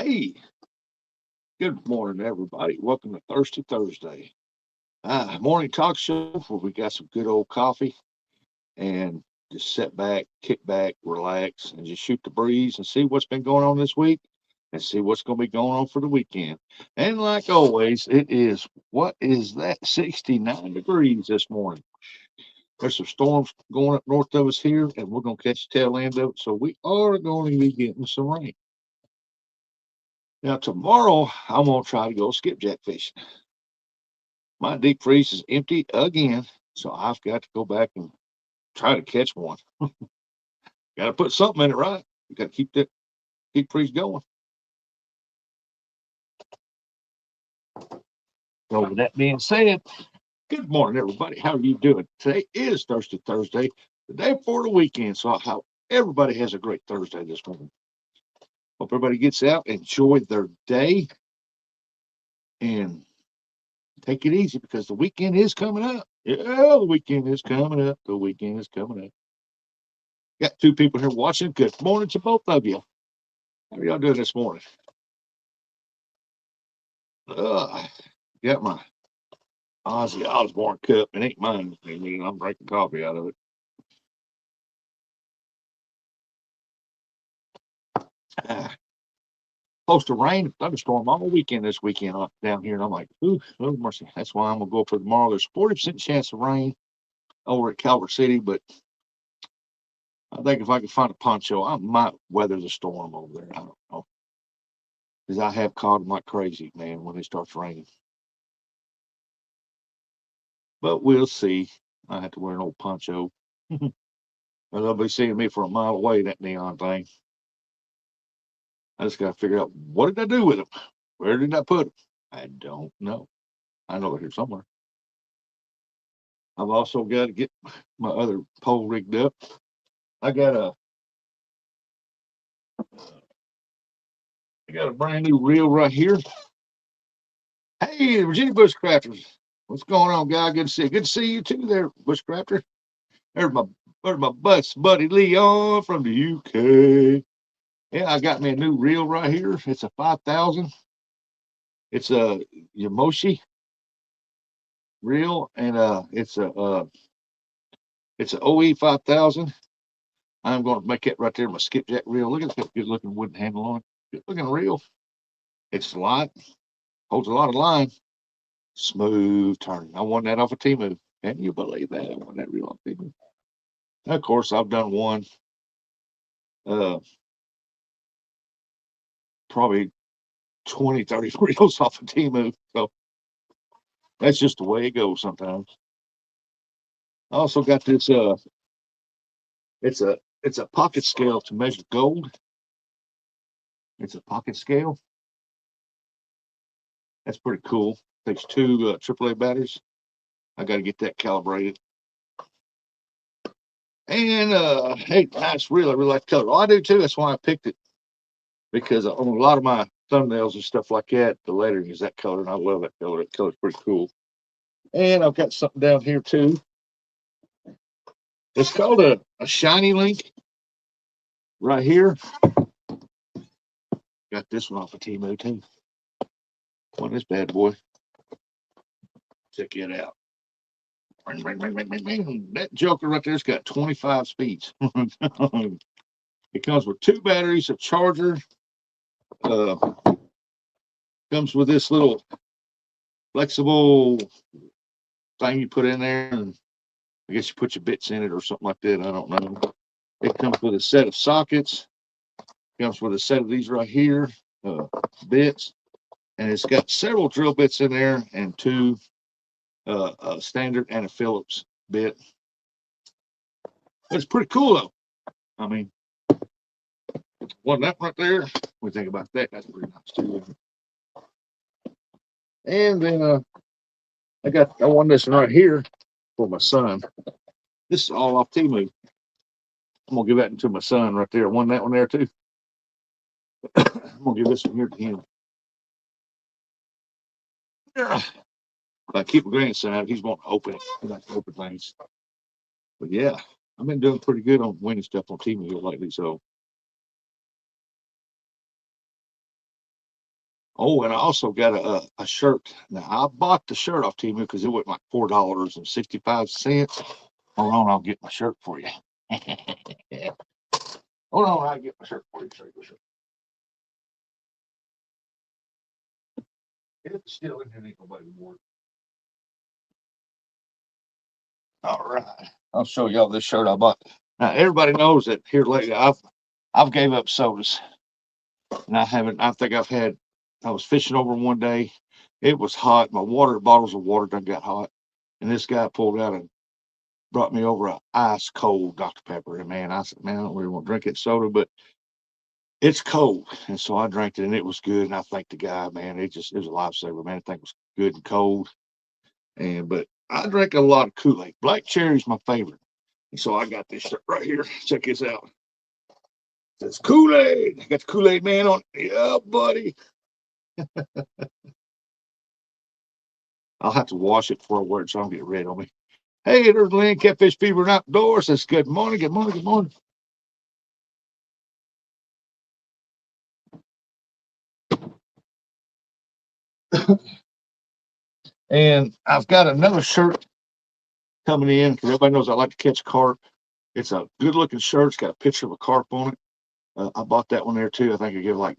Hey, good morning, everybody. Welcome to Thirsty Thursday. Morning talk show where we got some good old coffee and just sit back, kick back, relax, and just shoot the breeze and see what's been going on this week and see what's going to be going on for the weekend. And like always, it is what is that 69 degrees this morning. There's some storms going up north of us here, and we're going to catch the tail end of it. So we are going to be getting some rain. Now, tomorrow, I'm going to try to go skipjack fishing. My deep freeze is empty again, so I've got to go back and try to catch one. Got to put something in it, right? You got to keep that deep freeze going. So, with that being said, good morning, everybody. How are you doing? Today is Thirsty Thursday, the day before the weekend. So, I hope everybody has a great Thursday this morning. Hope everybody gets out, enjoy their day, and take it easy because the weekend is coming up. Yeah, the weekend is coming up. The weekend is coming up. Got two people here watching. Good morning to both of you. How are y'all doing this morning? Got my Ozzy Osbourne cup. It ain't mine. I mean, I'm drinking coffee out of it. Ah, Supposed to rain, thunderstorm all weekend this weekend down here. And I'm like, ooh, oh mercy. That's why I'm going to go for tomorrow. There's 40% chance of rain over at Calvert City, but I think if I can find a poncho, I might weather the storm over there. I don't know. Because I have caught them like crazy, man, when it starts raining. But we'll see. I have to wear an old poncho. Or they'll be seeing me from a mile away, that neon thing. I just got to figure out what did I do with them? Where did I put them? I don't know. I know they're here somewhere. I've also got to get my other pole rigged up. I got a I got a brand new reel right here. Hey, Virginia Bushcrafters. What's going on, guy? Good to see you. Good to see you too there, Bushcrafter. There's my buddy Leon from the UK. Yeah, I got me a new reel right here. It's a 5,000. It's a Yamoshi reel, and it's a OE 5,000. I'm going to make it right there my skipjack reel. Look at that good looking wooden handle on it. Good looking reel. It's light, holds a lot of line, smooth turning. I won that off of Temu. Can you believe that? I won that reel off Temu. Of course, I've done one, uh, probably 20, 30 reels off of Temu. So that's just the way it goes sometimes. I also got this, it's a pocket scale to measure gold. It's a pocket scale. That's pretty cool. Takes two AAA batteries. I got to get that calibrated. And hey, nice reel. I really like the color. Oh, I do too. That's why I picked it because on a lot of my thumbnails and stuff like that, the lettering is that color, and I love that color. That color's pretty cool. And I've got something down here too. It's called a shiny link right here. Got this one off of Temu too. On this bad boy. Check it out. Ring, ring, ring, ring, ring, ring. That joker right there's got 25 speeds. It comes with two batteries, a charger. Uh, Comes with this little flexible thing you put in there, and I guess you put your bits in it or something like that. I don't know. It comes with a set of sockets. Comes with a set of these right here, bits, and it's got several drill bits in there and two a standard and a Phillips bit. It's pretty cool though. I mean, one that right there. We think about that. That's pretty nice too. And then I won this one right here for my son. This is all off Temu. I'm gonna give that to my son right there. I won that one there too. I'm gonna give this one here to him. If I keep my grandson out, he's wanting to open it. He likes to open things. But yeah, I've been doing pretty good on winning stuff on Temu lately. So Oh, and I also got a shirt. Now I bought the shirt off Temu because it was like $4.65. Hold on, I'll get my shirt for you. Hold on, I'll get my shirt for you. It's still in here, ain't nobody more. All right, I'll show y'all this shirt I bought. Now everybody knows that here lately I've gave up sodas, and I haven't. I think I've had. I was fishing over one day. It was hot. My water bottles of water done got hot, and this guy pulled out and brought me over a ice cold Dr. Pepper. And man, I said, man, I don't really want to drink that soda, but it's cold. And so I drank it and it was good. And I thanked the guy, man. It was a lifesaver, man. I think it was good and cold. But I drank a lot of Kool-Aid. Black cherry is my favorite. And so I got this shirt right here. Check this out. It says Kool-Aid. I got the Kool-Aid man on. Yeah, buddy. I'll have to wash it before I wear it so I don't get red on me. Hey, there's Lynn, Catfish Fever and Outdoors. Says good morning, good morning, good morning. And I've got another shirt coming in because everybody knows I like to catch carp. It's a good looking shirt. It's got a picture of a carp on it. I bought that one there too. I think I gave like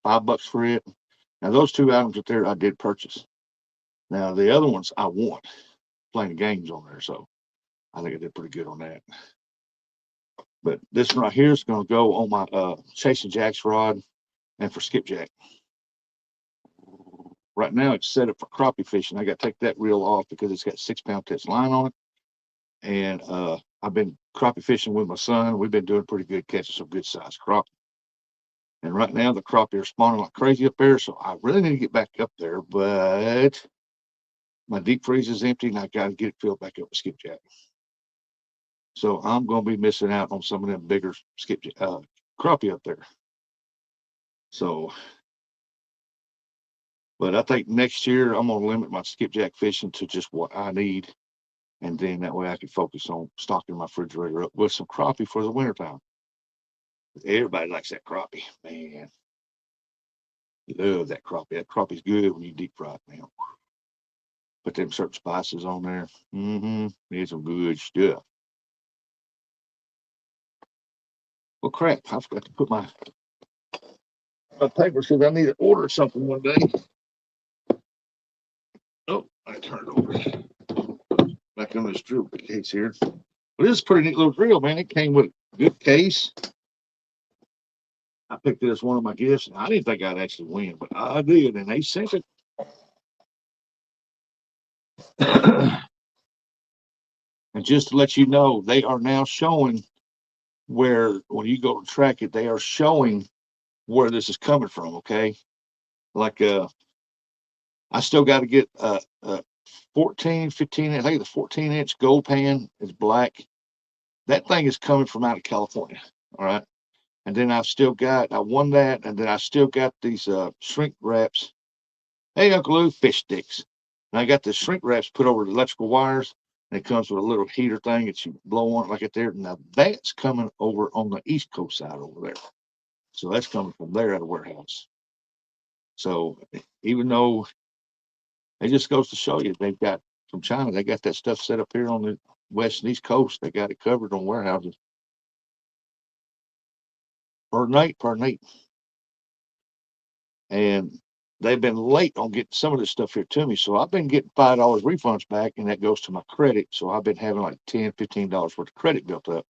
$5 for it. Now those two items up there I did purchase. Now the other ones I want playing the games on there, so I think I did pretty good on that. But this one right here is going to go on my chasing jacks rod and for skipjack. Right now it's set up for crappie fishing. I got to take that reel off because it's got 6-pound test line on it. And I've been crappie fishing with my son. We've been doing pretty good, catching some good sized crappie. And right now the crappie are spawning like crazy up there, so I really need to get back up there. But my deep freeze is empty, and I got to get it filled back up with skipjack. So I'm going to be missing out on some of them bigger skipjack crappie up there. So, but I think next year I'm going to limit my skipjack fishing to just what I need, and then that way I can focus on stocking my refrigerator up with some crappie for the wintertime. Everybody likes that crappie, man. Love that crappie. That crappie's good when you deep fry it, man. Put them certain spices on there. It's some good stuff. Well, crap, I forgot to put my paper because I need to order something one day. Oh, I turned it over. Back on this drill case here. But this is a pretty neat little drill, man. It came with a good case. I picked it as one of my gifts, and I didn't think I'd actually win, but I did, and they sent it. And just to let you know, they are now showing where, when you go to track it, they are showing where this is coming from. Okay, like I still got to get a 14, 15. I think the 14-inch gold pan is black. That thing is coming from out of California. All right. And then I won that, and then I still got these shrink wraps. Hey, Uncle Lou, fish sticks. And I got the shrink wraps put over the electrical wires, and it comes with a little heater thing that you blow on it like it there. Now that's coming over on the East Coast side over there. So that's coming from there at a warehouse. So even though it just goes to show you, they've got from China, they got that stuff set up here on the West and East Coast. They got it covered on warehouses. Per night. And they've been late on getting some of this stuff here to me. So I've been getting $5 refunds back, and that goes to my credit. So I've been having like $10, $15 worth of credit built up.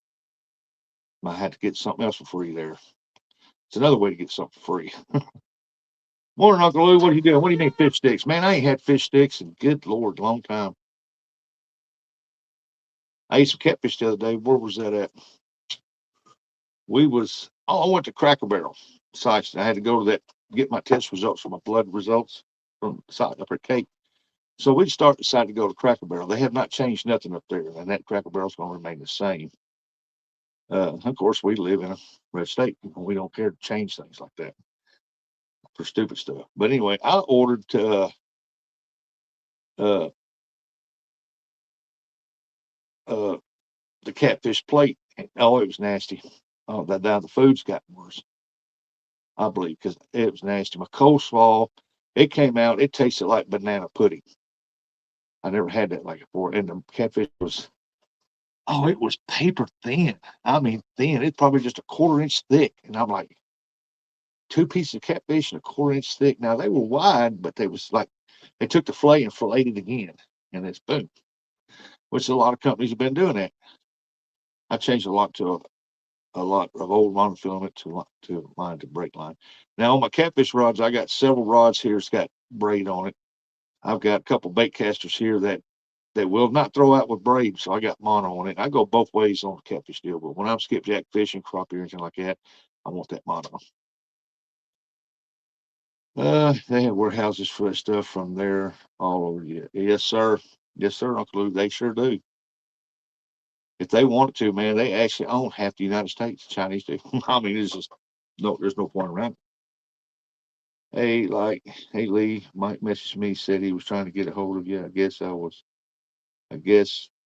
I had to get something else for free there. It's another way to get something for free. Morning, Uncle Lou. What are you doing? What do you mean fish sticks? Man, I ain't had fish sticks in, good Lord, long time. I ate some catfish the other day. Where was that at? I went to Cracker Barrel sites, and I had to go to that, get my test results for my blood results from the site up at Cape. So we decided to go to Cracker Barrel. They have not changed nothing up there, and that Cracker Barrel's going to remain the same. Of course, we live in a red state. We don't care to change things like that for stupid stuff. But anyway, I ordered uh, uh, the catfish plate. Oh, it was nasty. Oh, the food's gotten worse. I believe, because it was nasty. My coleslaw, it came out, it tasted like banana pudding. I never had that like before. And the catfish was, oh, it was paper thin. I mean, thin. It's probably just a 1/4 inch thick. And I'm like, 2 pieces of catfish and a 1/4 inch thick. Now they were wide, but they was like, they took the fillet and filleted it again. And it's boom, which a lot of companies have been doing that. I changed a lot to a lot of old monofilament to mine to brake line. Now on my catfish rods, I got several rods here. It's got braid on it. I've got a couple bait casters here that will not throw out with braid, so I got mono on it. I go both ways on the catfish deal, but when I'm skipjack fishing, crappie, or anything like that, I want that mono. They have warehouses for that stuff from there all over. Yeah, yes, sir. Yes, sir, Uncle Lou. They sure do. If they wanted to, man, they actually own half the United States. The Chinese do. I mean, it's just no, there's no point around it. Hey, like, hey, Lee, Mike messaged me, said he was trying to get a hold of you. I guess,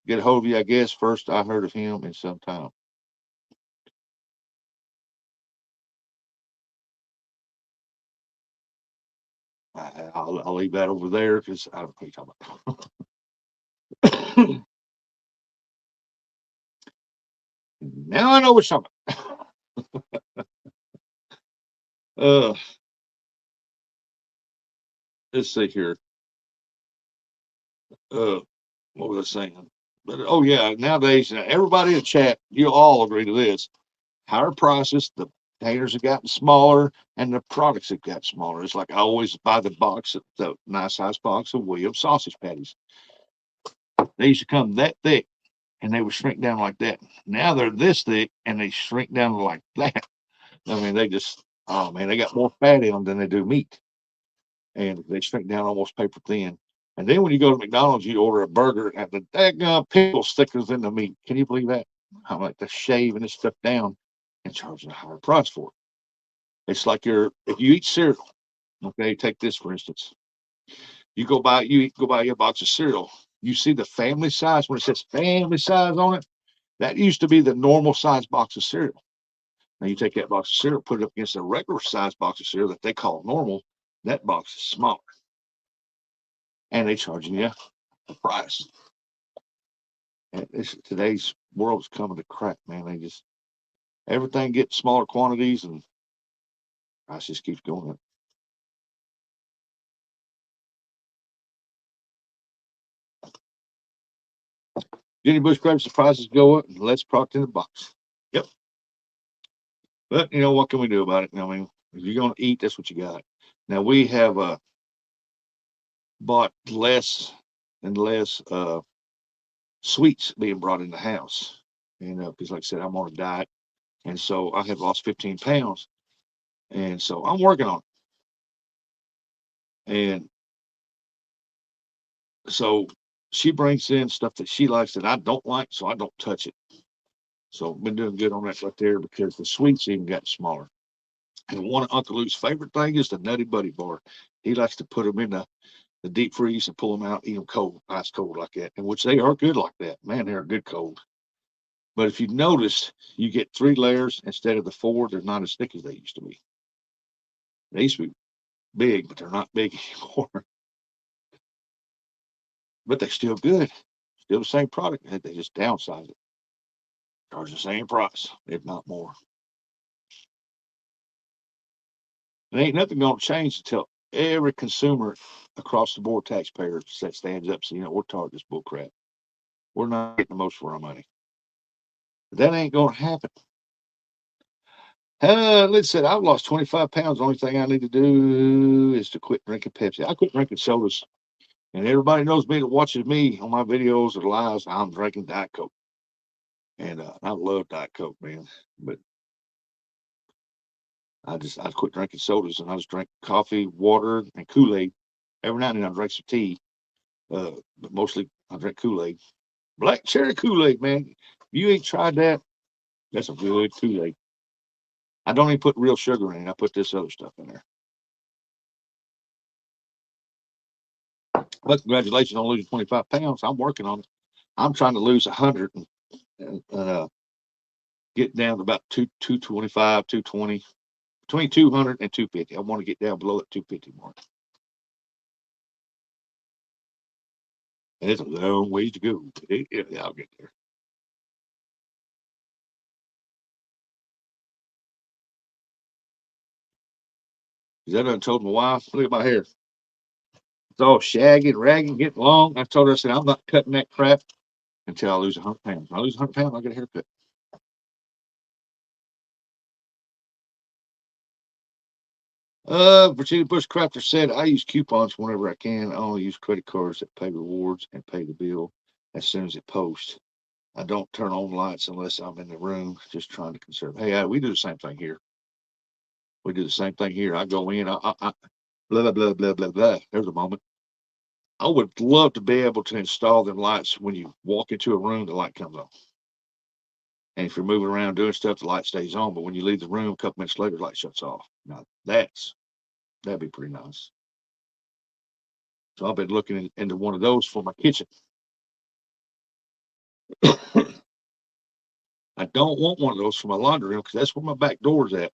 get a hold of you. I guess first I heard of him in some time. I'll leave that over there because I don't know what you're talking about. Now I know what's something. Uh, let's see here. Uh, what was I saying? But oh yeah, nowadays everybody in the chat, you all agree to this. Higher prices, the containers have gotten smaller, and the products have got smaller. It's like I always buy the nice size box of Williams sausage patties. They used to come that thick, and they would shrink down like that. Now they're this thick, and they shrink down like that. I mean, they just, oh man, they got more fat in them than they do meat, and they shrink down almost paper thin. And then when you go to McDonald's, you order a burger and have the daggone pickle sticker than the meat. Can you believe that? How like they're shaving this stuff down and charging a higher price for it. It's like if you eat cereal, okay, take this for instance. You go buy a box of cereal. You see the family size when it says family size on it. That used to be the normal size box of cereal. Now you take that box of cereal, put it up against a regular size box of cereal that they call normal. That box is smaller, and they charging you the price. And today's world is coming to crap, man. They just everything gets smaller quantities, and price just keeps going up. Jenny Bush Crabs, the prices go up, and let's product in the box. Yep. But you know what can we do about it? I mean, if you're going to eat, that's what you got. Now we have bought less and less sweets being brought in the house, and because like I said, I'm on a diet, and so I have lost 15 pounds, and so I'm working on it. And so she brings in stuff that she likes that I don't like, so I don't touch it. So I've been doing good on that right there because the sweets even got smaller. And one of Uncle Luke's favorite thing is the Nutty Buddy bar. He likes to put them in the deep freeze and pull them out, eat them cold, ice cold like that, and which they are good like that. Man, they're good cold. But if you noticed, you get 3 layers instead of the 4. They're not as thick as they used to be. They used to be big, but they're not big anymore. But they're still good. Still the same product. They just downsize it. Charge the same price, if not more. And ain't nothing going to change until every consumer across the board taxpayer stands up and says, you know, we're tired of this bull crap. We're not getting the most for our money. But that ain't going to happen. Let's say I've lost 25 pounds. The only thing I need to do is to quit drinking Pepsi. I quit drinking sodas. And everybody knows me that watches me on my videos or lives. I'm drinking Diet Coke. And I love Diet Coke, man. But I quit drinking sodas and I just drink coffee, water, and Kool-Aid. Every now and then I drink some tea. But mostly I drink Kool-Aid. Black cherry Kool-Aid, man. If you ain't tried that, that's a good Kool-Aid. I don't even put real sugar in it. I put this other stuff in there. But congratulations on losing 25 pounds. I'm working on it. I'm trying to lose 100 and get down to about 225, 220. between 200 and 250. I want to get down below that 250 mark. And it's a long ways to go. Yeah, I'll get there. Because I done told my wife, look at my hair. It's all shaggy and ragged, getting long. I told her, I said, I'm not cutting that crap until I lose 100 pounds. When I lose 100 pounds, I'll get a haircut. Virginia Bush Crafter said, I use coupons whenever I can. I only use credit cards that pay rewards and pay the bill as soon as it posts. I don't turn on lights unless I'm in the room, just trying to conserve. Hey, we do the same thing here. We do the same thing here. I go in, blah, blah, blah, blah, blah, blah. There's a moment. I would love to be able to install them lights when you walk into a room, the light comes on. And if you're moving around doing stuff, the light stays on. But when you leave the room, a couple minutes later, the light shuts off. Now that'd be pretty nice. So I've been looking into one of those for my kitchen. I don't want one of those for my laundry room because that's where my back door is at.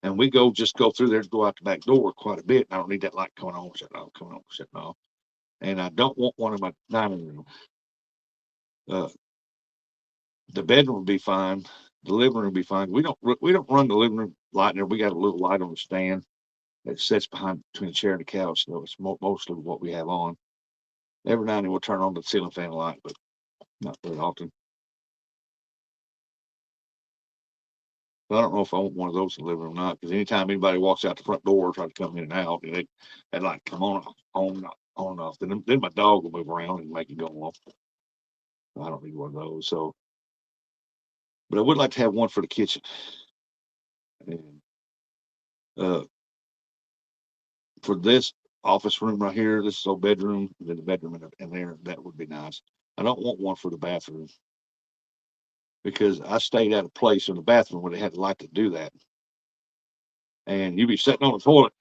And we just go through there to go out the back door quite a bit. And I don't need that light coming on, shutting off, coming on, shutting off. And I don't want one in my dining room. The bedroom would be fine. The living room would be fine. We don't run the living room light in there. We got a little light on the stand that sits behind between the chair and the couch. So it's mostly what we have on. Every now and then we'll turn on the ceiling fan light, but not very often. So I don't know if I want one of those in the living room or not, because anytime anybody walks out the front door, try to come in and out, and they like come on and off. Then my dog will move around and make it go off. I don't need one of those. So, but I would like to have one for the kitchen. And uh, for this office room right here, this is old bedroom, and then the bedroom in there, that would be nice. I don't want one for the bathroom because I stayed at a place in the bathroom where they had the light to do that. And you'd be sitting on the toilet,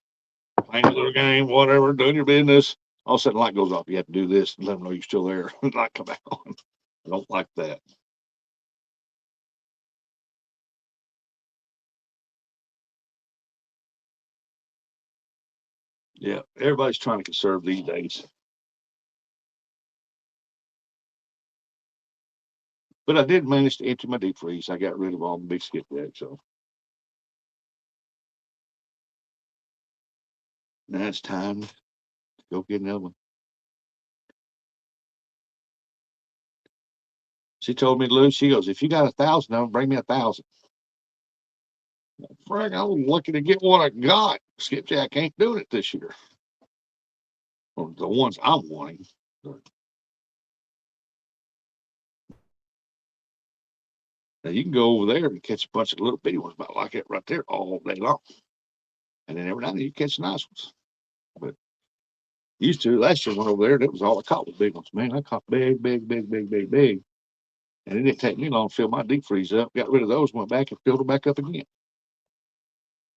playing a little game, whatever, doing your business. All of a sudden, the light goes off. You have to do this and let them know you're still there. The light come back on. I don't like that. Yeah, everybody's trying to conserve these days. But I did manage to empty my deep freeze. I got rid of all the big skip jacks. So now it's time to go get another one. She told me to lose. She goes, if you got 1,000 of them, bring me 1,000. Frank, I was lucky to get what I got. Skipjack ain't doing it this year. Or the ones I'm wanting. Now you can go over there and catch a bunch of little bitty ones about like that right there all day long. And then every now and then you catch nice ones. But used to last year I went over there, that was all I caught was big ones. Man, I caught big, big, big, big, big, big. And it didn't take me long to fill my deep freeze up. Got rid of those, went back and filled them back up again.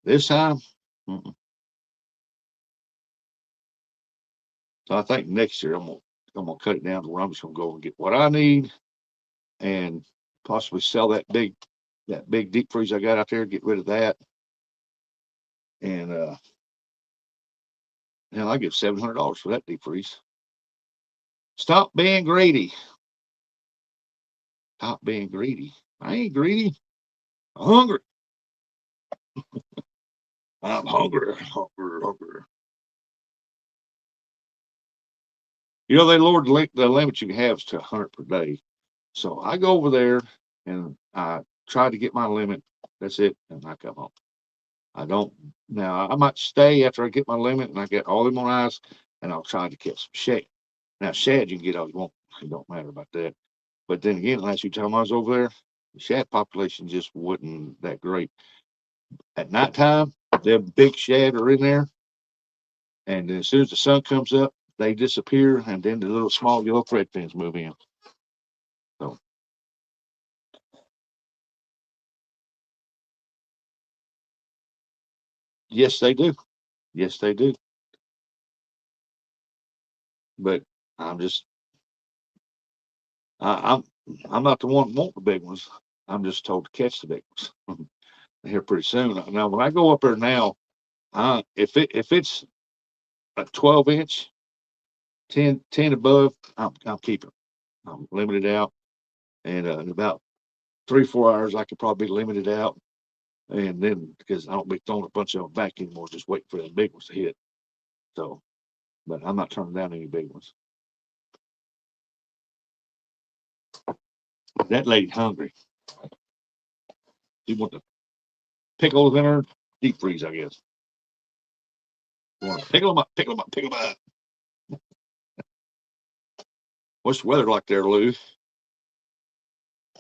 This time, mm-mm. So I think next year I'm gonna cut it down to where I'm just gonna go and get what I need and possibly sell that big deep freeze I got out there, get rid of that. And I get $700 for that deep freeze. Stop being greedy. Stop being greedy. I ain't greedy. I'm hungry. I'm hungry. Hungry. Hungry. They lowered the limit you can have is to 100 per day. So I go over there and I try to get my limit. That's it. And I come home. I don't now. I might stay after I get my limit and I get all them on ice, and I'll try to catch some shad. Now shad you can get all you want. It don't matter about that. But then again, last few times I was over there, the shad population just wasn't that great. At nighttime, the big shad are in there, and as soon as the sun comes up, they disappear, and then the little small yellow thread fins move in. So yes, they do. Yes, they do. But I'm just I'm not the one want the big ones. I'm just told to catch the big ones. here pretty soon. Now, when I go up there now, if it's a 12-inch, 10 above, I'm keeping. I'm limited out, and in about 3-4 hours, I could probably be limited out, and then because I don't be throwing a bunch of them back anymore, just waiting for the big ones to hit. So, but I'm not turning down any big ones. That lady hungry. You want the pickles in her deep freeze, I guess. You want to pickle them up, pickle them up, pickle them up. What's the weather like there, Lou?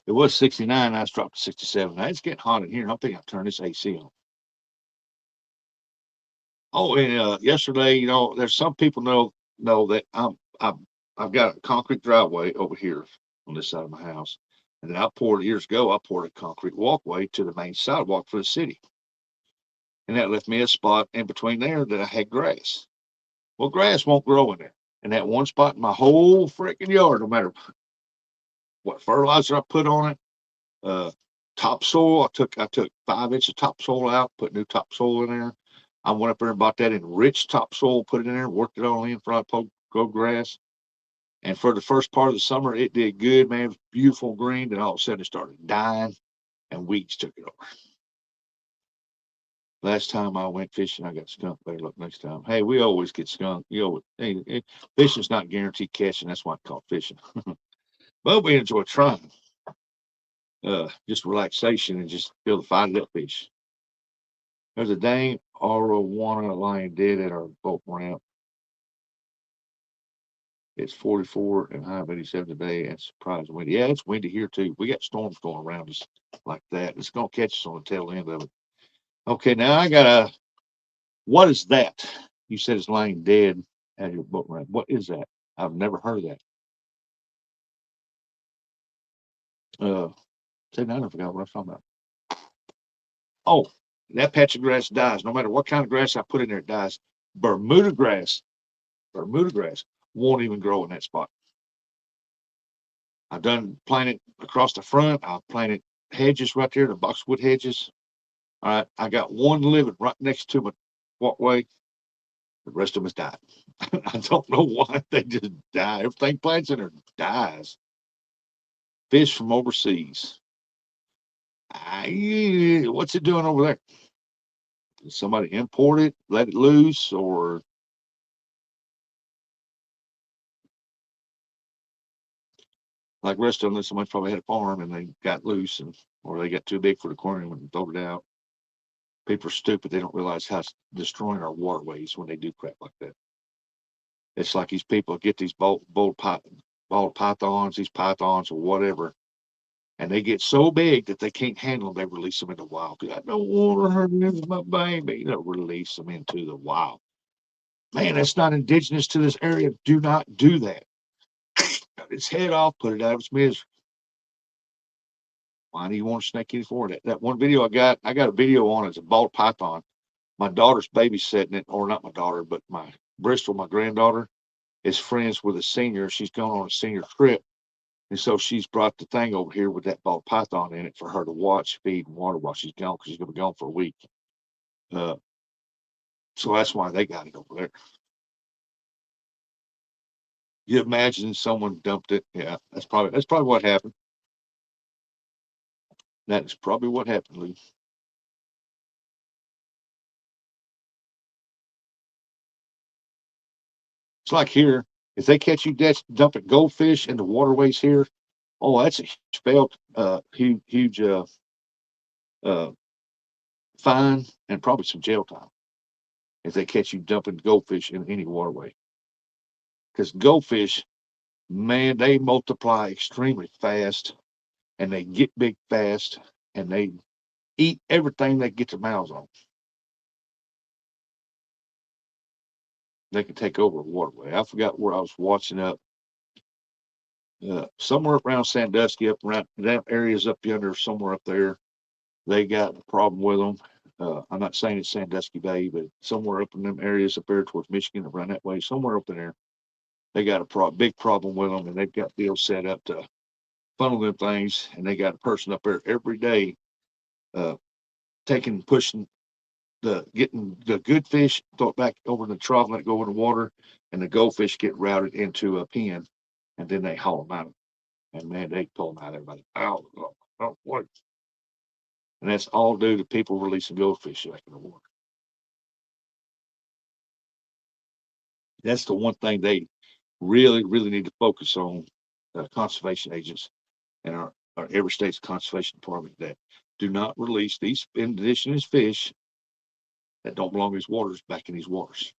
It was 69. I dropped to 67. Now it's getting hot in here. I'm thinking I'll turn this AC on. Oh, and yesterday, there's some people know that I've got a concrete driveway over here on this side of my house, and then years ago I poured a concrete walkway to the main sidewalk for the city, and that left me a spot in between there that I had grass. Well, grass won't grow in there, and that one spot in my whole freaking yard, no matter what fertilizer I put on it, topsoil. I took 5 inches of topsoil out, put new topsoil in there. I went up there and bought that enriched topsoil, put it in there, worked it all in for I grow grass. And for the first part of the summer, it did good, man. It was beautiful green. Then all of a sudden it started dying and weeds took it over. Last time I went fishing, I got skunk. Better look next time. Hey, we always get skunk. Fishing's not guaranteed catching. That's why it's called fishing. But we enjoy trying. Just relaxation and just feel the fight of that fish. There's a dang arowana lying dead at our boat ramp. It's 44 and high of 87 today and surprising windy. Yeah, it's windy here too. We got storms going around us like that. It's going to catch us on the tail end of it. Okay, now I got what is that? You said it's lying dead at your boat ramp. What is that? I've never heard of that. Say now I forgot what I was talking about. Oh, that patch of grass dies. No matter what kind of grass I put in there, it dies. Bermuda grass won't even grow in that spot. I've done planted across the front. I've planted hedges right there, the boxwood hedges. All right, I got one living right next to my walkway. The rest of them has died. I don't know why they just die. Everything plants in there dies. Fish from overseas. What's it doing over there? Did somebody import it, let it loose, or like rest of them, somebody probably had a farm and they got loose, or they got too big for the aquarium and throw it out. People are stupid. They don't realize how it's destroying our waterways when they do crap like that. It's like these people get these ball pythons, these pythons or whatever, and they get so big that they can't handle them. They release them in the wild. I don't want to hurt my baby. Release them into the wild. Man, that's not indigenous to this area. Do not do that. Cut its head off, put it out of its misery. Why do you want to snake any for that? That one video I got a video on it's a ball python. My daughter's babysitting it, or not my daughter, but my Bristol, my granddaughter, is friends with a senior. She's gone on a senior trip. And so she's brought the thing over here with that ball python in it for her to watch, feed, and water while she's gone because she's going to be gone for a week. So that's why they got it over there. You imagine someone dumped it. Yeah, that's probably what happened. That is probably what happened, Lee. It's like here, if they catch you dumping goldfish in the waterways here, oh, that's a huge fine and probably some jail time if they catch you dumping goldfish in any waterway. Because goldfish, man, they multiply extremely fast and they get big fast and they eat everything they get their mouths on. They can take over a waterway. I forgot where I was watching up. Somewhere around Sandusky, up around that area's up yonder, somewhere up there. They got a problem with them. I'm not saying it's Sandusky Bay, but somewhere up in them areas up there towards Michigan, around that way, somewhere up in there, they got a big problem with them, and they've got deals set up to funnel them things, and they got a person up there every day pushing getting the good fish, throw it back over in the trough, let it go in the water, and the goldfish get routed into a pen, and then they haul them out. And man, they pull them out. Everybody, oh, what? And that's all due to people releasing goldfish back in the water. That's the one thing they really, really need to focus on. Conservation agents and our every state's conservation department that do not release these indigenous fish that don't belong in these waters back in these waters.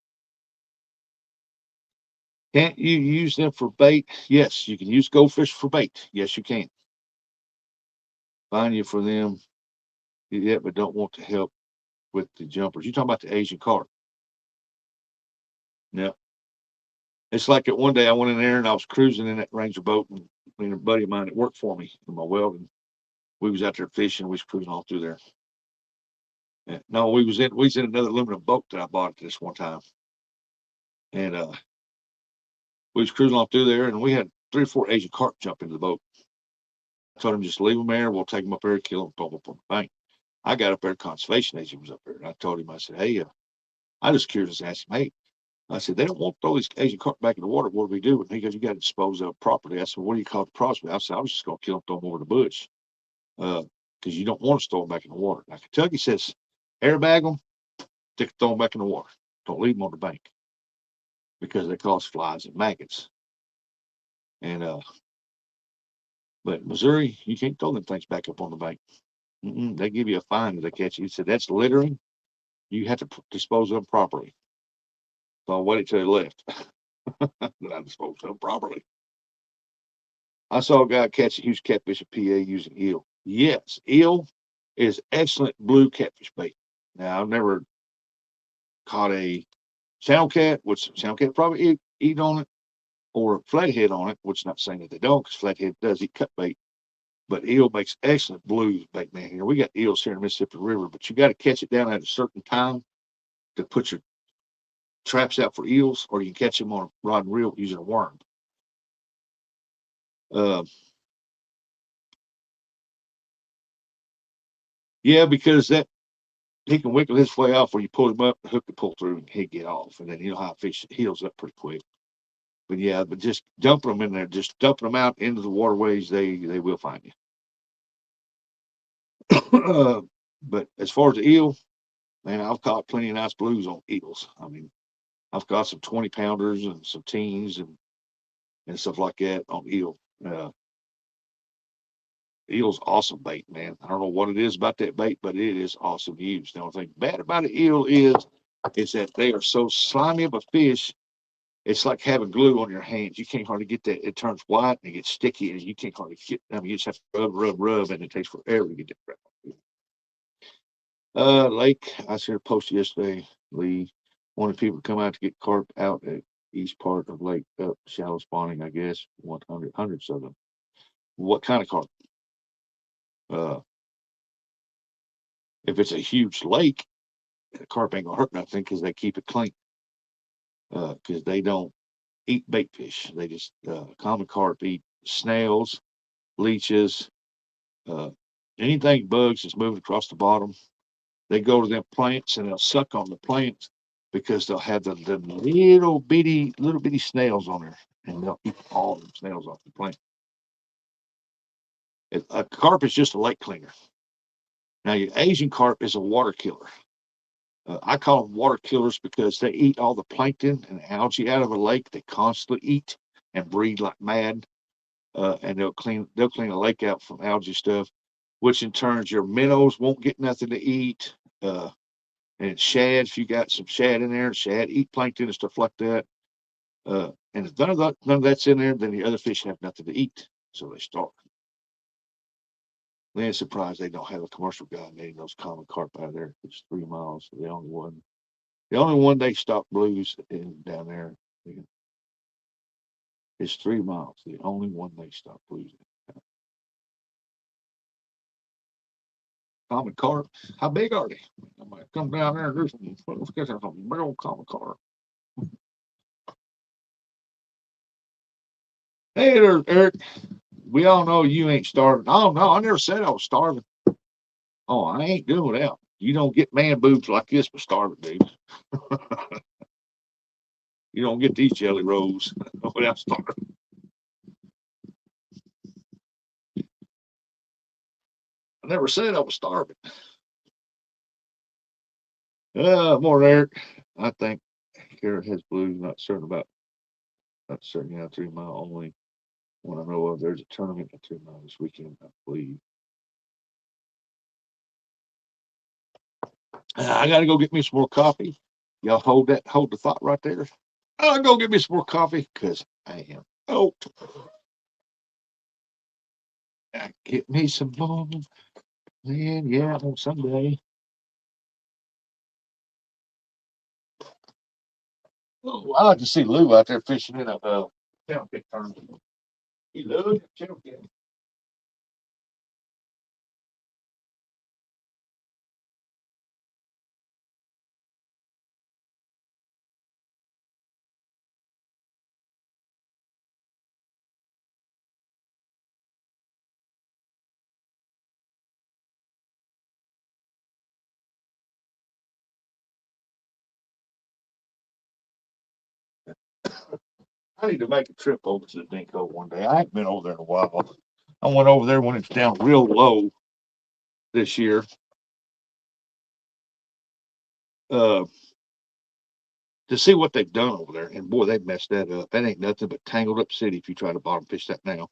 Can't you use them for bait? Yes, you can use goldfish for bait. Yes, you can. Find you for them, yeah, but don't want to help with the jumpers. You're talking about the Asian carp. Yeah. It's like that one day I went in there and I was cruising in that Ranger boat, and a buddy of mine that worked for me in my welding. We was out there fishing. We was cruising all through there. Yeah. No, we was in another aluminum boat that I bought this one time, and we was cruising all through there, and we had 3 or 4 Asian carp jump into the boat. I told him just leave them there. We'll take them up there, kill them, boom, up on the bank. I got up there, conservation agent was up there, and I told him, I said, hey, I just curious to ask him, hey, I said, they don't want to throw these Asian carp back in the water. What do we do? And he goes, you got to dispose of properly. I said, what do you call the process? I said, I was just going to kill them, throw them over the bush. Because you don't want to throw them back in the water. Now, Kentucky says, airbag them, throw them back in the water. Don't leave them on the bank because they cause flies and maggots. And, but Missouri, you can't throw them things back up on the bank. They give you a fine if they catch you. He said, that's littering. You have to dispose of them properly. So I waited till they left. Then I disposed of them properly. I saw a guy catch a huge catfish at PA using eel. Yes, eel is excellent blue catfish bait. Now, I've never caught a channel cat, which channel cat probably eat on it, or flathead on it, which is not saying that they don't, because flathead does eat cut bait. But eel makes excellent blue bait, man. Here we got eels here in the Mississippi River, but you got to catch it down at a certain time to put your traps out for eels, or you can catch them on a rod and reel using a worm. Yeah, because that he can wiggle his way off where you pull him up, the hook can pull through, and he'd get off, and then you know how a fish heals up pretty quick. But yeah, but just dumping them in there, just dumping them out into the waterways, they will find you. But as far as the eel, man, I've caught plenty of nice blues on eels. I mean, I've caught some 20-pounders and some teens and stuff like that on eel. Eel's awesome bait, man. I don't know what it is about that bait, but it is awesome to use. The only thing bad about an eel is that they are so slimy of a fish. It's like having glue on your hands. You can't hardly get that. It turns white and it gets sticky, and you can't hardly get. I mean, you just have to rub, and it takes forever to get that. Lake. I saw a post yesterday. Lee wanted people to come out to get carp out at east part of lake, up shallow spawning. I guess 100 of them. What kind of carp? If it's a huge lake, the carp ain't gonna hurt nothing because they keep it clean. Because they don't eat bait fish. They just common carp eat snails, leeches, anything bugs that's moving across the bottom. They go to them plants and they'll suck on the plants because they'll have the little bitty snails on there, and they'll eat all the snails off the plant. A carp is just a lake cleaner. Now your Asian carp is a water killer. I call them water killers because they eat all the plankton and algae out of a lake. They constantly eat and breed like mad, and they'll clean a lake out from algae stuff, which in turn your minnows won't get nothing to eat. And shad, if you got some shad in there, shad eat plankton and stuff like that. And if none of that's in there, then the other fish have nothing to eat, so they starve. Then surprised they don't have a commercial guy making those common carp out of there. It's 3 miles. The only one they stock blues in down there. It's 3 miles. The only one they stock blues in. Common carp. How big are they? I might come down there and do some. Let's get some big old common carp. Hey there, Eric. We all know you ain't starving. Oh no, I never said I was starving. Oh, I ain't doing without. You don't get man boobs like this with starving dudes. You don't get these jelly rolls without starving. I never said I was starving. More Eric. I think Carrot has blues. Not certain about. Not certain. Yeah, 3 mile only. When I know of, there's a tournament at 3 mile this weekend. I believe. I got to go get me some more coffee. Y'all hold the thought right there. I'll go get me some more coffee because I am. Oh, get me some more. Man, yeah, on Sunday. Oh, I like to see Lou out there fishing in a channel pit tournament. He loves channel pit. I need to make a trip over to the Dinko one day. I haven't been over there in a while. I went over there when it's down real low this year. Uh, to see what they've done over there. And boy, they messed that up. That ain't nothing but tangled up city if you try to bottom fish that now.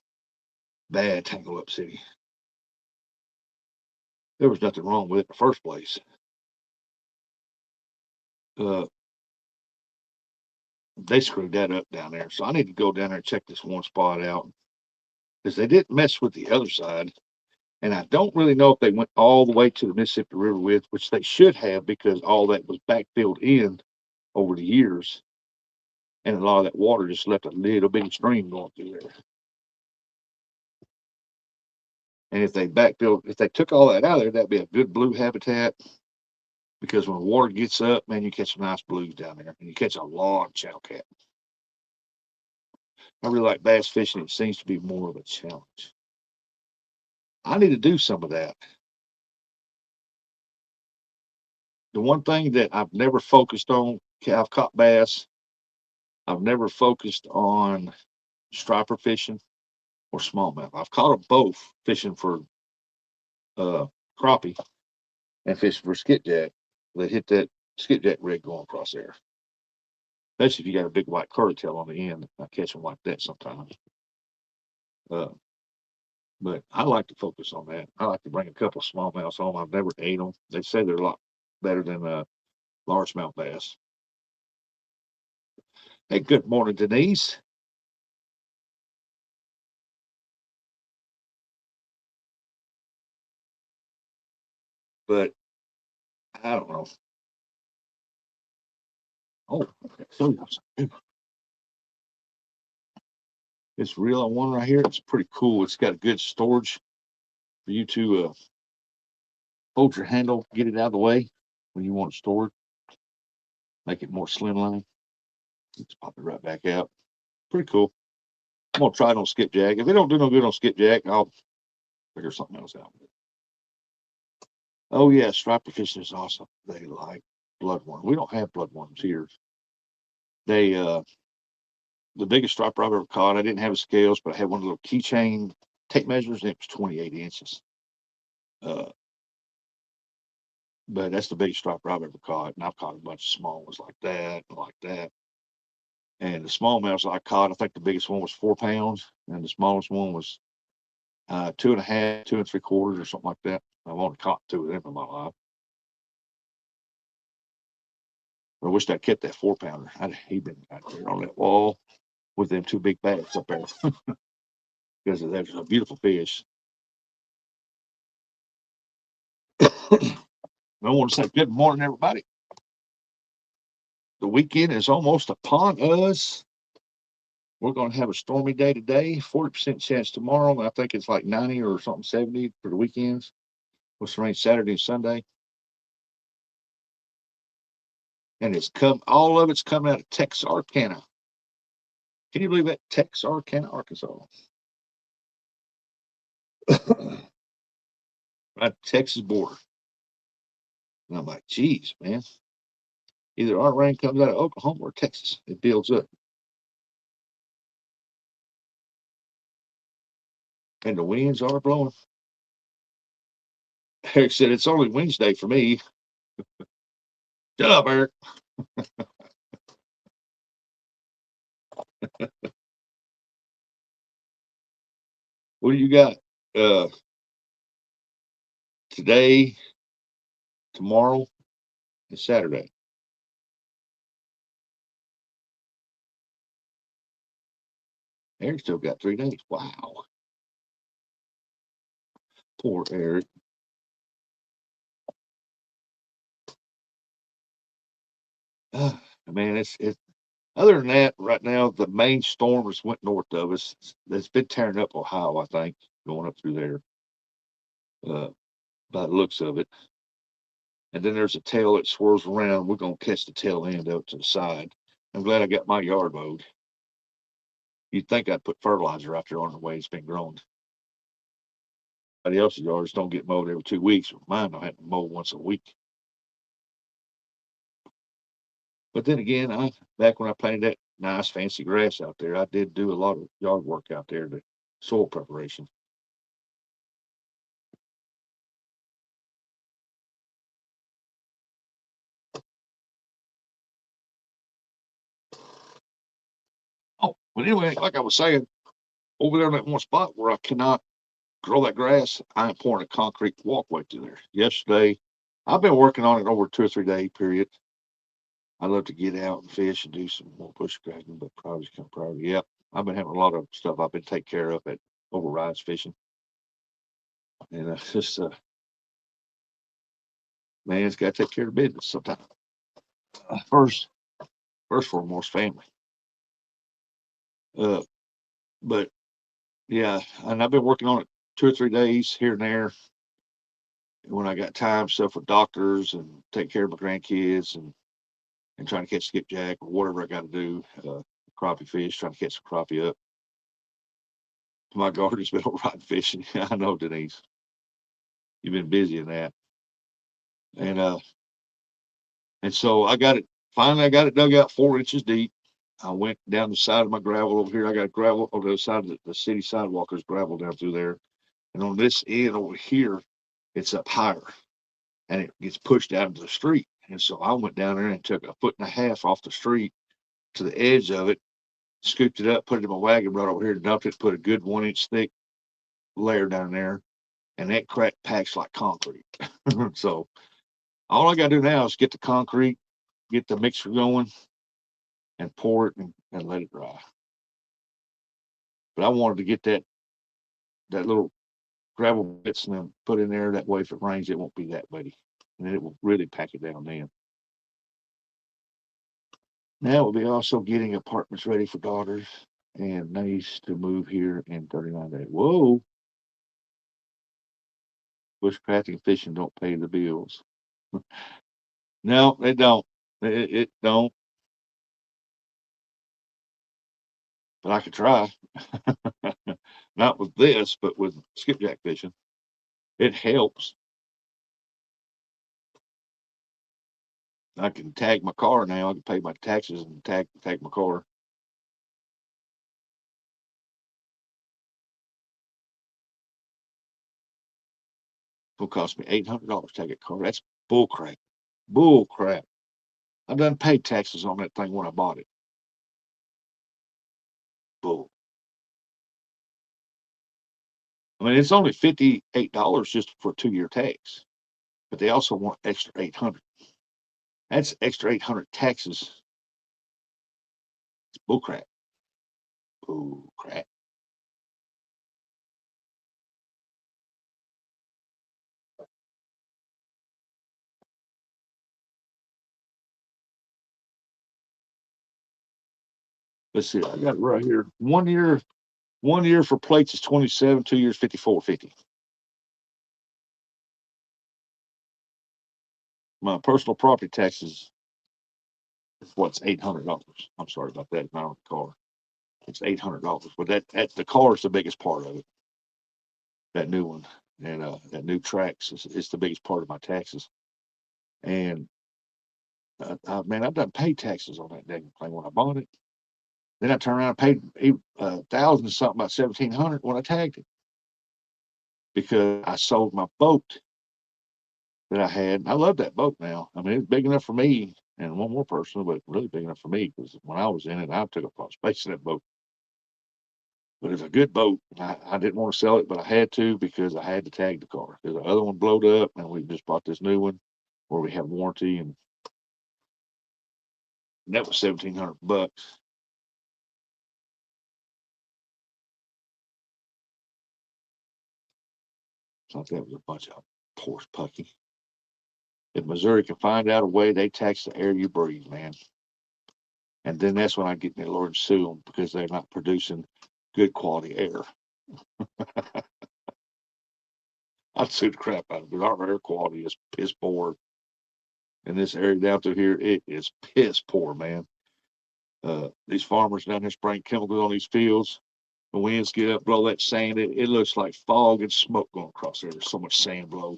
Bad tangled up city. There was nothing wrong with it in the first place. Uh, they screwed that up down there. So I need to go down there and check this one spot out because they didn't mess with the other side. And I don't really know if they went all the way to the Mississippi River with, which they should have because all that was backfilled in over the years. And a lot of that water just left a little bitty stream going through there. And if they backfilled, if they took all that out of there, that'd be a good blue habitat. Because when water gets up, man, you catch some nice blues down there, and you catch a lot of channel cat. I really like bass fishing. It seems to be more of a challenge. I need to do some of that. The one thing that I've never focused on, I've caught bass. I've never focused on striper fishing or smallmouth. I've caught them both fishing for uh, crappie and fishing for skipjack. They hit that skipjack rig going across there. Especially if you got a big white curly-tail on the end. I catch them like that sometimes. Uh, but I like to focus on that. I like to bring a couple of smallmouths home. I've never ate them. They say they're a lot better than largemouth bass. Hey, good morning, Denise. But I don't know. Oh, okay. So it's real. One right here. It's pretty cool. It's got a good storage for you to hold your handle, get it out of the way when you want to store it, make it more slimline. Just pop it right back out. Pretty cool. I'm gonna try it on skipjack. If it don't do no good on skipjack, I'll figure something else out. Oh yeah, striper fishing is awesome. They like bloodworm. We don't have bloodworms here. They the biggest striper I've ever caught. I didn't have scales, but I had one of the little keychain tape measures, and it was 28 inches. Uh, but that's the biggest striper I've ever caught. And I've caught a bunch of small ones like that, and like that. And the smallmouths I caught, I think the biggest one was 4 pounds, and the smallest one was 2.5, 2 3/4, or something like that. I've only caught two of them in my life. I wish I'd kept that 4 pounder. I'd have been out there on that wall with them two big bags up there because there's a beautiful fish. I want to say good morning, everybody. The weekend is almost upon us. We're going to have a stormy day today, 40% chance tomorrow. I think it's like 90 or something, 70 for the weekends. With some rain Saturday and Sunday. And all of it's coming out of Texarkana. Can you believe that? Texarkana, Arkansas. Right, Texas border. And I'm like, geez, man. Either our rain comes out of Oklahoma or Texas. It builds up. And the winds are blowing. Eric said, it's only Wednesday for me. Shut up, Eric. What do you got? Today, tomorrow, and Saturday. Eric still got 3 days. Wow. Poor Eric. Man, it's other than that, right now the main storm has went north of us. It's been tearing up Ohio, I think, going up through there. By the looks of it. And then there's a tail that swirls around. We're gonna catch the tail end up to the side. I'm glad I got my yard mowed. You'd think I'd put fertilizer out there on the way it's been growing. Everybody else's yards don't get mowed every 2 weeks. Mine I have to mow once a week. But then again, back when I planted that nice fancy grass out there, I did do a lot of yard work out there, the soil preparation. Oh, but anyway, like I was saying, over there in that one spot where I cannot grow that grass, I am pouring a concrete walkway through there. Yesterday, I've been working on it over a 2 or 3 day period. I love to get out and fish and do some more bushcracking, but probably, yep. I've been having a lot of stuff I've been taking care of at overrides fishing. And just, man, it's got to take care of business sometimes. First, foremost, family. Uh, but yeah, and I've been working on it 2 or 3 days here and there. When I got time, stuff with doctors and take care of my grandkids and trying to catch skipjack or whatever I got to do. Crappie fish, trying to catch some crappie up. My garden's been all right fishing. I know, Denise. You've been busy in that. And so I got it finally I got it dug out 4 inches deep. I went down the side of my gravel over here. I got gravel on the other side of the city sidewalk. There's gravel down through there. And on this end over here, it's up higher and it gets pushed out into the street. And so I went down there and took 1.5 feet off the street to the edge of it, scooped it up, put it in my wagon, brought it over here, dumped it, put a good 1 inch thick layer down there, and that crack packs like concrete. So all I got to do now is get the concrete, get the mixture going, and pour it and let it dry. But I wanted to get that little gravel bits and then put in there. That way, if it rains, it won't be that muddy, and then it will really pack it down then. Now we'll be also getting apartments ready for daughters and niece to move here in 39 days. Whoa. Bushcrafting and fishing don't pay the bills. No, they don't. It don't. But I could try. Not with this, but with skipjack fishing. It helps. I can tag my car now. I can pay my taxes and tag my car. It'll cost me $800 to tag a car. That's bull crap. Bull crap. I done paid taxes on that thing when I bought it. Bull. I mean, it's only $58 just for a 2 year tax, but they also want extra 800. That's extra 800 taxes. It's bull crap. Bull crap. Let's see. I got it right here. 1 year for plates is 27. 2 years 54.50. My personal property taxes is what's $800. I'm sorry about that. Not on the car. It's $800. But that the car is the biggest part of it. That new one and that new tracks is the biggest part of my taxes. And man, I've done paid taxes on that dang thing when I bought it. Then I turned around and paid $1,000 something, about 1,700 when I tagged it, because I sold my boat that I had. I love that boat now. I mean, it's big enough for me and one more person, but really big enough for me, because when I was in it, I took up a lot of space in that boat. But it's a good boat. I didn't want to sell it, but I had to, because I had to tag the car, because the other one blowed up, and we just bought this new one where we have warranty, and that was $1,700. So I thought that was a bunch of horse pucky. If Missouri can find out a way, they tax the air you breathe, man. And then that's when I get in the Lord and sue them, because they're not producing good quality air. I'd sue the crap out of it, because our air quality is piss poor. In this area down through here, it is piss poor, man. These farmers down here spraying chemicals on these fields. The winds get up, blow that sand. It looks like fog and smoke going across there. There's so much sand blow.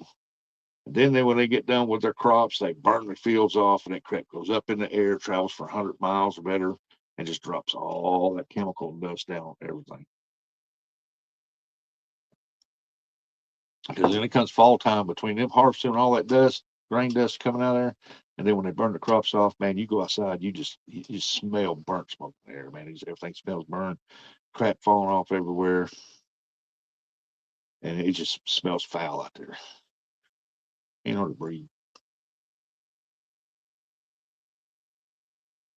And then when they get done with their crops, they burn the fields off, and that crap goes up in the air, travels for 100 miles or better, and just drops all that chemical and dust down on everything. Because then it comes fall time, between them harvesting and all that dust, grain dust coming out of there, and then when they burn the crops off, man, you go outside, you just smell burnt smoke in the air, man. Everything smells burned, crap falling off everywhere, and it just smells foul out there. Ain't hard to breathe.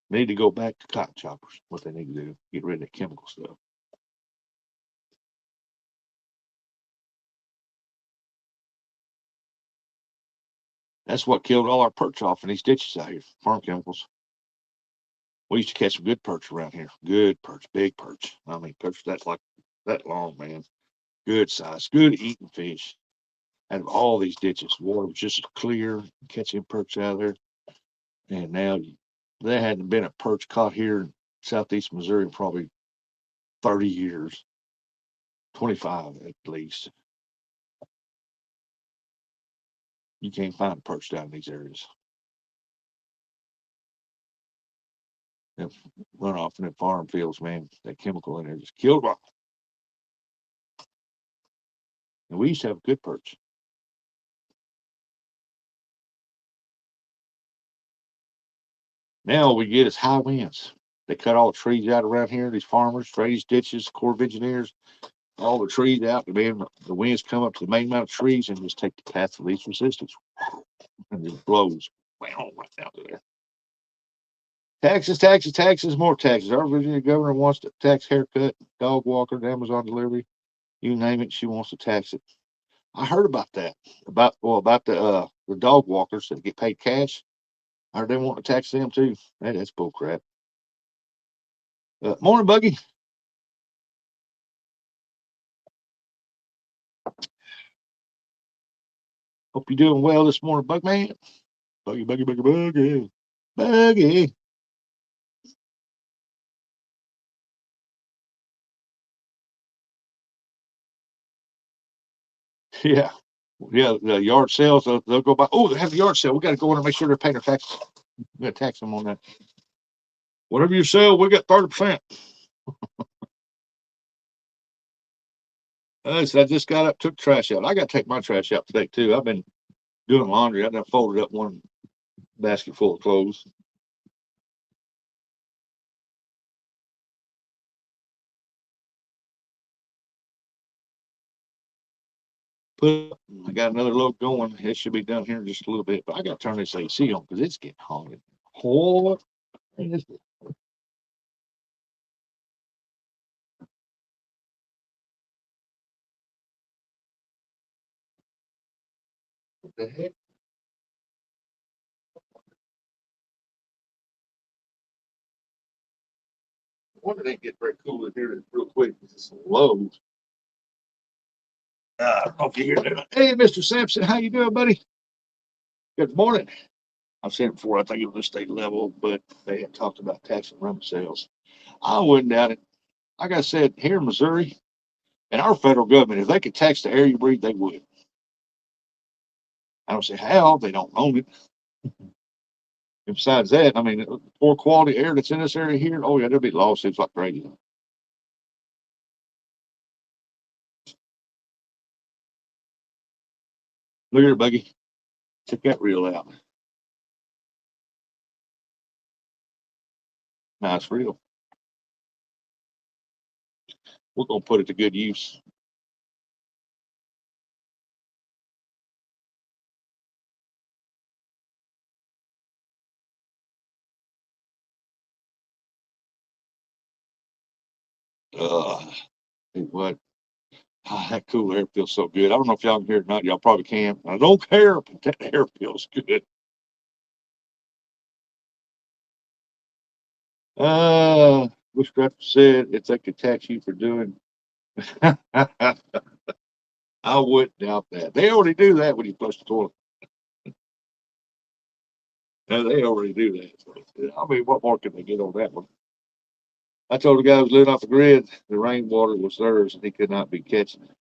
They need to go back to cotton choppers. What they need to do, get rid of that chemical stuff. That's what killed all our perch off in these ditches out here. Farm chemicals. We used to catch some good perch around here. Good perch, big perch. I mean, perch that's like that long, man. Good size, good eating fish. Out of all these ditches, water was just clear, catching perch out of there. And now there hadn't been a perch caught here in southeast Missouri in probably 30 years, 25 at least. You can't find perch down in these areas. That runoff in the farm fields, man, that chemical in there just killed them. And we used to have good perch. Now all we get is high winds. They cut all the trees out around here. These farmers, drainage ditches, Corps of Engineers, all the trees out. And man, the winds come up to the main amount of trees and just take the path of least resistance, and just blows right down to there. Taxes, taxes, taxes, more taxes. Our Virginia governor wants to tax haircut, dog walker, Amazon delivery, you name it. She wants to tax it. I heard about that. About the dog walkers that get paid cash. I heard they want to tax them too. Hey, that's bull crap. Morning, Buggy. Hope you're doing well this morning, Bug Man. Buggy, Buggy, Buggy, Buggy, Buggy. Yeah, yeah. The yard sales, they'll go by. Oh, they have the yard sale. We got to go in and make sure they're paying their taxes. We got to tax them on that. Whatever you sell, we got 30%. So I just got up, took the trash out. I got to take my trash out today too. I've been doing laundry. I done folded up one basket full of clothes. I got another load going. It should be done here in just a little bit, but I got to turn this AC on because it's getting hot. What? What the heck? I wonder they get very cool in here real quick. It's low. Okay, here. Hey, Mr. Sampson, how you doing, buddy? Good morning. I've seen it before. I think it was a state level, but they had talked about taxing rum sales. I wouldn't doubt it. Like I said, here in Missouri, and our federal government, if they could tax the air you breathe, they would. I don't see how. They don't own it. And besides that, I mean, poor quality air that's in this area here, oh yeah, there'll be lawsuits like crazy. Look here, Buggy. Check that reel out. Nice reel. We're gonna put it to good use. What? That cool air feels so good. I don't know if y'all can hear it or not. Y'all probably can. I don't care, but that air feels good. Bushcraft said if they could tax you for doing, I wouldn't doubt that. They already do that when you flush the toilet. They already do that. I mean, what more can they get on that one? I told the guy who was living off the grid, the rainwater was theirs, and he could not be catching it.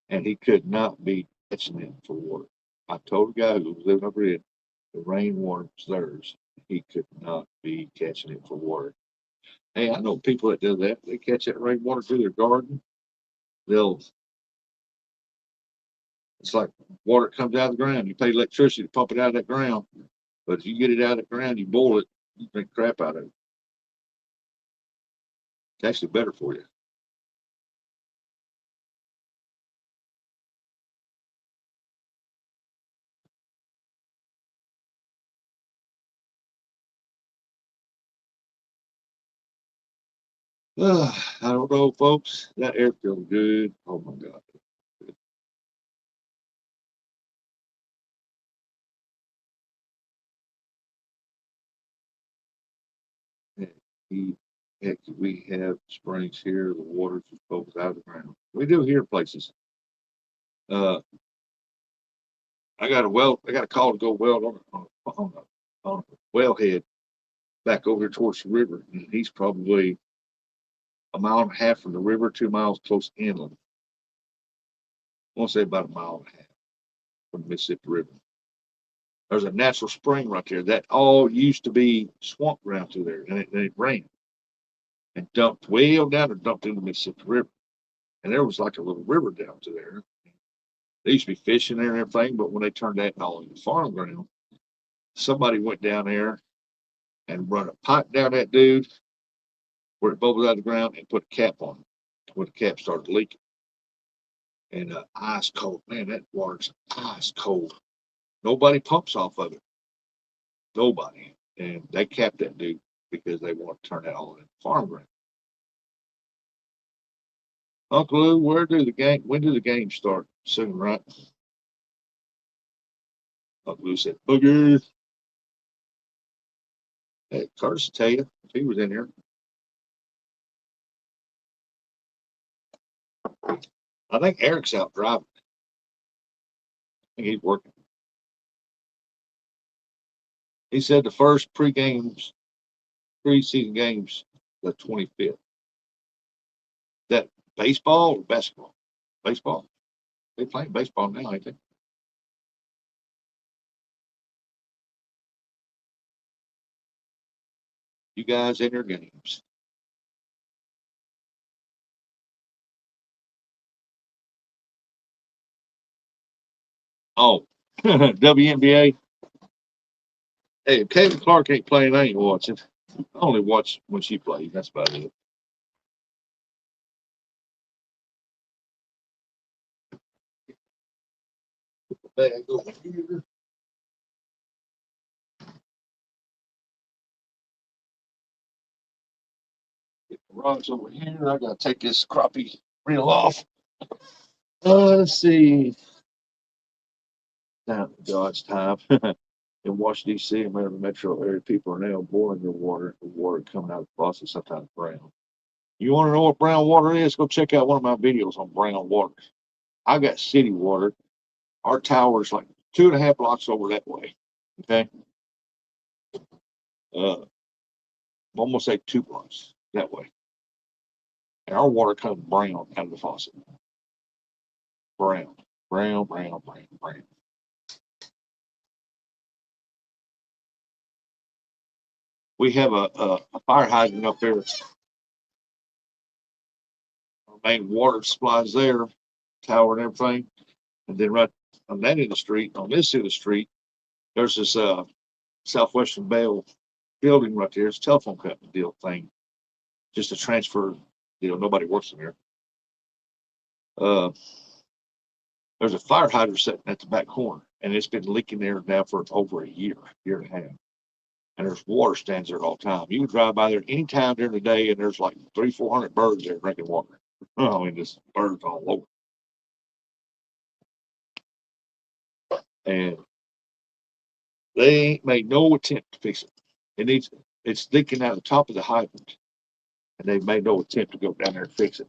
And he could not be catching it for water. I told the guy who was living off the grid, the rainwater was theirs. He could not be catching it for water. Hey, I know people that do that. They catch that rainwater through their garden. They'll, it's like water comes out of the ground. You pay electricity to pump it out of that ground. But if you get it out of the ground, you boil it, you drink crap out of it. It's actually better for you. I don't know, folks. That air feels good. Oh my God. Heck, we have springs here. The water just bubbles out of the ground. We do here places. Uh, I got a well. I got a call to go weld on a wellhead back over here towards the river, and he's probably a mile and a half from the river, 2 miles close inland. I want to say about a mile and a half from the Mississippi River. There's a natural spring right there that all used to be swamp ground through there, and it rained and dumped way on down and dumped into the Mississippi River. And there was like a little river down to there. They used to be fishing there and everything, but when they turned that all into farm ground, somebody went down there and run a pipe down that dude where it bubbled out of the ground and put a cap on it when the cap started leaking. And ice cold, man, that water's ice cold. Nobody pumps off of it. Nobody. And they capped that dude because they want to turn that all into farm ground. Uncle Lou, when do the games start? Soon, right? Uncle Lou said, booger. Hey, Curtis will tell you if he was in here. I think Eric's out driving. I think he's working. He said the first preseason games, the 25th. That baseball or basketball? Baseball. They playing baseball now, I think. You guys in your games. Oh, WNBA. Hey, if Caitlin Clark ain't playing, I ain't watching. I only watch when she plays. That's about it. Bag over here. Get the rocks over here. I gotta take this crappie reel off. Let's see. Now, God's time. In Washington, D.C. and Maryland metro area, people are now boiling their water. The water coming out of the faucet, sometimes brown. You want to know what brown water is? Go check out one of my videos on brown water. I got city water. Our tower's like 2.5 blocks over that way. Okay. Almost like 2 blocks that way. And our water comes brown out of the faucet. Brown, brown, brown, brown, brown. We have a fire hydrant up there. Our main water supplies there, tower and everything. And then right on that end of the street, on this end of the street, there's this Southwestern Bell building right there. It's a telephone company deal thing. Just a transfer deal. Nobody works in there. There's a fire hydrant sitting at the back corner, and it's been leaking there now for over a year and a half. And there's water stands there all the time. You can drive by there anytime during the day, and there's like 300-400 birds there drinking water. I mean, just birds all over. And they ain't made no attempt to fix it. It's leaking out the top of the hydrant, and they've made no attempt to go down there and fix it.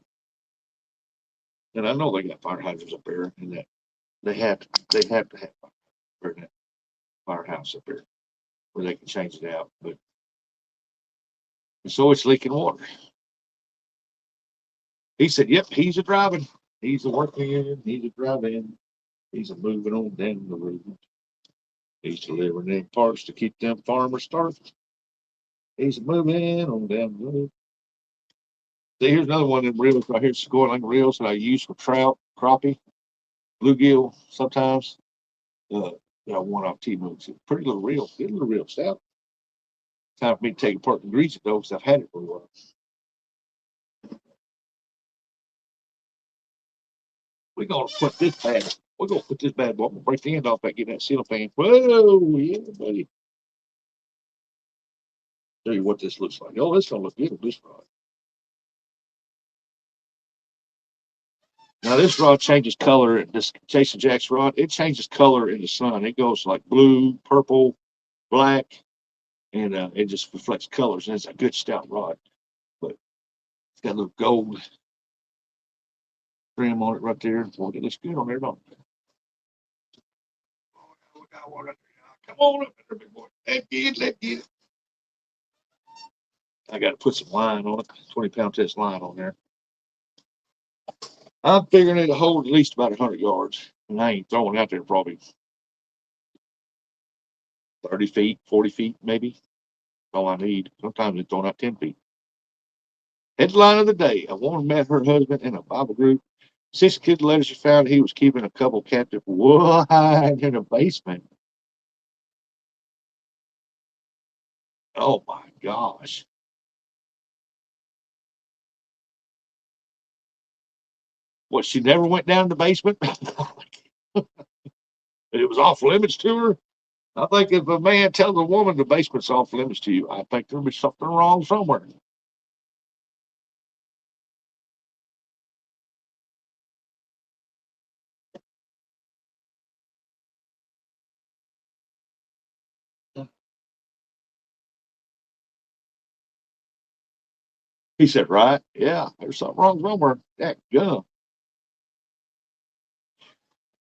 And I know they got fire hydrants up there, and that they have to have that firehouse up there where they can change it out. But so it's leaking water. He said, "Yep, he's a driving, he's a working, he's a driving, he's a moving on down the road. He's delivering them parts to keep them farmers starved. He's a moving on down the road." See, here's another one of them reels right here, Scoiling reels that I use for trout, crappie, bluegill sometimes. One off T-Moods. Pretty little reel, good little reel stout. Time for me to take it apart and grease it though, because I've had it for a while. We're gonna put this bad. We're gonna put this bad boy. I'm gonna break the end off by getting that cellophane. Whoa, yeah, buddy. Show you what this looks like. Oh, this gonna look good with this rod. Now this rod changes color. This Jason Jack's rod, it changes color in the sun. It goes like blue, purple, black, and it just reflects colors. And it's a good stout rod, but it's got a little gold trim on it right there. Boy, it looks good on there, don't it? Come on up there, big boy. Let's get it. I got to put some line on it, 20-pound test line on there. I'm figuring it'll hold at least about 100 yards, and I ain't throwing out there probably 30 feet, 40 feet, maybe. All I need. Sometimes it's throwing out 10 feet. Headline of the day: a woman met her husband in a Bible group. 6 kids later, she found he was keeping a couple captive. What? In a basement. Oh my gosh. What, she never went down to the basement? It was off limits to her? I think if a man tells a woman the basement's off limits to you, I think there'll be something wrong somewhere. He said, right? Yeah, there's something wrong somewhere. That gum.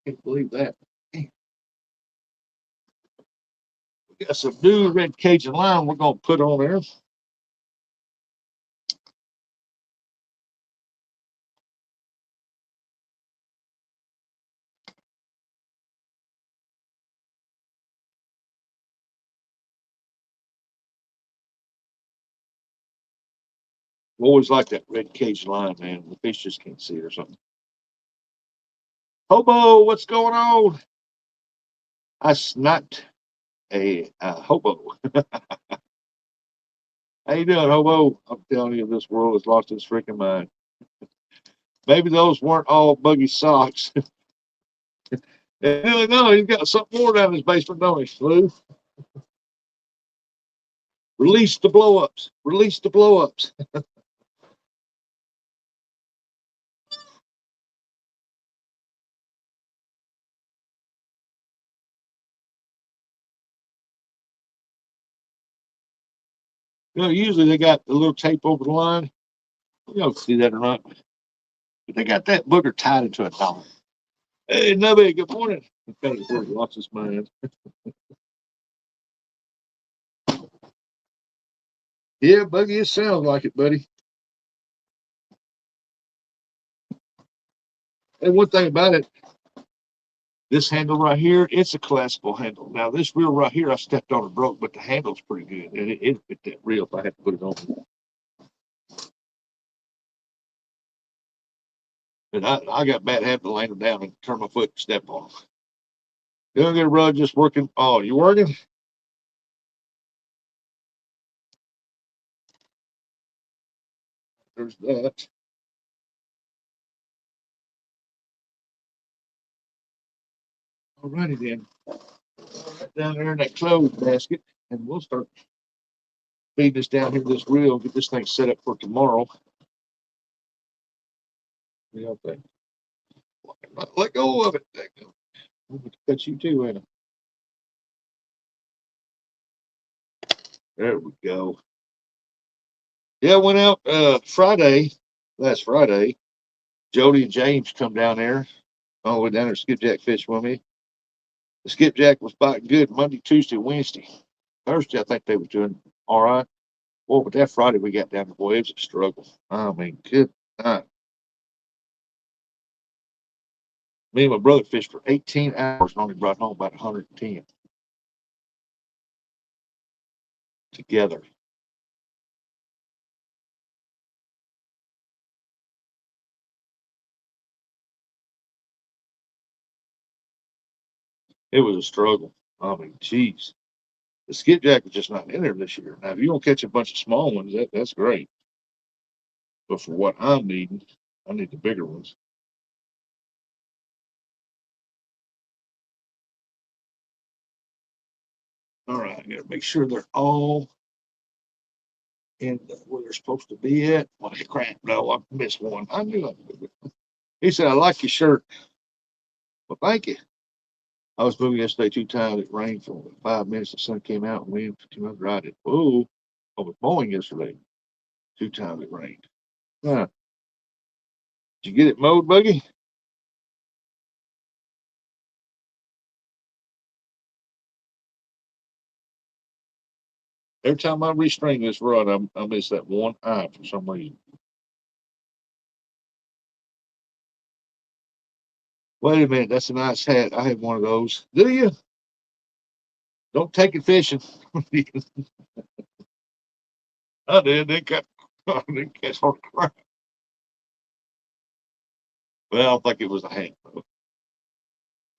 Can't believe that. We got some new red Cajun lime we're going to put on there. I always like that red Cajun lime, man. The fish just can't see it or something. Hobo, what's going on? That's not a hobo. How you doing, hobo? I'm telling you, this world has lost its freaking mind. Maybe those weren't all buggy socks. No, he's got something more down in his basement, don't he, Lou? Release the blow ups. Release the blow ups. Usually they got the little tape over the line. You don't see that or not. But they got that booger tied into a knot. Hey, Nubby, good morning. Okay, lost his mind. Yeah, Buggy, it sounds like it, buddy. And one thing about it, This handle right here, it's a collapsible handle. Now this reel right here, I stepped on and broke, but the handle's pretty good, and it fit that reel if I had to put it on. And I got bad habit of laying them down and turn my foot and step on them. Doing good, bro. Just working. Oh, you working? There's that. All righty then. Down there in that clothes basket, and we'll start feeding this down here this reel. Get this thing set up for tomorrow. Yeah, okay. Let go of it. Cut you too, ain't it? There we go. Yeah, I went out last Friday. Jody and James come down there. All the way down there, skipjack fish with me. The skipjack was biting good Monday, Tuesday, Wednesday. Thursday, I think they was doing all right. Well, but that Friday we got down there, boy, it was a struggle. I mean, good night. Me and my brother fished for 18 hours and only brought home about 110 together. It was a struggle. I mean, geez. The skipjack is just not in there this year. Now, if you don't catch a bunch of small ones, that's great. But for what I'm needing, I need the bigger ones. All right, I gotta make sure they're all in where they're supposed to be at. Well, crap, no, I missed one. I knew I would. He said, I like your shirt. Well, thank you. I was moving yesterday 2 times. It rained for 5 minutes. The sun came out and wind came out dried it. Oh, I was mowing yesterday. 2 times it rained. Huh. Did you get it mowed, Buggy? Every time I restring this rod, I miss that one eye for some reason. Wait a minute, that's a nice hat. I have one of those. Do you? Don't take it fishing. I did. They got. I didn't catch hard crap. Well, I don't think it was a hat. Though.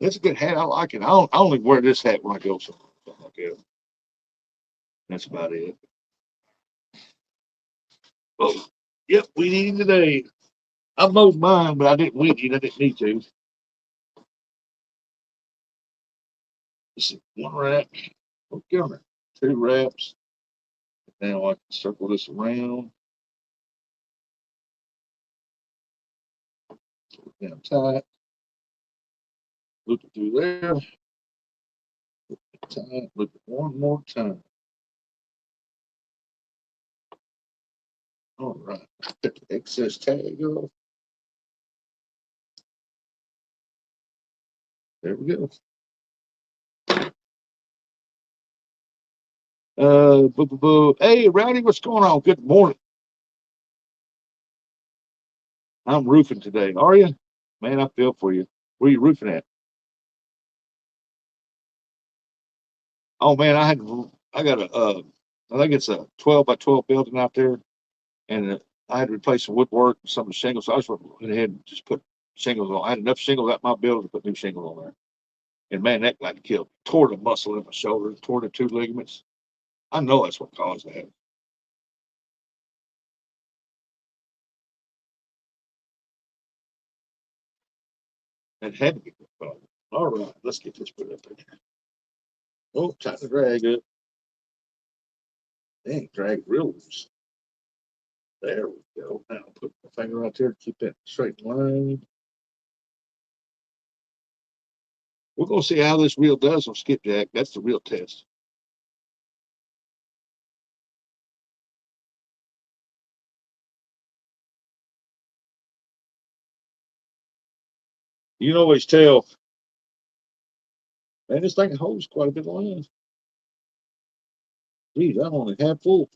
It's a good hat. I like it. I only wear this hat when I go somewhere. Something like that. That's about it. Oh, yep, we need today. I mowed mine, but I didn't weed it. I didn't need to. This is one wrap. Okay, on there. 2 wraps. Now I can circle this around. Down tight. Loop it through there. Tight. Loop it one more time. All right. Take the excess tag off. There we go. Boo, boo, boo. Hey, Rowdy, what's going on? Good morning. I'm roofing today. Are you? Man, I feel for you. Where you roofing at? Oh man, I got I think it's a 12 by 12 building out there, and I had to replace some woodwork and some of the shingles. So I just went ahead and just put shingles on. I had enough shingles at my building to put new shingles on there. And man, that like killed. Tore the muscle in my shoulder, tore the 2 ligaments. I know that's what caused that. It had to be the problem. All right, let's get this put up in here. Oh, time to drag it. Dang, drag real loose. There we go. Now put my finger right there to keep that straight line. We're gonna see how this reel does on skipjack. That's the real test. You can always tell. Man, this thing holds quite a bit of line. Geez, I'm only half full.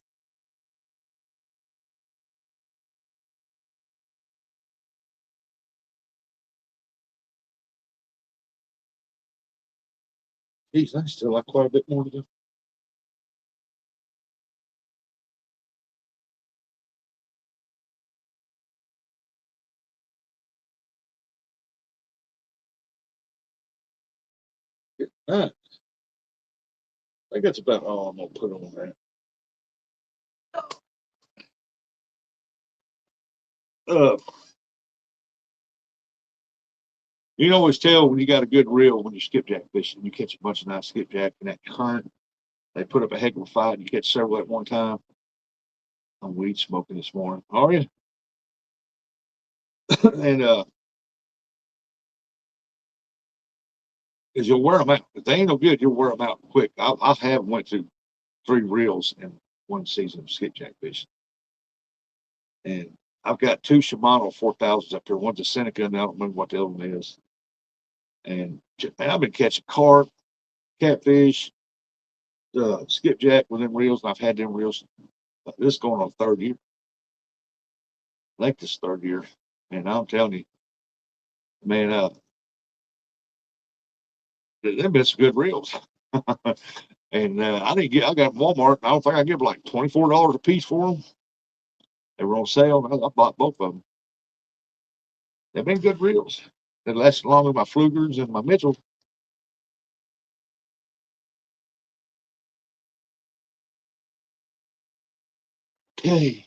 Geez, I still like quite a bit more to do. I think that's about all I'm gonna put on that. Uh, you can always tell when you got a good reel when you skipjack fishing. You catch a bunch of nice skipjack in that current. They put up a heck of a fight. You catch several at one time. I'm weed smoking this morning. Are you? And because you'll wear them out. If they ain't no good, you'll wear them out quick. I have went through 3 reels in one season of skipjack fishing, and I've got 2 Shimano 4000s up here. One's a Seneca, and I don't remember what the other one is. And man, I've been catching carp, catfish, skipjack with them reels, and I've had them reels. This is going on 3rd year. I think this 3rd year, and I'm telling you, man, they've been some good reels. And I didn't get. I got Walmart. I don't think I give like $24 a piece for them. They were on sale. I bought both of them. They've been good reels. They last along with my Flugers and my Mitchell. Okay.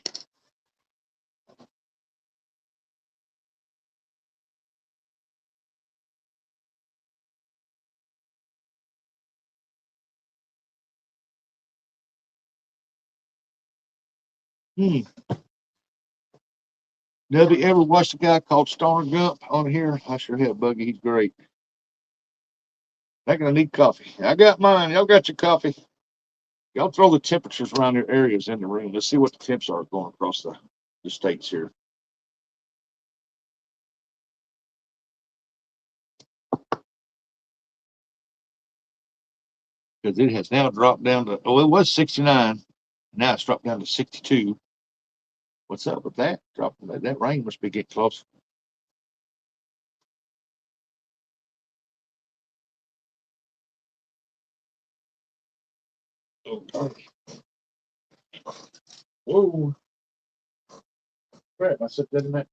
Hmm. Have you ever watched a guy called Stoner Gump on here? I sure have, Buggy. He's great. I'm gonna need coffee. I got mine. Y'all got your coffee. Y'all throw the temperatures around your areas in the room. Let's see what the temps are going across the states here. Because it has now dropped down to, oh, it was 69. Now it's dropped down to 62. What's up with that? Dropping that rain must be getting close. Okay. Whoa. Crap, I said that in that.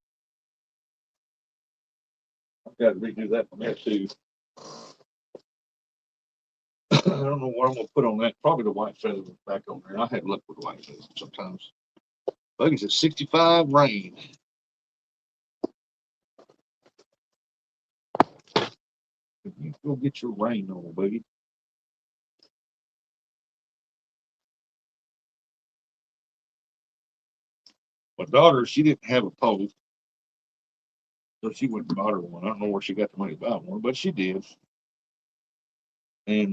I've got to redo that from there too. I don't know what I'm gonna put on that. Probably the white feather back on there. I have luck with white feather sometimes. Buggy's at 65 rain. You go get your rain on, Buggy. My daughter, she didn't have a pole, so she went and bought her one. I don't know where she got the money to buy one, but she did. And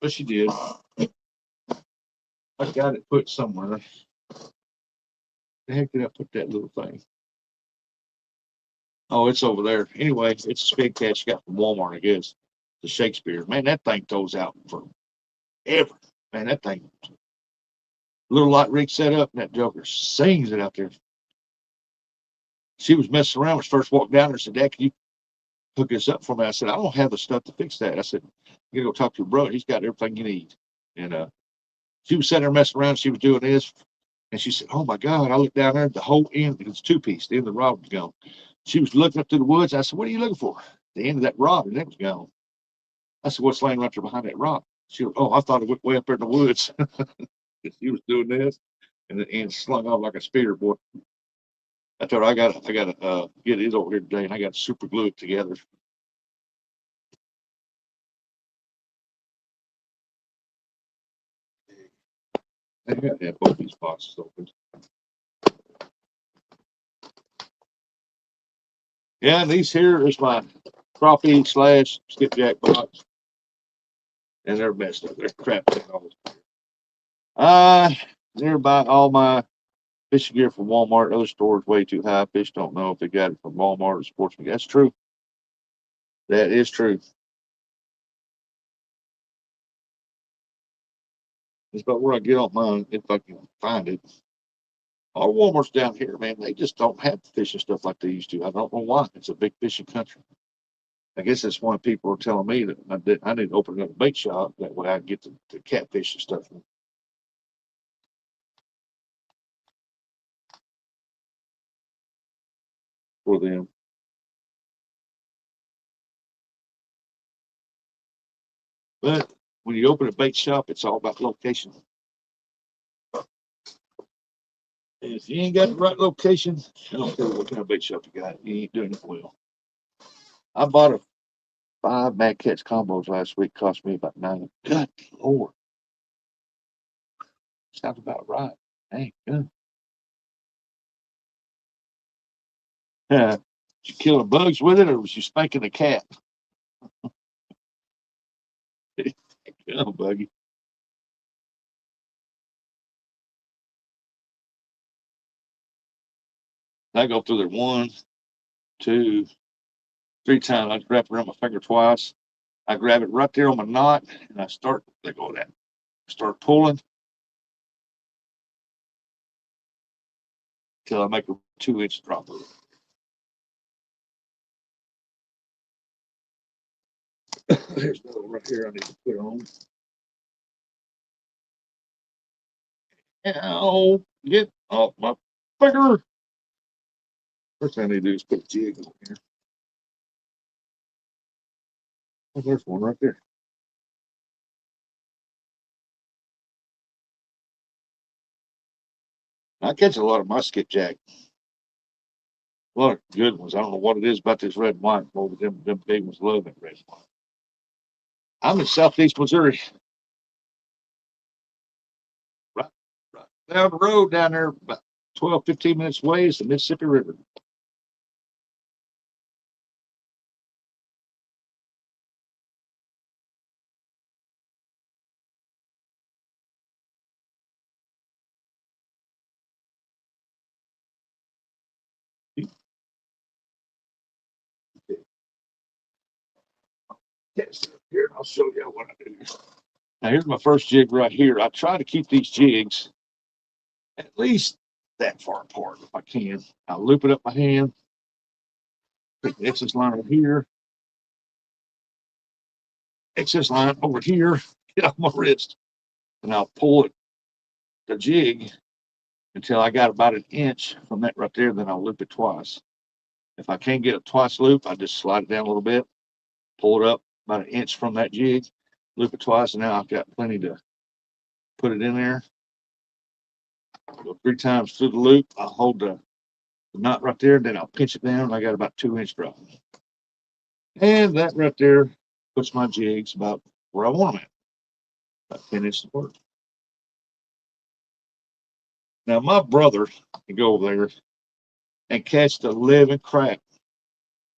but she did. I got it put somewhere. The heck did I put that little thing? Oh, it's over there. Anyway, it's a spin catch you got from Walmart, I guess. The Shakespeare. Man, that thing goes out forever. Man, that thing, little light rig set up, and that joker sings it out there. She was messing around when she first walked down there and said, Dad, can you hook this up for me? I said, I don't have the stuff to fix that. I said, you gotta go talk to your brother. He's got everything you need. And she was sitting there messing around. She was doing this. And she said, oh my God. I looked down there, the whole end, it's 2 piece. The end of the rod was gone. She was looking up through the woods. I said, what are you looking for? The end of that rod, and it was gone. I said, what's laying right there behind that rock? She goes, oh, I thought it went way up there in the woods. She was doing this and the end slung off like a spear, boy. I told her I gotta get it over here today and I got to super glue it together. I got to have both these boxes open. Yeah, and these here is my crappie slash skipjack box. And they're messed up. They're crap. Uh, they're about all my fishing gear from Walmart. Other stores way too high. Fish don't know if they got it from Walmart or Sportsman. That's true. That is true. It's about where I get on mine if I can find it. Our Walmarts down here, man, they just don't have fishing stuff like they used to. I don't know why. It's a big fishing country. I guess that's why people are telling me that I need to open another bait shop. That way I can get the catfish and stuff for them. But when you open a bait shop, it's all about location. And if you ain't got the right location, I don't care what kind of bait shop you got, you ain't doing it well. I bought a 5 Mad Catch combos last week, cost me about 9. Good Lord. Sounds about right. Dang, good. Did you kill the bugs with it or was you spanking the cat? Oh, buggy. I go through there 1, 2, 3 times. I wrap it around my finger twice. I grab it right there on my knot and I start, let go of that. Start pulling till I make a 2-inch drop of it. There's another one right here I need to put on. Ow, get off my finger. First thing I need to do is put a jig on here. Oh, there's one right there. I catch a lot of my skipjack. A lot of good ones. I don't know what it is about this red and white. Over them big ones love that red and white. I'm in southeast Missouri. Right, right down the road down there, about 12, 15 minutes away is the Mississippi River. Yes, here, I'll show you what I do. Now, here's my first jig right here. I try to keep these jigs at least that far apart if I can. I'll loop it up my hand, put the excess line over here, excess line over here, get off my wrist, and I'll pull it, the jig, until I got about 1 inch from that right there. Then I'll loop it twice. If I can't get it twice loop, I just slide it down a little bit, pull it up about 1 inch from that jig, loop it twice, and now I've got plenty to put it in there. Go 3 times through the loop. I'll hold the knot right there, then I'll pinch it down, and I got about 2-inch drop. And that right there puts my jigs about where I want them at, about 10 inches apart. Now, my brother can go over there and catch the living crap.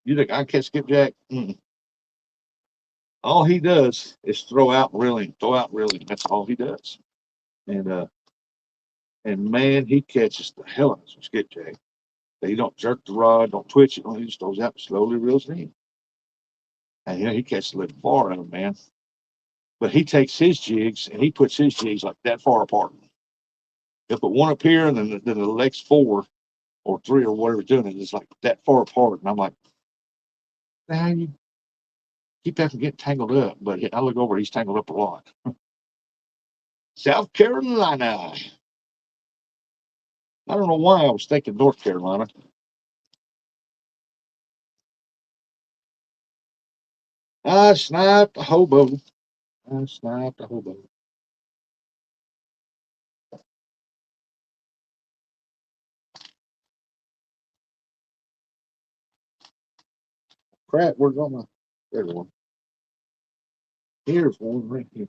You think I catch skipjack? All he does is throw out reeling, throw out reeling. That's all he does. And man, he catches the hell out of some skipjack. He don't jerk the rod, don't twitch it, he just throws out and slowly reels it in. And he catches a little bar out of man. But he takes his jigs and he puts his jigs like that far apart. He'll put one up here and then the next 4 or 3 or whatever he's doing it is like that far apart. And I'm like, man, you keep that from getting tangled up. But I look over, he's tangled up a lot. South Carolina. I don't know why I was thinking North Carolina. I sniped a hobo. I sniped a hobo. Crap, where's all my, there's one. Here's one right here.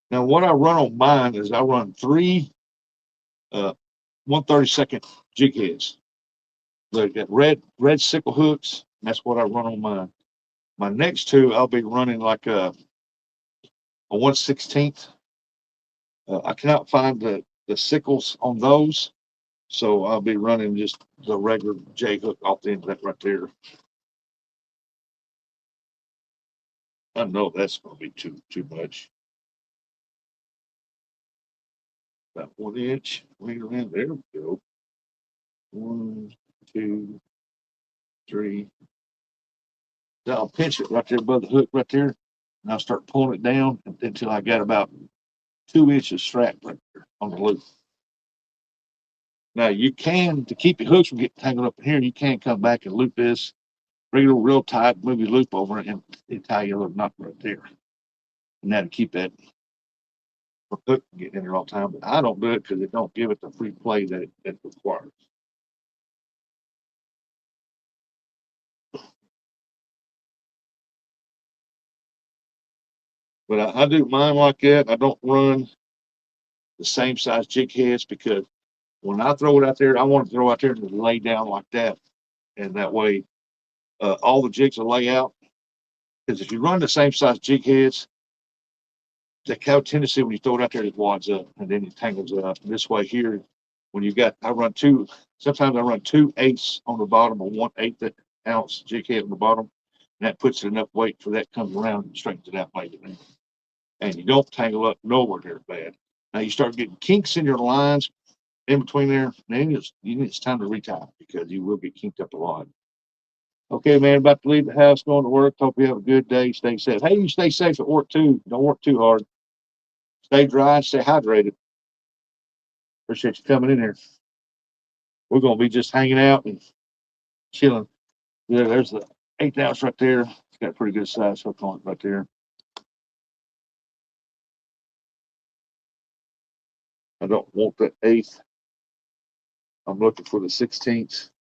Now, what I run on mine is I run 3 1/32 jig heads. They got red sickle hooks. That's what I run on mine. My next 2, I'll be running like a 1/16. I cannot find the sickles on those, so I'll be running just the regular J hook off the end of that right there. I know that's going to be too much. About 1 inch. Right around there we go. 1, 2, 3. So I'll pinch it right there above the hook right there, and I'll start pulling it down until I got about 2 inches strap right there on the loop. Now you can, to keep your hooks from getting tangled up in here, you can come back and loop this, bring it real tight, move your loop over it, and tie your little knot right there. And that'll keep that hook from getting in there all the time. But I don't do it because it don't give it the free play that it requires. But I do mine like that. I don't run the same size jig heads because when I throw it out there, I want to throw out there to lay down like that. And that way, all the jigs will lay out. Because if you run the same size jig heads, the cow tendency when you throw it out there, it wads up and then it tangles up. And this way here, when you got, sometimes I run 2/8 on the bottom of 1/8 ounce jig head on the bottom. And that puts enough weight for that comes around and straightens it out later. And you don't tangle up nowhere near bad. Now you start getting kinks in your lines in between there, then it's time to retie because you will get kinked up a lot. Okay, man, about to leave the house, going to work. Hope you have a good day. Stay safe. Hey, you stay safe at work too. Don't work too hard. Stay dry, stay hydrated. Appreciate you coming in here. We're gonna be just hanging out and chilling. Yeah, there's the 1/8 ounce right there. It's got a pretty good size hook on it right there. I don't want that 1/8. I'm looking for the 16th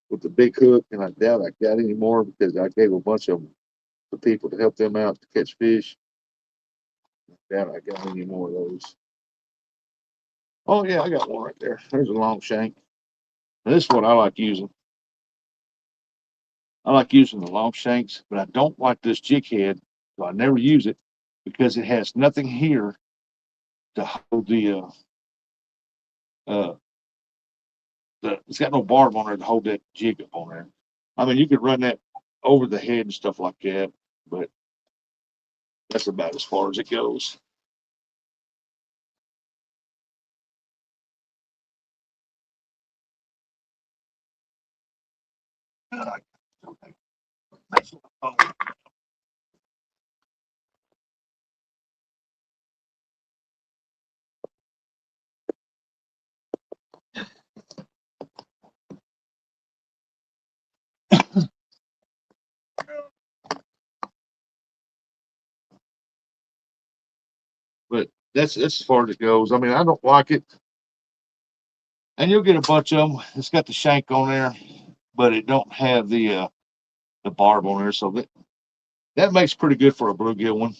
with the big hook, and I doubt I got any more because I gave a bunch of them to people to help them out to catch fish. I doubt I got any more of those. Oh yeah, I got one right there. There's a long shank. Now, this is what I like using. I like using the long shanks, but I don't like this jig head, so I never use it because it has nothing here to hold uh it's got no barb on there to hold that jig up on there. I mean, you could run that over the head and stuff like that, but that's about as far as it goes. But that's as far as it goes. I mean, I don't like it. And you'll get a bunch of them. It's got the shank on there, but it don't have the barb on there. So that makes pretty good for a bluegill one.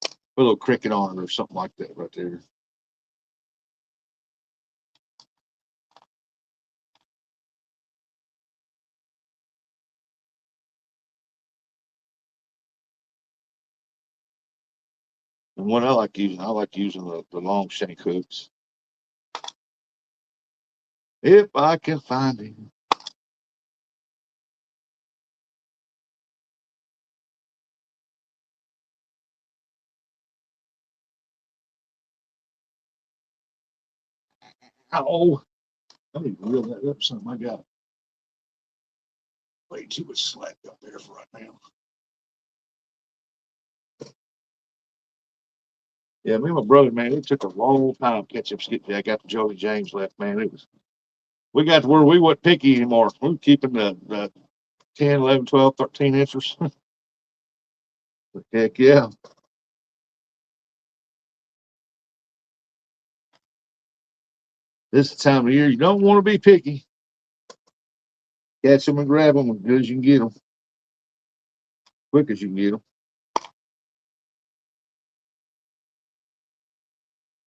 Put a little cricket on it or something like that right there. And what I like using the long shank hooks. If I can find him. Oh, I need to reel that up something. I got way too much slack up there for right now. Yeah, me and my brother, man, it took a long time to catch up skipjack. I got the Jody James left, man. We got to where we wasn't picky anymore. We were keeping the 10, 11, 12, 13 inches. Heck yeah. This is the time of year you don't want to be picky. Catch them and grab them as good as you can get them. Quick as you can get them.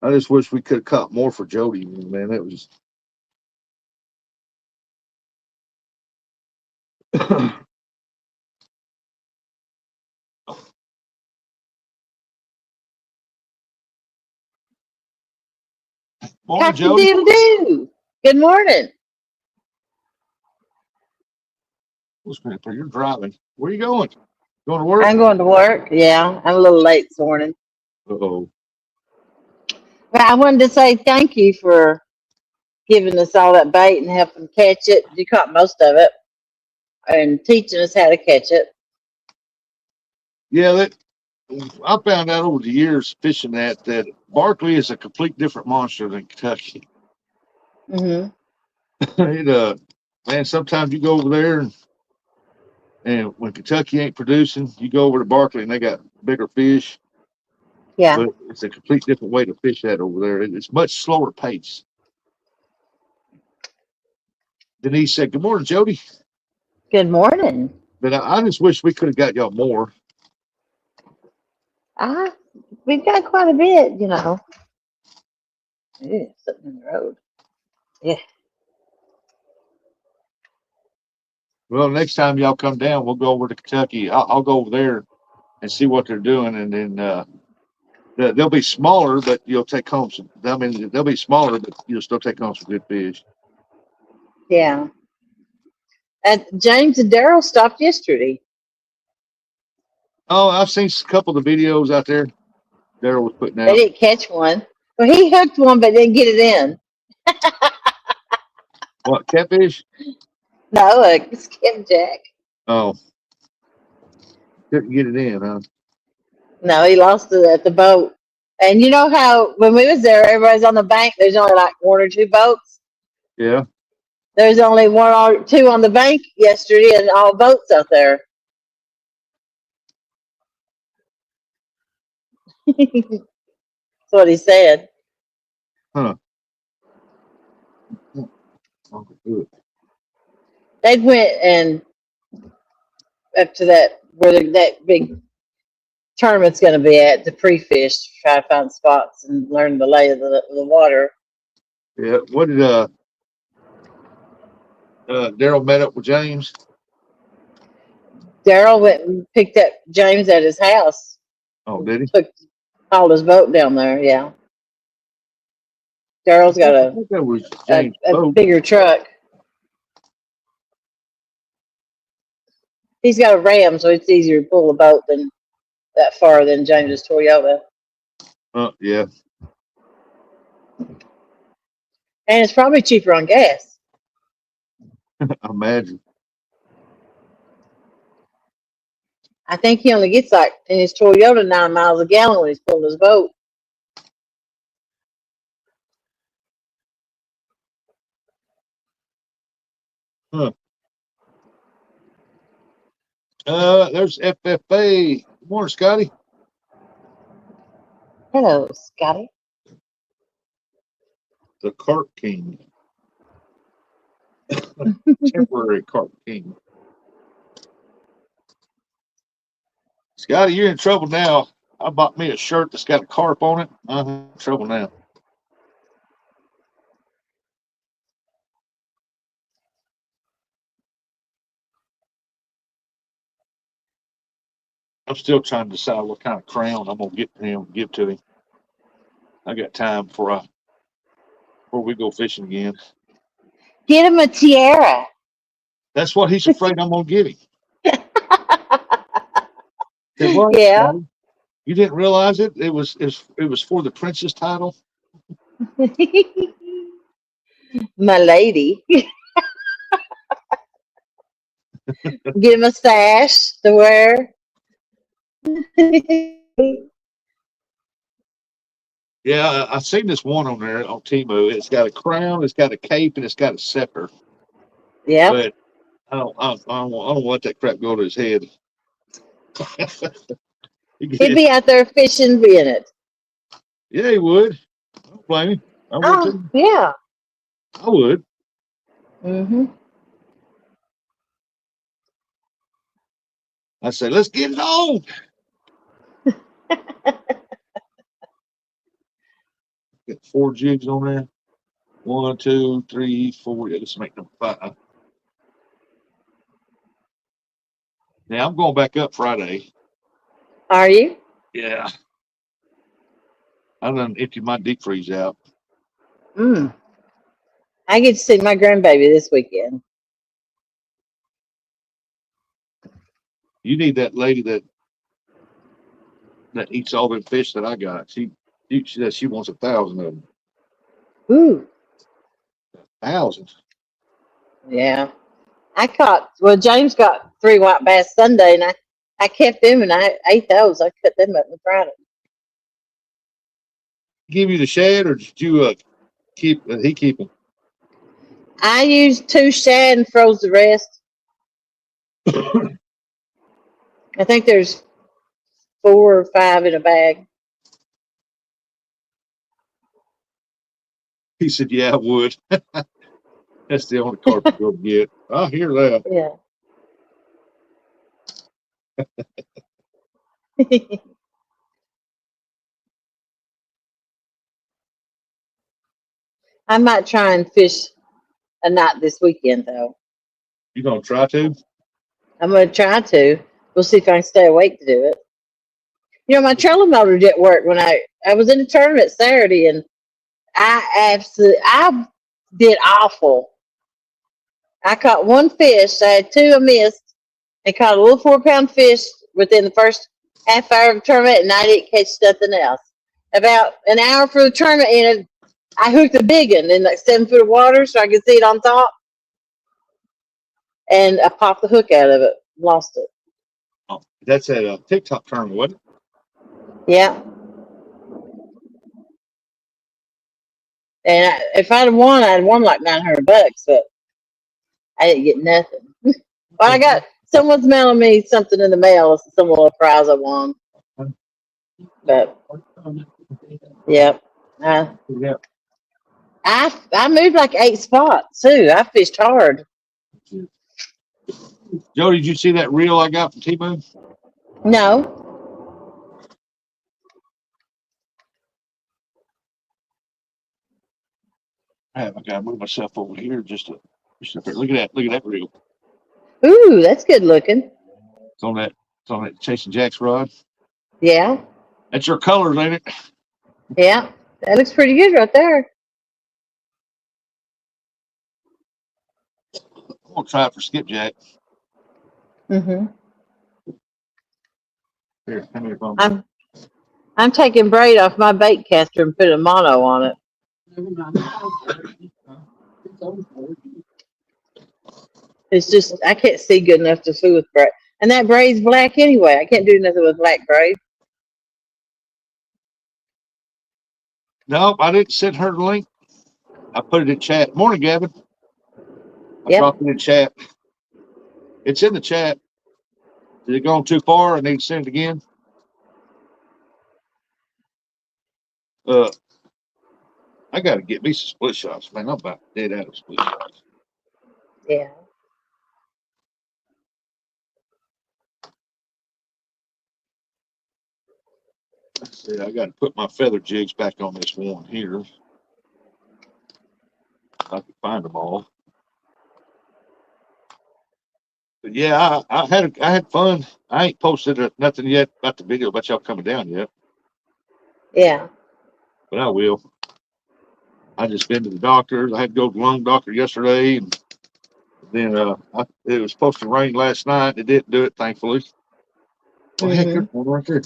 I just wish we could have caught more for Jody, man. That was. Morning, Jody. Cock-a-doodle-doo. Good morning. You're driving. Where are you going? Going to work? I'm going to work. Yeah, I'm a little late this morning. Uh-oh. Well, I wanted to say thank you for giving us all that bait and helping catch it. You caught most of it and teaching us how to catch it. Yeah, that I found out over the years fishing that Barkley is a complete different monster than Kentucky. Hmm. it man, sometimes you go over there and when Kentucky ain't producing, you go over to Barkley and they got bigger fish. Yeah. But it's a complete different way to fish that over there. It's much slower pace. Denise said, "Good morning, Jody." Good morning. But I just wish we could have got y'all more. Ah, we've got quite a bit, Sitting in the road. Yeah. Well, next time y'all come down, we'll go over to Kentucky. I'll go over there and see what they're doing, and then they'll be smaller, but you'll take home some. I mean, they'll be smaller, but you'll still take home some good fish. Yeah. And James and Daryl stopped yesterday. Oh, I've seen a couple of the videos out there. Daryl was putting They out. didn't catch one. Well, he hooked one, but didn't get it in. What, catfish? No, skipjack. Oh, couldn't get it in, huh? No, he lost it at the boat. And you know how when we was there, everybody's on the bank. There's only like one or two boats. Yeah. There's only one or two on the bank yesterday, and all boats out there. That's what he said. Huh. Oh, good. They went and up to that where that big tournament's going to be at to pre-fish, try to find spots and learn the lay of the water. Yeah. What did Daryl met up with James? Daryl went and picked up James at his house. Oh, did he? Took hauled his boat down there. Yeah, Daryl's got I think that was James' a boat. bigger truck. He's got a Ram, so it's easier to pull a boat than that far than James's Toyota, Yeah. and it's probably cheaper on gas. Imagine. I think he only gets like in his Toyota 9 miles a gallon when he's pulling his boat. Huh. There's FFA. Good morning, Scotty. Hello, Scotty. The Cart King. Temporary Cart King. Scotty, you're in trouble now. I bought me a shirt that's got a carp on it. I'm in trouble now. I'm still trying to decide what kind of crown I'm gonna get him, give to him. I got time before we go fishing again. Get him a tiara. That's what he's afraid I'm gonna give him. Said, what? Yeah, You didn't realize it? It was for the princess title. my lady. Get him a sash to wear. Yeah, I seen this one on there on Temu. It's got a crown, it's got a cape, and it's got a scepter. Yep. But I don't let that crap go to his head. He'd be out there fishing, being it. Yeah, he would. I don't blame him. I would Oh, too. yeah. I would. Mm-hmm. I say, let's get it on. Got 4 jigs on there. 1, 2, 3, 4. Yeah, let's make number 5. Now I'm going back up Friday. Are you? Yeah. I done emptied my deep freeze out. Mm. I get to see my grandbaby this weekend. You need that lady that eats all them fish that I got. She said she wants 1,000 of them. Ooh, 1,000. yeah. James got 3 white bass Sunday, and I kept them, and I ate those. I cut them up and fried them. Give you the shad, or did you keep? He keep them? I used 2 shad and froze the rest. I think there's 4 or 5 in a bag. He said, "Yeah, I would." That's the only carpet you'll get. I hear that. Yeah. I might try and fish a night this weekend, though. You gonna try to? I'm going to try to. We'll see if I can stay awake to do it. You know, my trolling motor didn't work when I was in a tournament Saturday, and I did awful. I caught 1 fish. I had 2 I missed, and caught a little 4-pound fish within the first half hour of the tournament, and I didn't catch nothing else. About an hour for the tournament ended, I hooked a big one in like 7 foot of water so I could see it on top, and I popped the hook out of it, lost it. Oh, that's at a TikTok tournament, wasn't it? Yeah. And if I'd have won, I'd won like $900, but I didn't get nothing. Well, I got someone's mailing me something in the mail, some little prize I won. But yeah, Yeah. I moved like 8 spots too. I fished hard. Joe, did you see that reel I got from T-Moon? No. I gotta move myself over here just to look at that reel. Ooh, that's good looking. It's on that Chasing Jack's rod. Yeah. That's your colors, ain't it? Yeah. That looks pretty good right there. I'm gonna try it for skipjack. Mm-hmm. Here, hand me your phone. I'm taking braid off my bait caster and putting a mono on it. It's just I can't see good enough to fool with braid. And that braid's black anyway. I can't do nothing with black braid. Nope, I didn't send her the link. I put it in chat. Morning, Gavin. I Yep. dropped it in chat. It's in the chat. Did it go too far? I need to send it again. I gotta get me some split shots, man. I'm about dead out of split shots. Yeah. Let's see, I gotta put my feather jigs back on this one here. I can find them all. But yeah, I had fun. I ain't posted nothing yet about the video about y'all coming down yet, Yeah. but I will. I just been to the doctor. I had to go to the lung doctor yesterday, and then it was supposed to rain last night. It didn't do it, thankfully. Oh heck, there's one right there.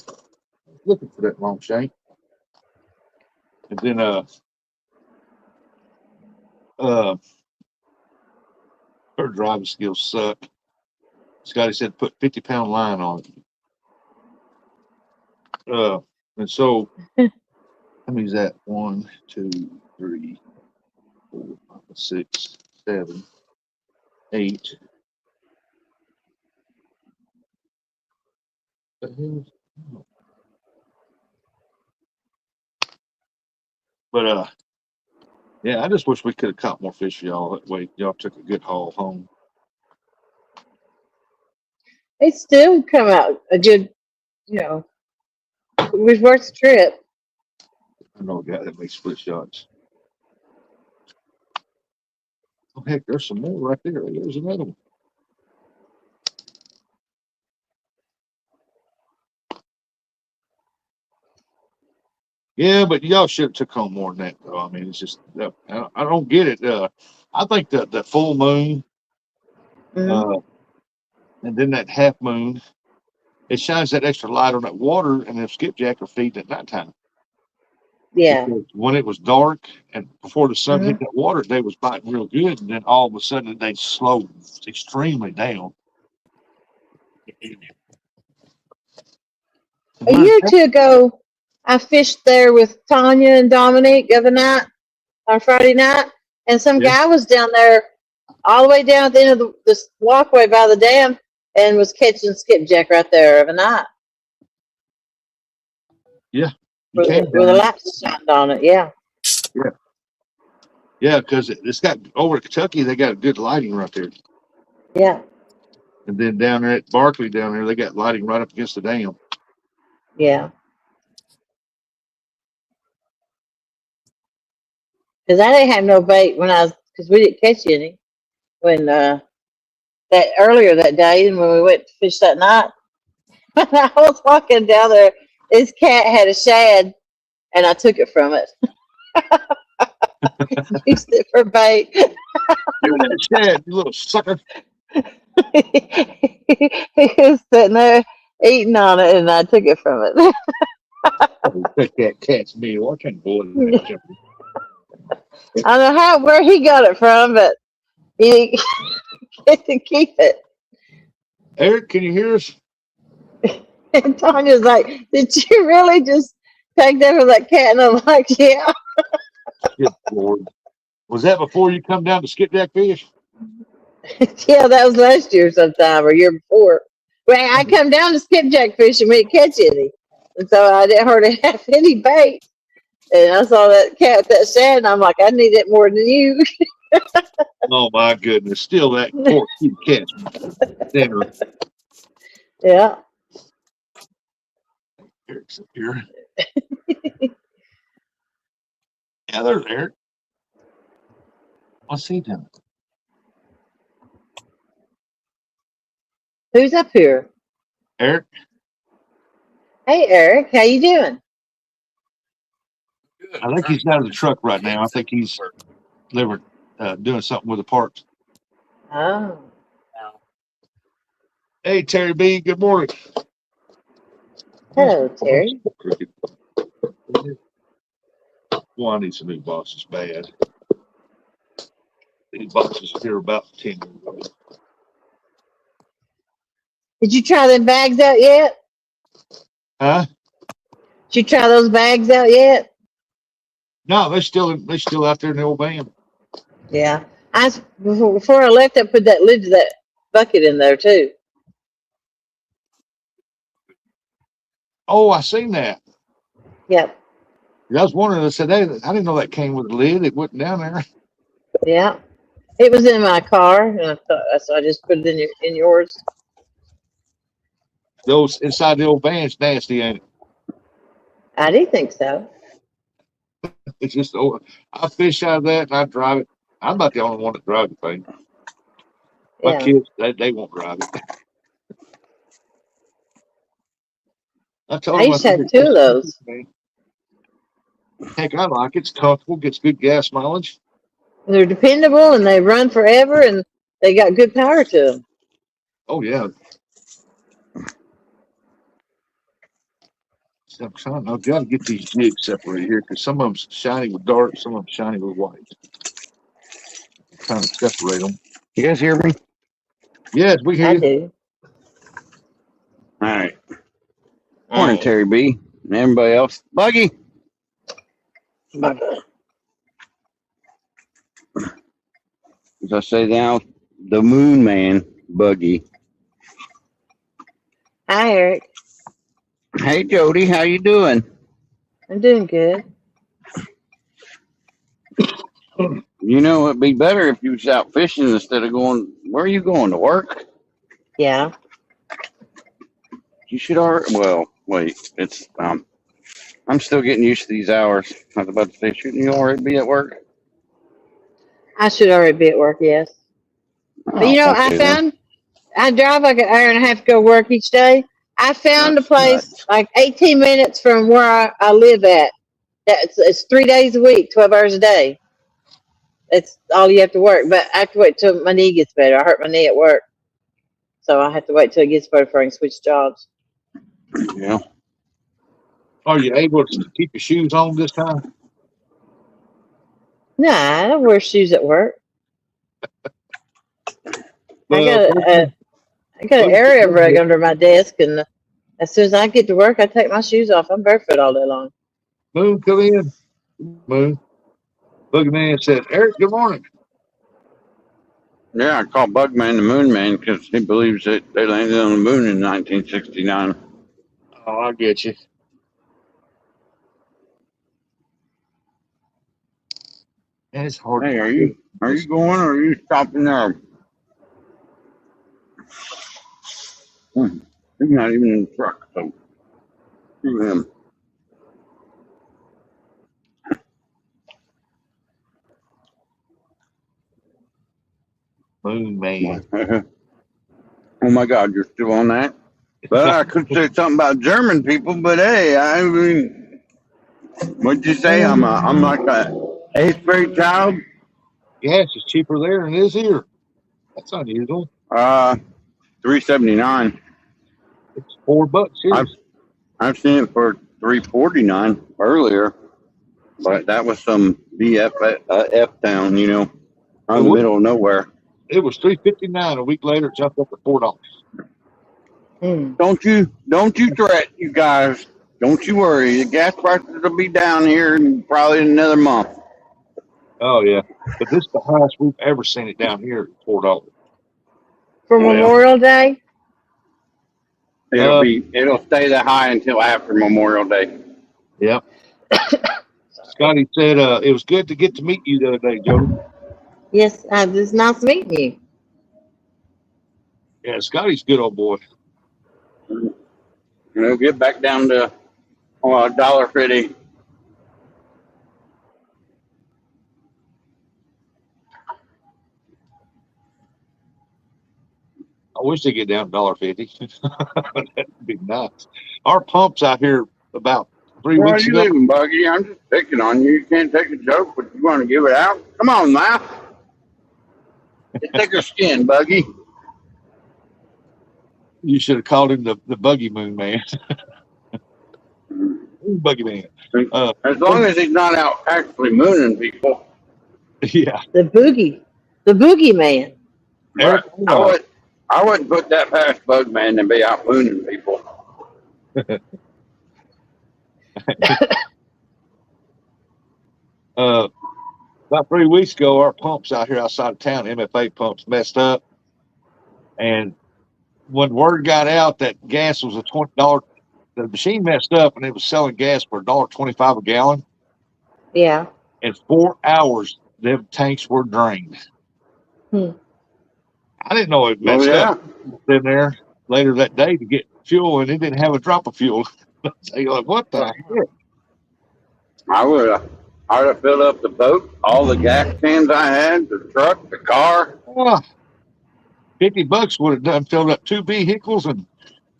Looking for that long shank. And then her driving skills suck. Scotty said put 50-pound line on it. And so how many is that? 1, 2, 3, 4, 5, 6, 7, 8. The hell? But yeah, I just wish we could have caught more fish for y'all. That way y'all took a good haul home. It still come out a good, it was worth the trip. I know a guy that makes split shots. Oh heck, there's some more right there. There's another one. Yeah, but y'all should have took home more than that, though. I mean, it's just I don't get it. I think that the full moon, and then that half moon, it shines that extra light on that water, and if skipjack are feeding at nighttime. Yeah. Because when it was dark and before the sun hit Mhm. that water, they was biting real good, and then all of a sudden they slowed extremely down. A year or two ago, I fished there with Tanya and Dominique the other night on Friday night, and some Yeah, guy was down there all the way down at the end of this walkway by the dam and was catching skipjack right there overnight yeah, you came with down a there. light shined on it. Yeah, Yeah, yeah, because it's got over at Kentucky, they got good lighting right there, yeah, and then down there at Barkley, down there, they got lighting right up against the dam. yeah. Because I didn't have no bait because we didn't catch any when that earlier that day, and when we went to fish that night. When I was walking down there, this cat had a shad, and I took it from it. Used it for bait. Give me that shad, you little sucker. He was sitting there eating on it, and I took it from it. Oh, take that cat's meal. I can't bullet in that jumper. I don't know where he got it from, but he didn't get to keep it. Eric, can you hear us? And Tanya's like, "Did you really just take that from that cat?" And I'm like, "Yeah." Good Lord. Was that before you come down to skipjack fish? Yeah, that was last year sometime or year before. Well, I come down to skipjack fishing, we didn't catch any. And so I didn't hardly have any bait. And I saw that cat with that shad, and I'm like, I need it more than you. Oh my goodness. Still that poor cute cat's dinner. Yeah. Eric's up here. Yeah, there's Eric. What's he doing? Who's up here? Eric? Hey, Eric, how you doing? I think he's out of the truck right now. I think he's doing something with the parts. Oh, Hey, Terry B, good morning. hello, Terry. Well, I need some new boxes bad. These boxes here about 10 years old. Did you try them bags out yet? Huh? Did you try those bags out yet? No, they're still out there in the old van. Yeah. Before I left, I put that lid to that bucket in there too. Oh, I seen that. Yep. I was wondering. I said, hey, I didn't know that came with a lid. It wasn't down there. Yeah. It was in my car, and I thought so. I just put it in yours. Those inside the old van's nasty, ain't it? I do think so. It's just I fish out of that and I drive it. I'm not the only one that drives the thing. My Yeah. kids, they won't drive it. I told I them, I used to said, have two of those. heck, I like it. It's comfortable, gets good gas mileage. They're dependable and they run forever, and they got good power to them. Oh yeah. So I'm trying. I've got to get these jigs separated here because some of them's shiny with dark, some of them shiny with white. I'm trying to separate them. You guys hear me? Yes, we hear I you. do. All right. Morning, Terry B. And everybody else. Buggy. As I say now, the Moon Man, Buggy. Hi, Eric. Hey, Jody, how you doing? I'm doing good. You know, it'd be better if you was out fishing instead of going. Where are you going to work? Yeah. You should already. Well, wait. It's I'm still getting used to these hours. I was about to say, shouldn't you already be at work? I should already be at work, yes. But Oh, I okay then. found I drive like an hour and a half to go work each day. I found a That's place nuts. like 18 minutes from where I live at. It's 3 days a week, 12 hours a day. It's all you have to work. But I have to wait till my knee gets better. I hurt my knee at work. So I have to wait till it gets better before I can switch jobs. Yeah. Are you able to keep your shoes on this time? Nah, I don't wear shoes at work. I Well, got an area rug under my desk, and as soon as I get to work, I take my shoes off. I'm barefoot all day long. Moon, come in. Moon. Boogeyman said, Eric, good morning. Yeah, I call Bugman the Moon Man because he believes that they landed on the moon in 1969. Oh, I get you. And it's hard. Hey, are you going or are you stopping there? He's not even in the truck, so screw him. Moon man. Oh my God, you're still on that? Well, I could say something about German people, but hey, I mean, what'd you say? I'm like a 8th grade child. Gas is cheaper there than it is here. That's unusual. $3.79. It's $4 here. I've seen it for $3.49 earlier, but that was some BF F town, you know, out in the middle of nowhere. It was $3.59. A week later, it jumped up to $4. Don't you fret, you guys. Don't you worry. The gas prices will be down here in probably another month. Oh yeah, but this is the highest we've ever seen it down here at $4. For Memorial Day? It'll stay that high until after Memorial Day. Yep. Scotty said it was good to get to meet you the other day, Jody. Yes, it's nice meeting you. Yeah, Scotty's a good old boy. We'll get back down to $1.50. I wish they get down to $1.50. That'd be nice. Our pumps out here about 3 Where are weeks you ago. living, Buggy? I'm just picking on you. You can't take a joke, but you want to give it out? Come on now. It's thicker skin, Buggy. You should have called him the Buggy Moon Man. Buggy Man. As long as he's not out actually mooning people. Yeah. The boogie man. Eric, I wouldn't put that past Bugman to be out mooning people. About 3 weeks ago, our pumps out here outside of town, MFA pumps, messed up. And when word got out that gas was a $20, the machine messed up and it was selling gas for $1.25 a gallon. Yeah. In 4 hours, them tanks were drained. I didn't know it messed up. In there later that day to get fuel, and it didn't have a drop of fuel. So you're like, what the heck? I would have filled up the boat, all the gas cans I had, the truck, the car. $50 would have done filled up 2 vehicles and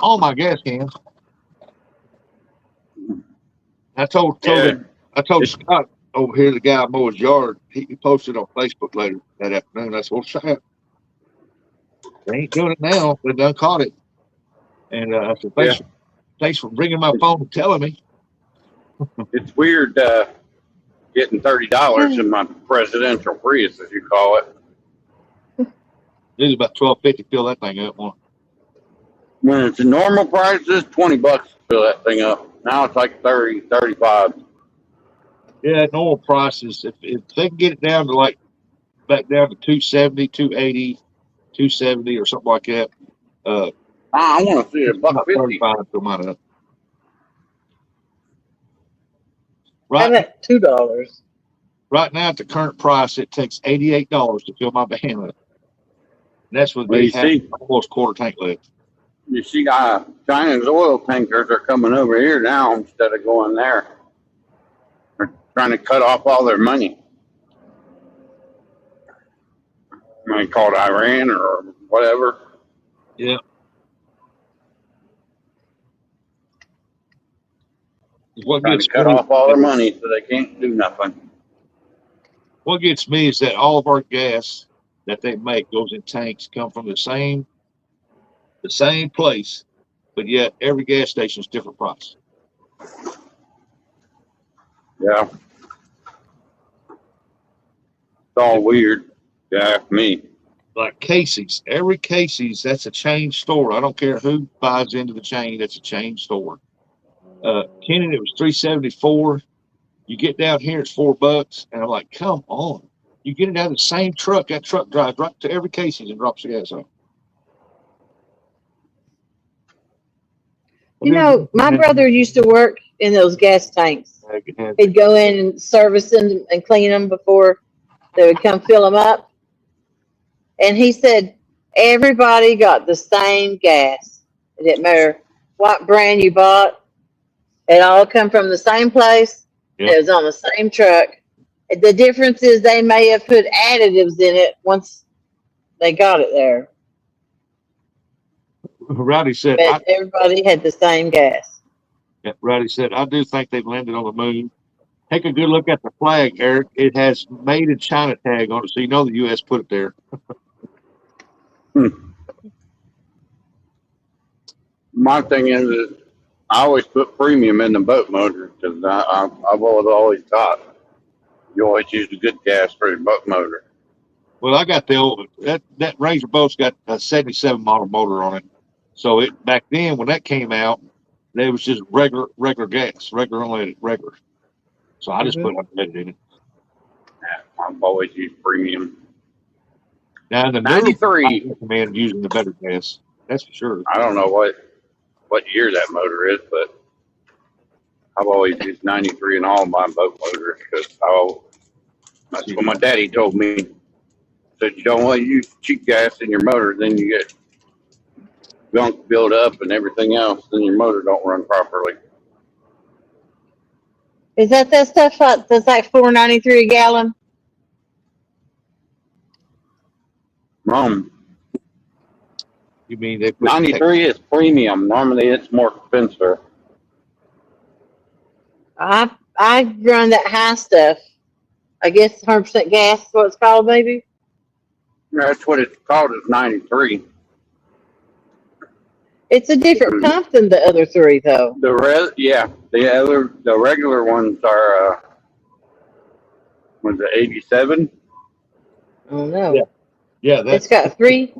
all my gas cans. I told Scott over here, the guy at Mo's Yard, he posted on Facebook later that afternoon. That's what's sad. They ain't doing it now. They done caught it. And I said, thanks for bringing my phone and telling me. It's weird getting $30 in my presidential Prius, as you call it. It was about $12.50 fill that thing up. When it's a normal price, it's $20 to fill that thing up. Now it's like 30, 35. Yeah, normal prices. If they can get it down to like back down to 270, 280, 270 or something like that. I want to see $1.50. Right at $2. Right now, at the current price, it takes $88 to fill my van up. And that's with me having almost quarter tank left. You see, China's oil tankers are coming over here now instead of going there. They're trying to cut off all their money. They call it Iran or whatever. Yeah. Trying to cut off all their money so they can't do nothing. What gets me is that all of our gas that they make goes in tanks, come from the same place, but yet every gas station is different price. Yeah. It's all weird. Yeah, me. Like Casey's, every Casey's, that's a chain store. I don't care who buys into the chain, that's a chain store. Kennan, it was 374. You get down here, it's $4, and I'm like, come on. You get it out of the same truck. That truck drives right to every Casey's and drops the gas on. You know, my brother used to work in those gas tanks. He'd go in and service them and clean them before they would come fill them up. And he said everybody got the same gas. It didn't matter what brand you bought. It all come from the same place. Yep. It was on the same truck. The difference is they may have put additives in it once they got it there. Rowdy said, But everybody had the same gas. Rowdy said, I do think they've landed on the moon. Take a good look at the flag, Eric. It has made in China tag on it, so you know the U.S. put it there. My thing is I always put premium in the boat motor because I've always thought you always use the good gas for your boat motor. Well, I got the old, that Ranger boat's got a 77 model motor on it. So it back then when that came out, it was just regular gas, regular. So I just put unleaded in it. I've always used premium. Now in the 93. I recommend using the better gas. That's for sure. I don't know what year that motor is, but I've always used 93 in all my boat motors because that's what my daddy told me. He said you don't want to use cheap gas in your motor, then you get gunk build up and everything else, then your motor don't run properly. Is that stuff that's like $4.93 a gallon? You mean they put 93 is premium. Normally it's more expensive. I run that high stuff. I guess 100% gas is what it's called, maybe. That's what it's called, is 93. It's a different pump than the other three, though. The regular ones are was it 87? I don't know. Yeah, It's got three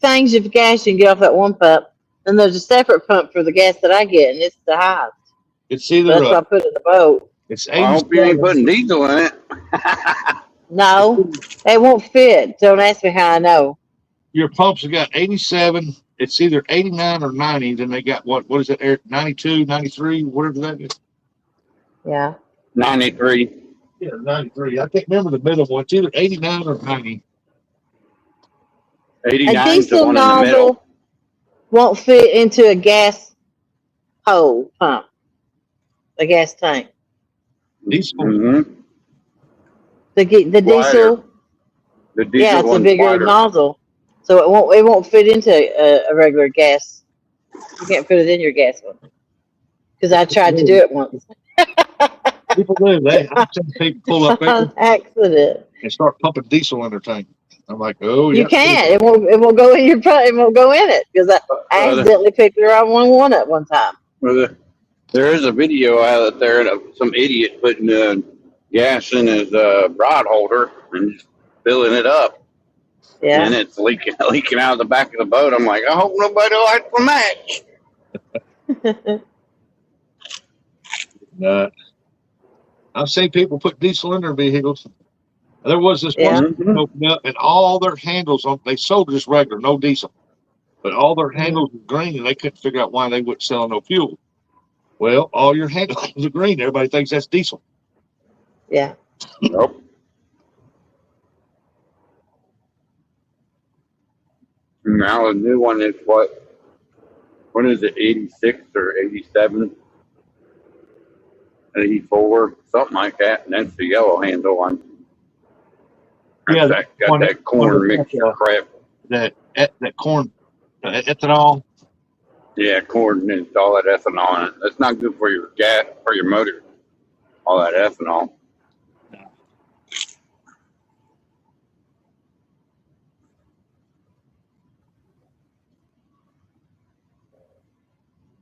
things of gas you can get off that one pump. Then there's a separate pump for the gas that I get, and it's the highest. it's either That's what I put in the boat. it's I hope you ain't 87. putting diesel in it. No, it won't fit. Don't ask me how I know. Your pumps have got 87. It's either 89 or 90. Then they got what is it, Eric? 92, 93, whatever that is. Yeah. 93. Yeah, 93. I can't remember the middle one. It's either 89 or 90. 89 A is the diesel one in the middle. nozzle won't fit into a gas hole pump, a gas tank. Diesel. Mm-hmm. The Wider. diesel, The diesel yeah, it's a one's bigger wider. nozzle, so it won't fit into a regular gas. You can't put it in your gas one. Because I tried to do it once. People do. I've seen people pull up there On accident. and start pumping diesel in their tank. I'm like, oh yeah. You can't. It won't go in your pump. It won't go in it because I accidentally picked the wrong one up one time. Well, there is a video out there of some idiot putting gas in his rod holder and just filling it up. Yeah. And it's leaking out of the back of the boat. I'm like, I hope nobody lights the match. I've seen people put diesel in their vehicles. There was this Yeah. one that opened up and all their handles they sold just regular, no diesel. But all their handles were green and they couldn't figure out why they wouldn't sell no fuel. Well, all your handles are green. Everybody thinks that's diesel. Yeah. Nope. Now the new one is what is it, 86 or 87? 84, something like that, and that's the yellow handle one. Yeah, Got that corn mixture crap. That corn ethanol. Yeah, corn and all that ethanol in it. That's not good for your gas, for your motor. All that ethanol.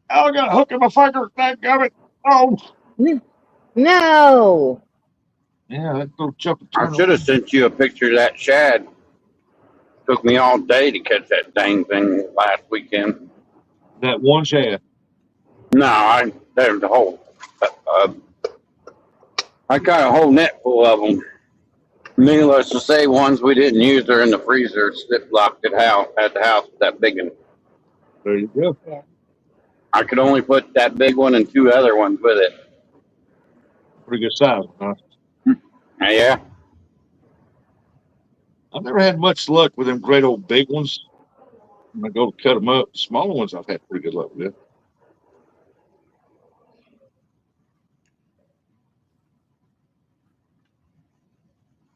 I got a hook in my finger. That got it. Oh. No. Yeah, that little jumping I turtle. should have sent you a picture of that shad. Took me all day to catch that dang thing last weekend. That one shad. No, there's the whole. Uh, I got a whole net full of them. Needless to say, ones we didn't use are in the freezer, slip locked at the house. That big one. There you go. I could only put that big one and two other ones with it. Pretty good size, huh? Yeah, I've never had much luck with them great old big ones. When I go to cut them up, the smaller ones I've had pretty good luck with.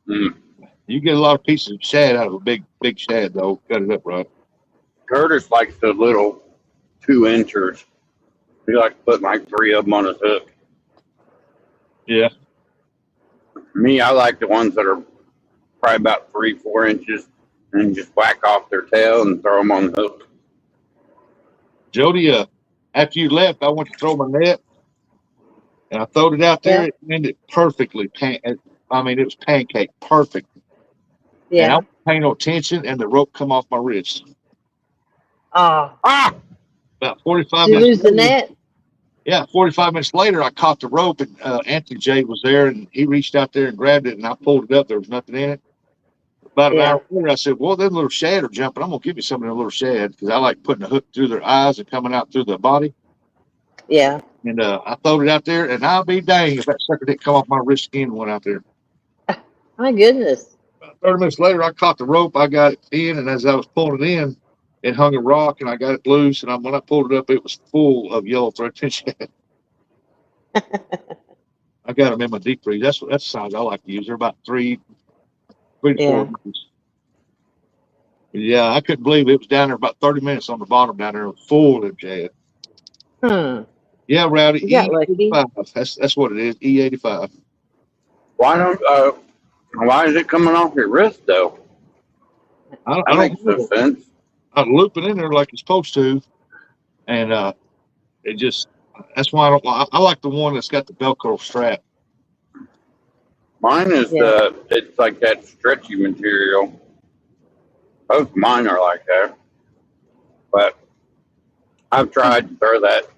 mm. You get a lot of pieces of shad out of a big shad, though. Cut it up right. Curtis likes the little 2 inchers. He likes to put like 3 of them on his hook. Yeah. Me, I like the ones that are probably about 3-4 inches, and just whack off their tail and throw them on the hook. Jody, after you left, I went to throw my net, and I throwed it out there. Yeah. It ended perfectly. I mean, it was pancake perfect. And I Yeah. wasn't paying no attention, and the rope come off my wrist. Oh. Ah! About 45 Did you minutes lose the later, net? yeah, 45 minutes later, I caught the rope, and Anthony J was there, and he reached out there and grabbed it, and I pulled it up. There was nothing in it. About an Yeah. hour later, I said, well, them little shad are jumping. I'm going to give you some of them little shad because I like putting the hook through their eyes and coming out through the body. Yeah. And I throwed it out there, and I'll be dang if that sucker didn't come off my wrist again and went out there. My goodness. About 30 minutes later, I caught the rope. I got it in, and as I was pulling it in, it hung a rock, and I got it loose. And when I pulled it up, it was full of yellow threadfin shad. I got them in my deep freeze. That's the size I like to use. They're about 3 to 4 Yeah. inches. Yeah, I couldn't believe it was down there about 30 minutes on the bottom down there, full of shad. Yeah, Rowdy, You got lucky. E85. That's what it is, E85. Why is it coming off your wrist though? I That makes don't no know. sense. I'm looping in there like it's supposed to, and it just that's why I like the one that's got the Velcro strap. Mine is Yeah. it's like that stretchy material. Both mine are like that, but I've tried to throw that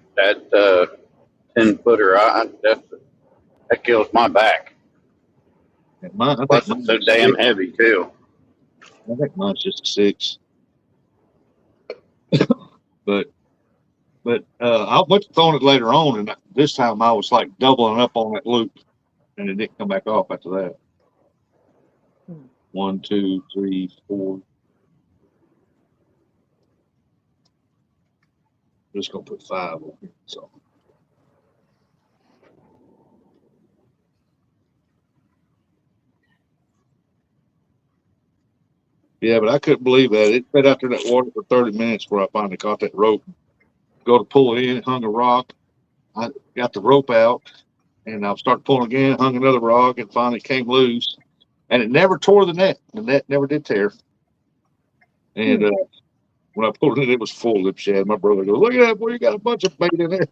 10-footer. That kills my back. And mine, I Plus, think it's so mine's damn 6. heavy too. I think mine's just a 6. but I went to throwing it later on, and this time I was like doubling up on that loop, and it didn't come back off after that. 1, 2, 3, 4. I'm just gonna put 5 on here. So yeah, but I couldn't believe that. It sat out there in that water for 30 minutes before I finally caught that rope. Go to pull it in, it hung a rock. I got the rope out, and I started pulling again, hung another rock, and finally came loose. And it never tore the net. The net never did tear. And when I pulled it in, it was full of shad. My brother goes, "Look at that, boy! You got a bunch of bait in there."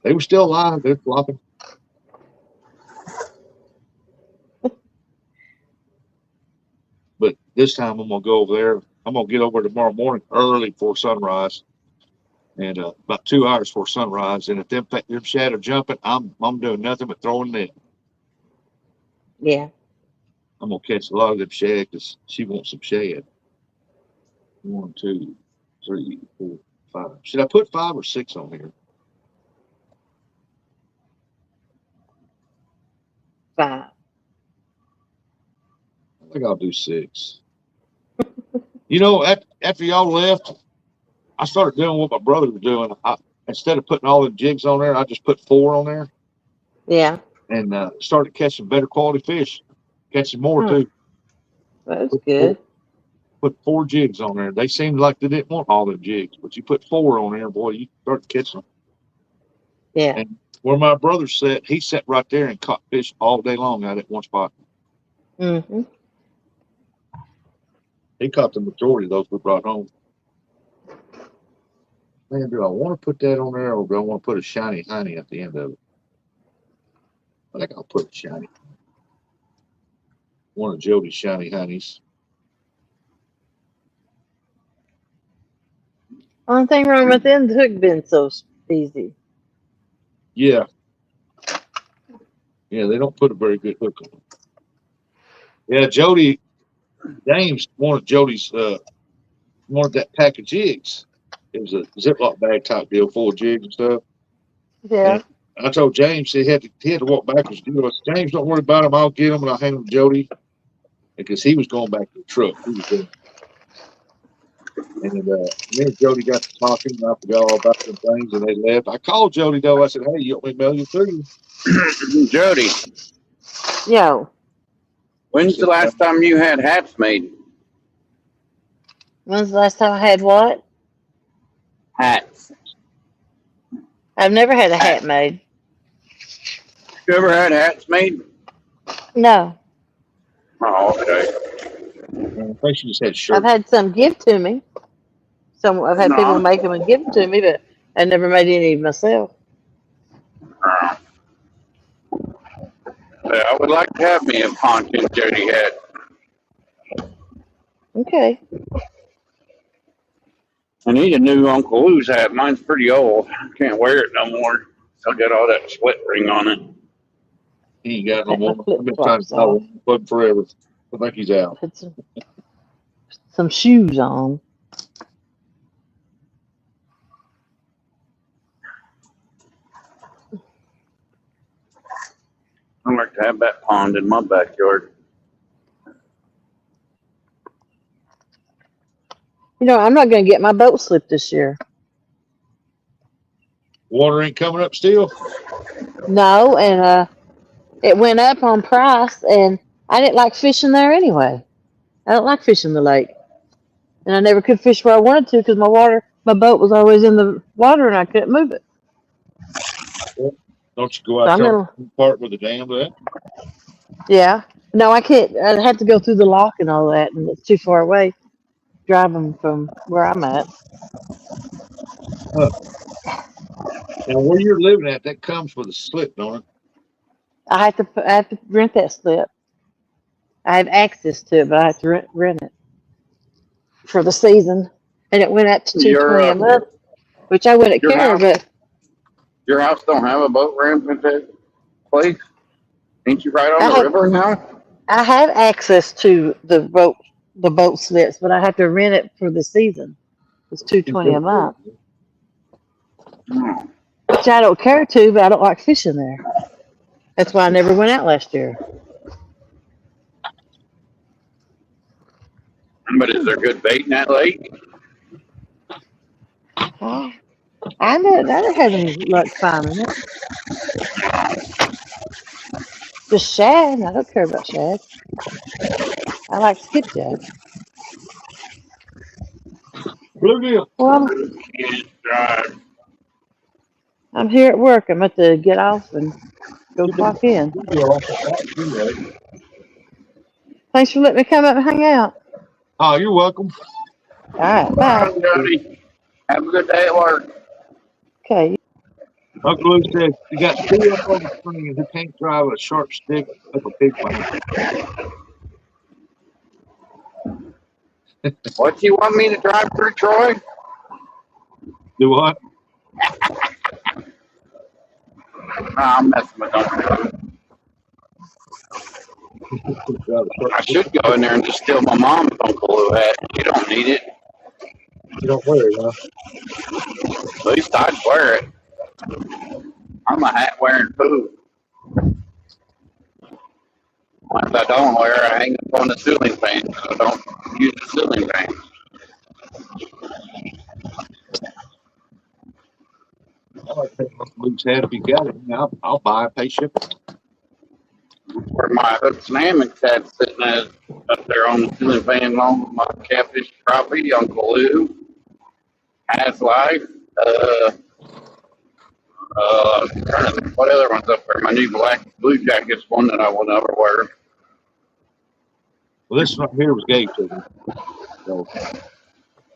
They were still alive. They're flopping. But this time I'm gonna go over there. I'm gonna get over tomorrow morning early before sunrise, and about 2 hours before sunrise. And if them shad are jumping, I'm doing nothing but throwing net. Yeah. I'm gonna catch a lot of them shad because she wants some shad. 1, 2, 3, 4, 5. Should I put 5 or 6 on here? 5. I think I'll do 6. You know, after y'all left, I started doing what my brother was doing. Instead of putting all the jigs on there, I just put 4 on there Yeah. and started catching better quality fish, catching more too. That's good. Put 4 jigs on there. They seemed like they didn't want all the jigs, but you put 4 on there, boy, you start catching them. Yeah. And where my brother sat, he sat right there and caught fish all day long out at one spot. Mm-hmm. He caught the majority of those we brought home. Man, do I want to put that on there, or do I want to put a shiny honey at the end of it? I think I'll put shiny. One of Jody's shiny honeys. Only thing wrong with them, the hook been so easy. Yeah. Yeah, they don't put a very good hook on them. Yeah, Jody, James wanted wanted that pack of jigs. It was a Ziploc bag type deal full of jigs and stuff. Yeah. And I told James he had to walk backwards to do it. I said, James, don't worry about him. I'll get him and I'll hand them to Jody. Because he was going back to the truck. He was doing. And me and Jody got to talking, and I forgot all about some things, and they left. I called Jody though. I said, "Hey, you want me to mail you through?" Jody, Yo, when's the last time you had hats made? when's the last time I had what? Hats. I've never had a hat made. You ever had hats made? No. Oh, okay. I think she just had I've shirts. had some give to me. I've had people make them and give them to me, but I never made any myself. I would like to have me a pontoon Jody hat. Okay. I need a new Uncle Lou's hat. Mine's pretty old. I can't wear it no more. I got all that sweat ring on it. He ain't got no Take my more. I've been trying to flip-flops follow on. him forever. I think he's out. Put some shoes on. I'd like to have that pond in my backyard. You know, I'm not going to get my boat slipped this year. Water ain't coming up still. No, and it went up on price, and I didn't like fishing there anyway. I don't like fishing the lake, and I never could fish where I wanted to because my boat was always in the water, and I couldn't move it. Don't you go out So there and part with the dam there? Yeah. No, I can't. I'd have to go through the lock and all that, and it's too far away driving from where I'm at. Now, where you're living at, that comes with a slip, don't it? I have to rent that slip. I have access to it, but I have to rent it for the season, and it went up to $220 a month, which I wouldn't care. But your house don't have a boat ramp at that place? Ain't you right on the river now? I have access to the boat slips, but I have to rent it for the season. It's $220 a month, which I don't care to, but I don't like fishing there. That's why I never went out last year. But is there good bait in that lake? I never had any luck finding it. Just shad. I don't care about shad. I like skipjack. Bluegill. Well, I'm here at work. I'm about to get off and go clock in. Thanks for letting me come up and hang out. Oh, you're welcome. All right, bye. Jody, have a good day at work. Okay. Uncle Lou said you got two up on the screen who can't drive a sharp stick up a big one. What you want me to drive through, Troy? Do what? I'm messing with Uncle Lou. I should go in there and just steal my mom's Uncle Lou hat. You don't need it. You don't wear it, huh? At least I'd wear it. I'm a hat wearing fool. If I don't wear it, I hang up on the ceiling fan. I don't use the ceiling fan. I like to take Uncle Lou's hat if you got it. I'll buy it, pay shipping. Where my hooks and hammocks hat sitting up there on the ceiling fan along with my catfish crappie, Uncle Lou, Has Life, what other one's up there? My new black blue jacket's one that I will never wear. Well, this one here was gave to me. So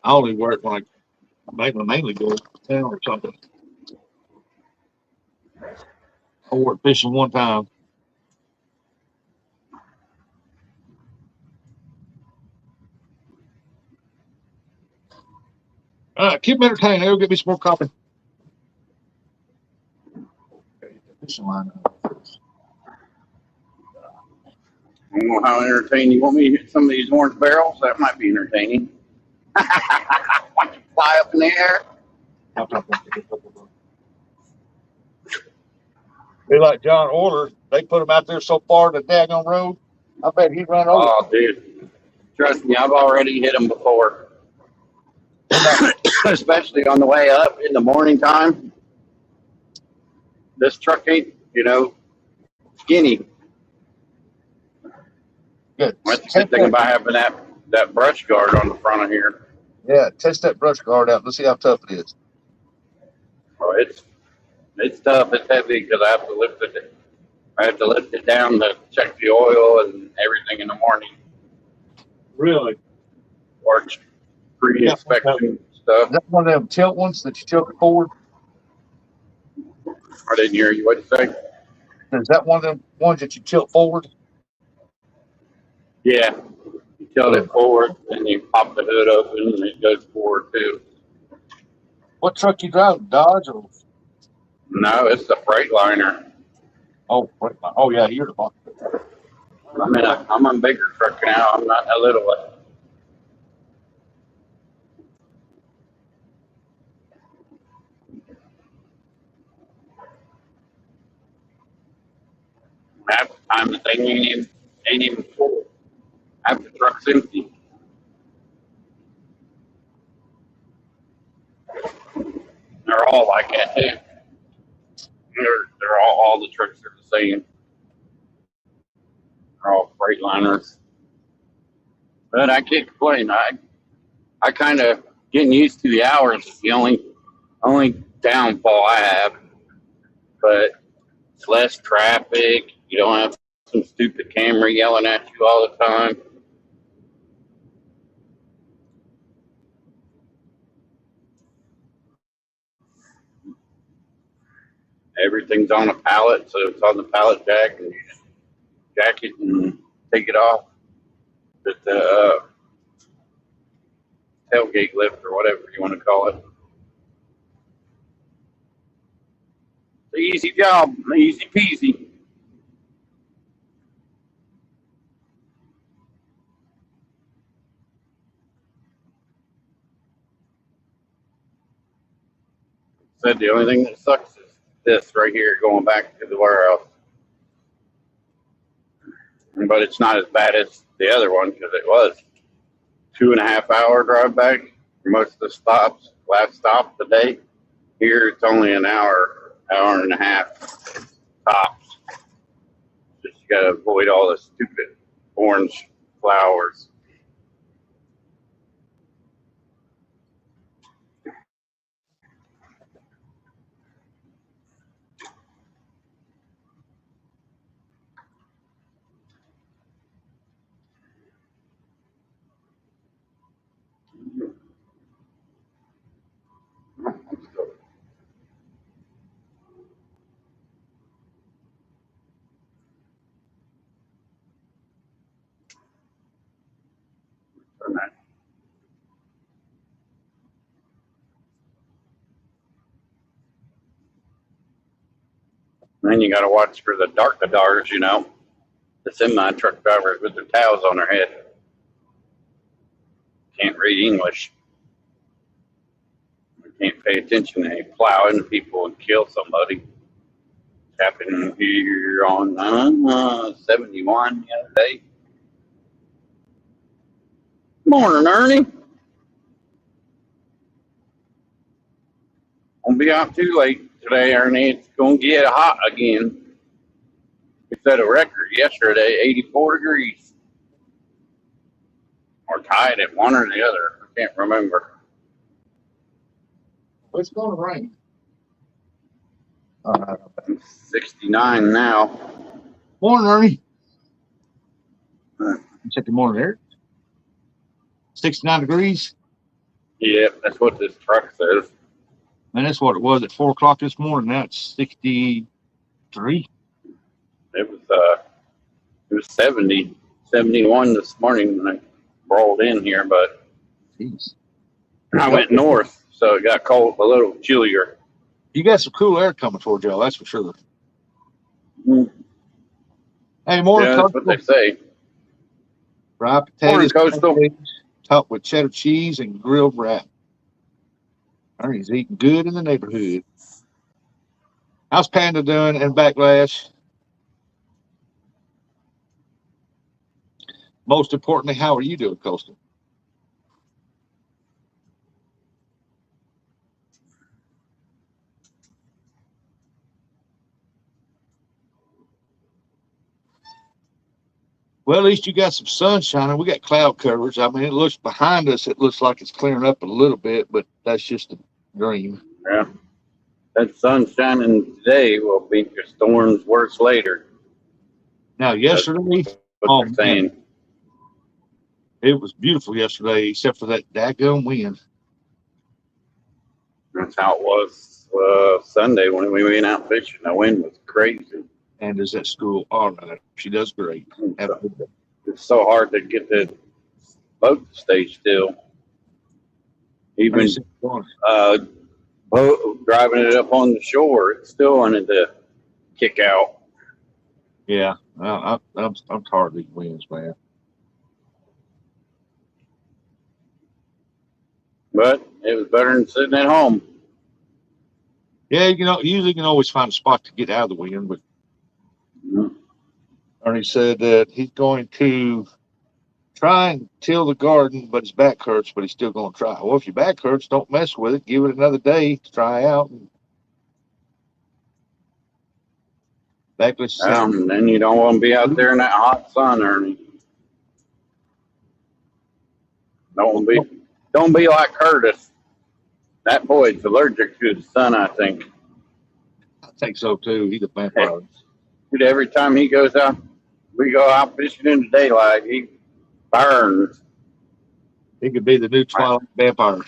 I only wear it when I mainly go to town or something. I wore it fishing one time. Keep them entertained. They'll get me some more coffee. Fishing line. I don't know how entertaining you want me to hit some of these orange barrels. That might be entertaining. Watch it fly up in the air. Be like John Orler. They put him out there so far the daggone road. I bet he'd run over. Oh, dude. Trust me, I've already hit them before. Especially on the way up in the morning time. This truck ain't, skinny. Good. That's the good thing about having that brush guard on the front of here. Yeah, test that brush guard out. Let's see how tough it is. Oh, it's tough. It's heavy because I have to lift it. I have to lift it down to check the oil and everything in the morning. Really? Or pre-inspection stuff. Is that one of them tilt ones that you tilt it forward? I didn't hear you. What'd you say? Is that one of them ones that you tilt forward? Yeah. You tilt it forward and you pop the hood open and it goes forward too. What truck you driving? Dodge or? No, it's the Freightliner. Oh, oh yeah, you're the boss. I'm a bigger truck now. I'm not a little one. Half the time the thing ain't even full. Half the truck's empty. They're all like that too. They're all the trucks are the same. They're all Freightliners. But I can't complain. I kind of getting used to the hours is the only downfall I have. But it's less traffic. You don't have some stupid camera yelling at you all the time. Everything's on a pallet, so it's on the pallet jack, and you just jack it and take it off with the tailgate lift or whatever you want to call it. It's an easy job, easy peasy. Said the only thing that sucks is this right here going back to the warehouse. But it's not as bad as the other one because it was 2.5 hour drive back for most of the stops. Last stop of the day. Here it's only an hour and a half tops. Just you gotta avoid all the stupid orange flowers. Then you got to watch for the darkadars, the semi-truck drivers with their towels on their head. Can't read English. Can't pay attention. They plow into people and kill somebody. It's happened here on 71 the other day. Morning, Ernie. Won't be out too late today, Ernie. It's going to get hot again. We set a record yesterday, 84 degrees. Or tied at one or the other. I can't remember. It's going to rain. 69 now. Morning, Ernie. Check the morning air. 69 degrees. Yep, that's what this truck says. And that's what it was at 4 o'clock this morning. Now it's 63. It was 70, 71 this morning when I rolled in here, but Jeez. I went north so it got cold, a little chillier. You got some cool air coming towards y'all, that's for sure. Hey, morning, Yeah, that's what they say. fried Morning, potatoes, Coastal. topped with cheddar cheese and grilled wrap. Ernie's eating good in the neighborhood. How's Panda doing and Backlash? Most importantly, how are you doing, Coastal? Well, at least you got some sunshine, and we got cloud coverage. I mean, it looks behind us, it looks like it's clearing up a little bit, but that's just a dream. Yeah. That sun's shining today will make your storms worse later. Now, yesterday, What oh, they're saying. it was beautiful yesterday, except for that daggone wind. That's how it was Sunday when we went out fishing. The wind was crazy. And is at school all right. She does great. Have a good day. It's so hard to get the boat to stay still. Even Ernie said, "Go boat, driving it up on the shore, it still wanted to kick out. yeah, I'm tired of these winds, man. But it was better than sitting at home. Yeah, usually you can always find a spot to get out of the wind, but Mhm. Ernie said that he's going to try and till the garden, but his back hurts, but he's still going to try. Well, if your back hurts, don't mess with it. Give it another day to try out. Backlash said, Then you don't want to be out there in that hot sun, Ernie. Don't be like Curtis. That boy's allergic to the sun, I think. I think so too. He's a vampire. Dude, every time he goes out, we go out fishing in the daylight, he burns. He could be the new Twilight vampire.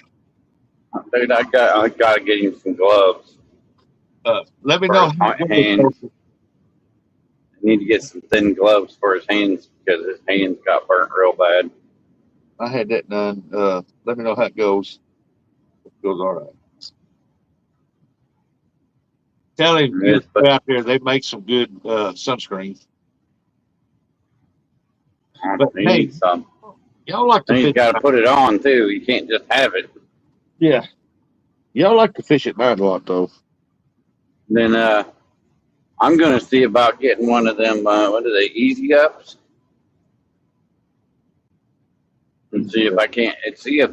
Dude, I gotta get him some gloves. Let me For know. his hands. I need to get some thin gloves for his hands because his hands got burnt real bad. I had that done. Let me know how it goes. It goes all right. Tell him Yes, get but out there. They make some good sunscreen. But he hey, needs some. y'all like to And he's fish? got to put it on too. You can't just have it. Yeah, y'all like to fish at night a lot though. Then I'm gonna see about getting one of them. What are they? Easy ups. And see if I can't. And see if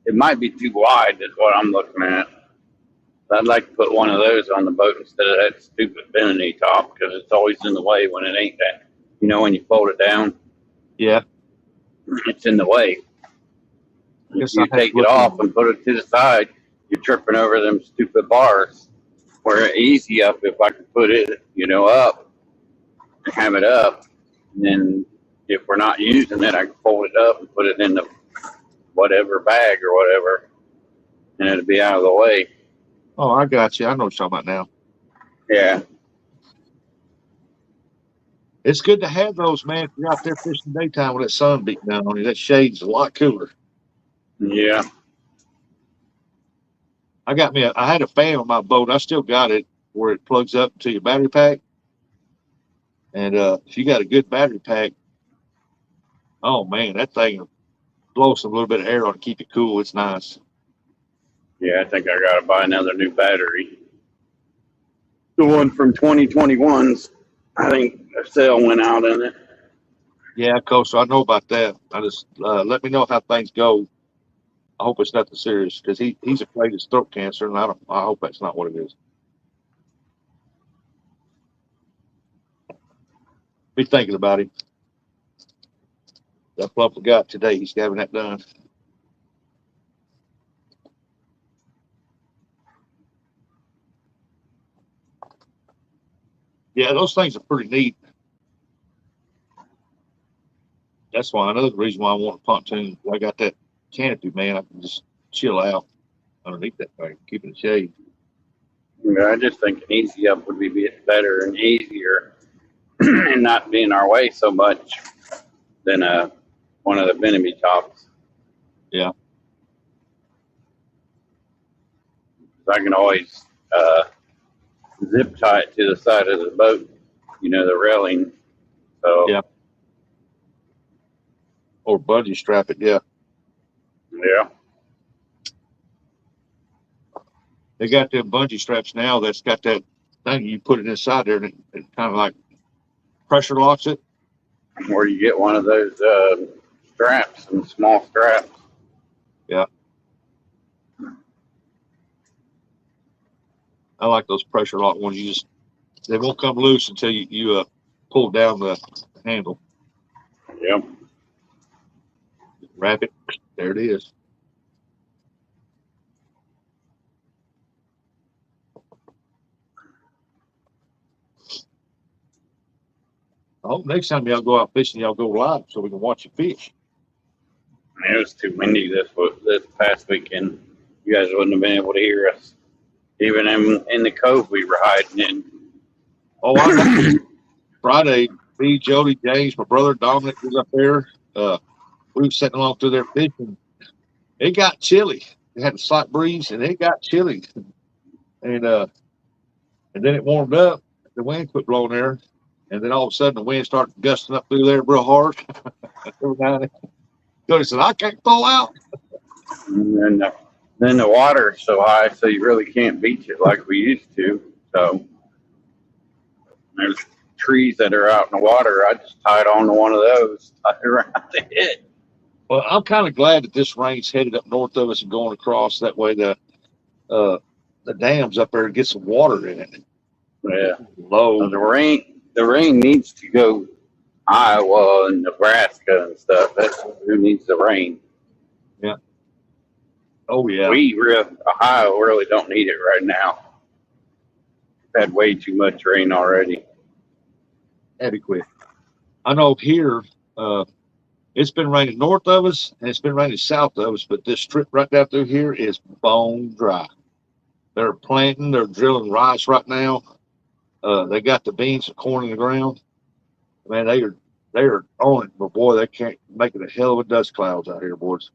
it might be too wide. Is what I'm looking at. I'd like to put one of those on the boat instead of that stupid Bimini top because it's always in the way when it ain't that. You know, when you fold it down, Yeah, it's in the way. guess If you I have take to it look off into and put it to the side, you're tripping over them stupid bars. Where easy up, if I could put it, up and have it up, and then if we're not using it, I can fold it up and put it in the whatever bag or whatever, and it'll be out of the way. Oh, I got you. I know what you're talking about now. Yeah. It's good to have those, man. If you're out there fishing daytime with that sun beating down on you, that shade's a lot cooler. Yeah. I had a fan on my boat. I still got it where it plugs up to your battery pack. And if you got a good battery pack, oh man, that thing will blow some little bit of air on to keep it cool. It's nice. Yeah, I think I got to buy another new battery. The one from 2021's, I think a sale went out in it. Yeah, Coach, so I know about that. I just let me know how things go. I hope it's nothing serious because he's afraid of throat cancer, and I hope that's not what it is. Be thinking about him. That plump forgot today. He's having that done. Yeah, those things are pretty neat. That's why another reason why I want a pontoon. I got that canopy, man. I can just chill out underneath that thing, keep it in shade. Yeah, I just think an easy up would be better and easier and not be in our way so much than one of the Bimini tops. Yeah. 'Cause I can always zip tie it to the side of the boat, the railing. So Yeah. Or bungee strap it. Yeah. yeah. They got them bungee straps now that's got that thing you put it inside there and it kind of like pressure locks it. Or you get one of those straps, some small straps. Yeah. I like those pressure lock ones. They won't come loose until you pull down the handle. Yep. Wrap it. There it is. I hope next time y'all go out fishing, y'all go live so we can watch you fish. It was too windy this past weekend. You guys wouldn't have been able to hear us. Even in the cove we were hiding in. Oh, I know. Friday, me, Jody, James, my brother Dominic was up there. We were sitting along through there fishing. It got chilly. It had a slight breeze and it got chilly. And then it warmed up. The wind quit blowing there. And then all of a sudden the wind started gusting up through there real hard. Jody said, I can't pull out. And then the water's so high, so you really can't beach it like we used to. So there's trees that are out in the water. I just tied on to one of those, tied around it. Well, I'm kind of glad that this rain's headed up north of us and going across. That way the dams up there get some water in it. Yeah. Low. The rain needs to go Iowa and Nebraska and stuff. That's who needs the rain. Yeah. Oh yeah. Ohio really don't need it right now. We've had way too much rain already. Adequate. I know here, it's been raining north of us and it's been raining south of us, but this strip right down through here is bone dry. They're planting, they're drilling rice right now. They got the beans and corn in the ground. Man, they are on it, but boy, they can't make it a hell of a dust clouds out here, boys.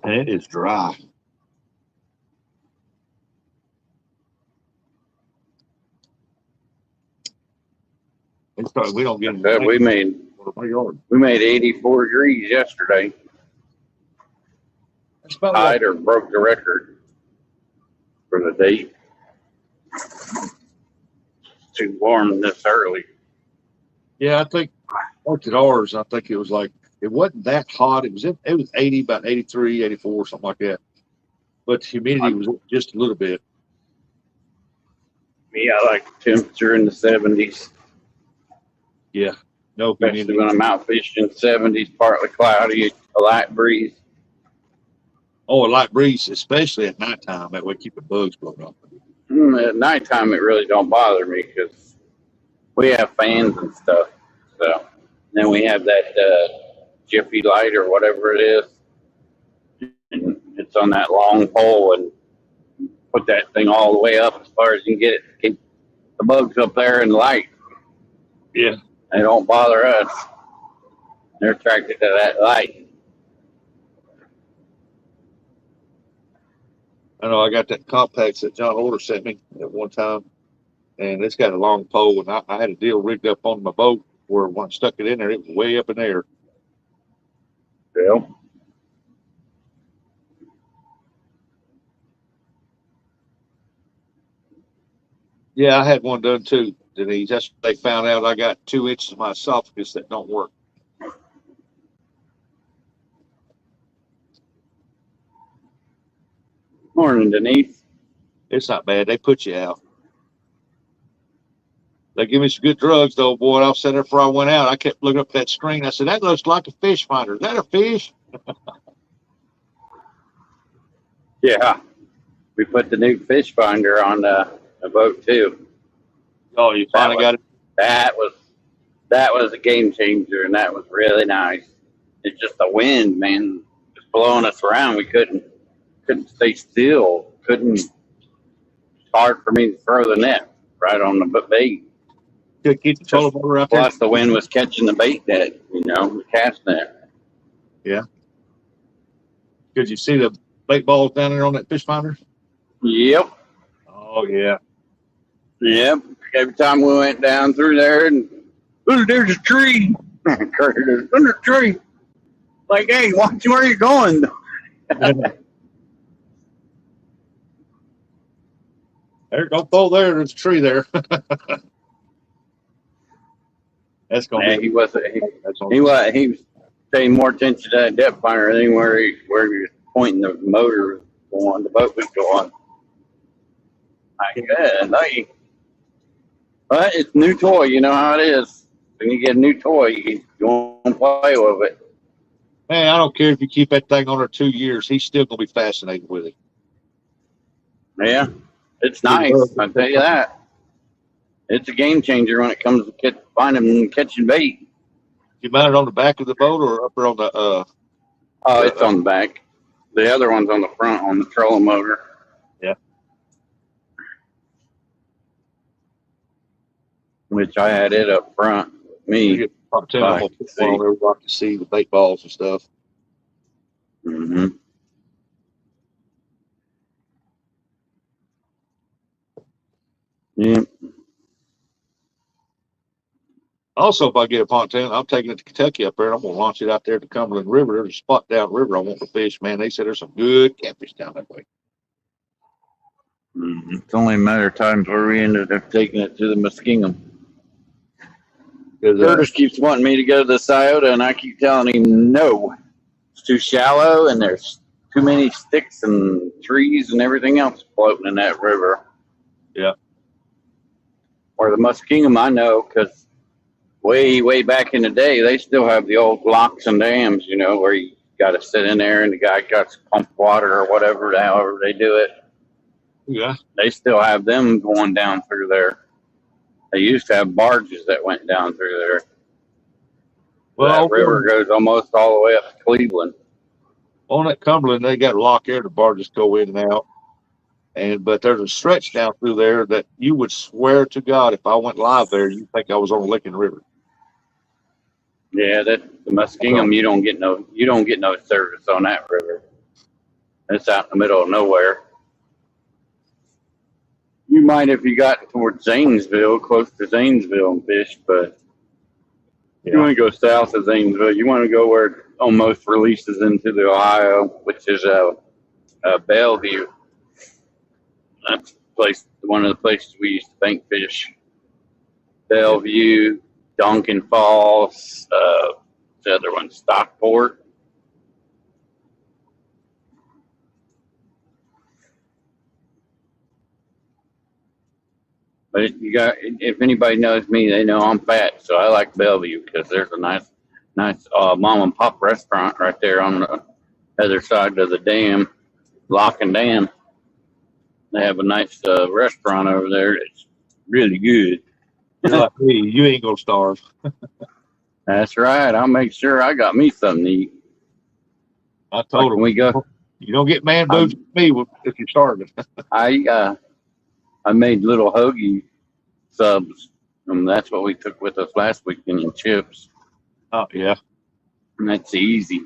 And it is dry. We don't get We made 84 degrees yesterday. That's about Tied or broke the record for the date. Too warm this early. Yeah, I think looked at ours. I think it was like it wasn't that hot. It was 80, about 83, 84, something like that. But the humidity was just a little bit. Me, I like the temperature in the 70s. Yeah, no Especially humidity. when I'm out fishing, 70s, partly cloudy, a light breeze. Oh, a light breeze, especially at nighttime. That way, keep the bugs blowing off. At nighttime, it really don't bother me because we have fans and stuff. So then we have that Jiffy light or whatever it is, and it's on that long pole, and put that thing all the way up as far as you can get it. Keep the bugs up there in the light. Yeah, they don't bother us. They're attracted to that light. I know. I got that Compax that John Order sent me at one time, and it's got a long pole, and I had a deal rigged up on my boat where when I stuck it in there, it was way up in there. Yeah. Yeah, I had one done too, Denise. That's what they found out. I got 2 inches of my esophagus that don't work. Morning, Denise. It's not bad. They put you out. They give me some good drugs, though, boy. And I was sitting there before I went out. I kept looking up at that screen. I said, that looks like a fish finder. Is that a fish? Yeah. We put the new fish finder on the boat, too. Oh, you finally got it? That was a game changer, and that was really nice. It's just the wind, man, just blowing us around. We couldn't stay still. It's hard for me to throw the net right on the bait. Could keep the trolling motor out there. Plus, the wind was catching the bait net, the cast net. Yeah. Could you see the bait balls down there on that fish finder? Yep. Oh yeah. Yep. Every time we went down through there, and oh, there's a tree. There's a tree. Like, hey, watch where you're going. There, don't throw there. There's a tree there. That's gonna Yeah, be. he wasn't. That's He was paying more attention to that depth finder than where he was pointing the motor going, the boat was going. Like, yeah, no, but it's a new toy. You know how it is. When you get a new toy, you want to play with it. Man, I don't care if you keep that thing on there 2 years. He's still gonna be fascinated with it. Yeah, it's nice. I tell you that. It's a game changer when it comes to finding and catching bait. You mount it on the back of the boat or up there on the Oh, it's on the back. The other one's on the front on the trolling motor. Yeah. Which I had it up front with me. Top 10 I on can see. there, we like to see the bait balls and stuff. Mm-hmm. Yeah. Also, if I get a pontoon, I'm taking it to Kentucky up there. And I'm gonna launch it out there to Cumberland River. There's a spot downriver I want to fish. Man, they said there's some good catfish down that way. Mm-hmm. It's only a matter of time where we ended up taking it to the Muskingum. Curtis keeps wanting me to go to the Scioto, and I keep telling him no. It's too shallow, and there's too many sticks and trees and everything else floating in that river. Yeah. Or the Muskingum, I know, because way back in the day, they still have the old locks and dams, you know, where you got to sit in there and the guy got to pump water or whatever, however they do it. Yeah. They still have them going down through there. They used to have barges that went down through there. Well, that river goes almost all the way up to Cleveland. On that Cumberland, they got a lock there. The barges go in and out. But there's a stretch down through there that you would swear to God, if I went live there, you'd think I was on Licking River. Yeah, the Muskingum, you don't get no service on that river. It's out in the middle of nowhere. You might if you got towards Zanesville, close to Zanesville and fish, but you want to go south of Zanesville. You want to go where it almost releases into the Ohio, which is Bellevue. That's one of the places we used to bank fish. Bellevue, Donkin Falls, the other one, Stockport. But if anybody knows me, they know I'm fat, so I like Bellevue because there's a nice mom and pop restaurant right there on the other side of the dam, Lock and Dam. They have a nice restaurant over there. It's really good. You're like me, you ain't gonna starve. That's right. I'll make sure I got me something to eat. I told him we go. You don't get man boobs with me if you're starving. I made little hoagie subs, and that's what we took with us last weekend in chips. Oh yeah, and that's easy.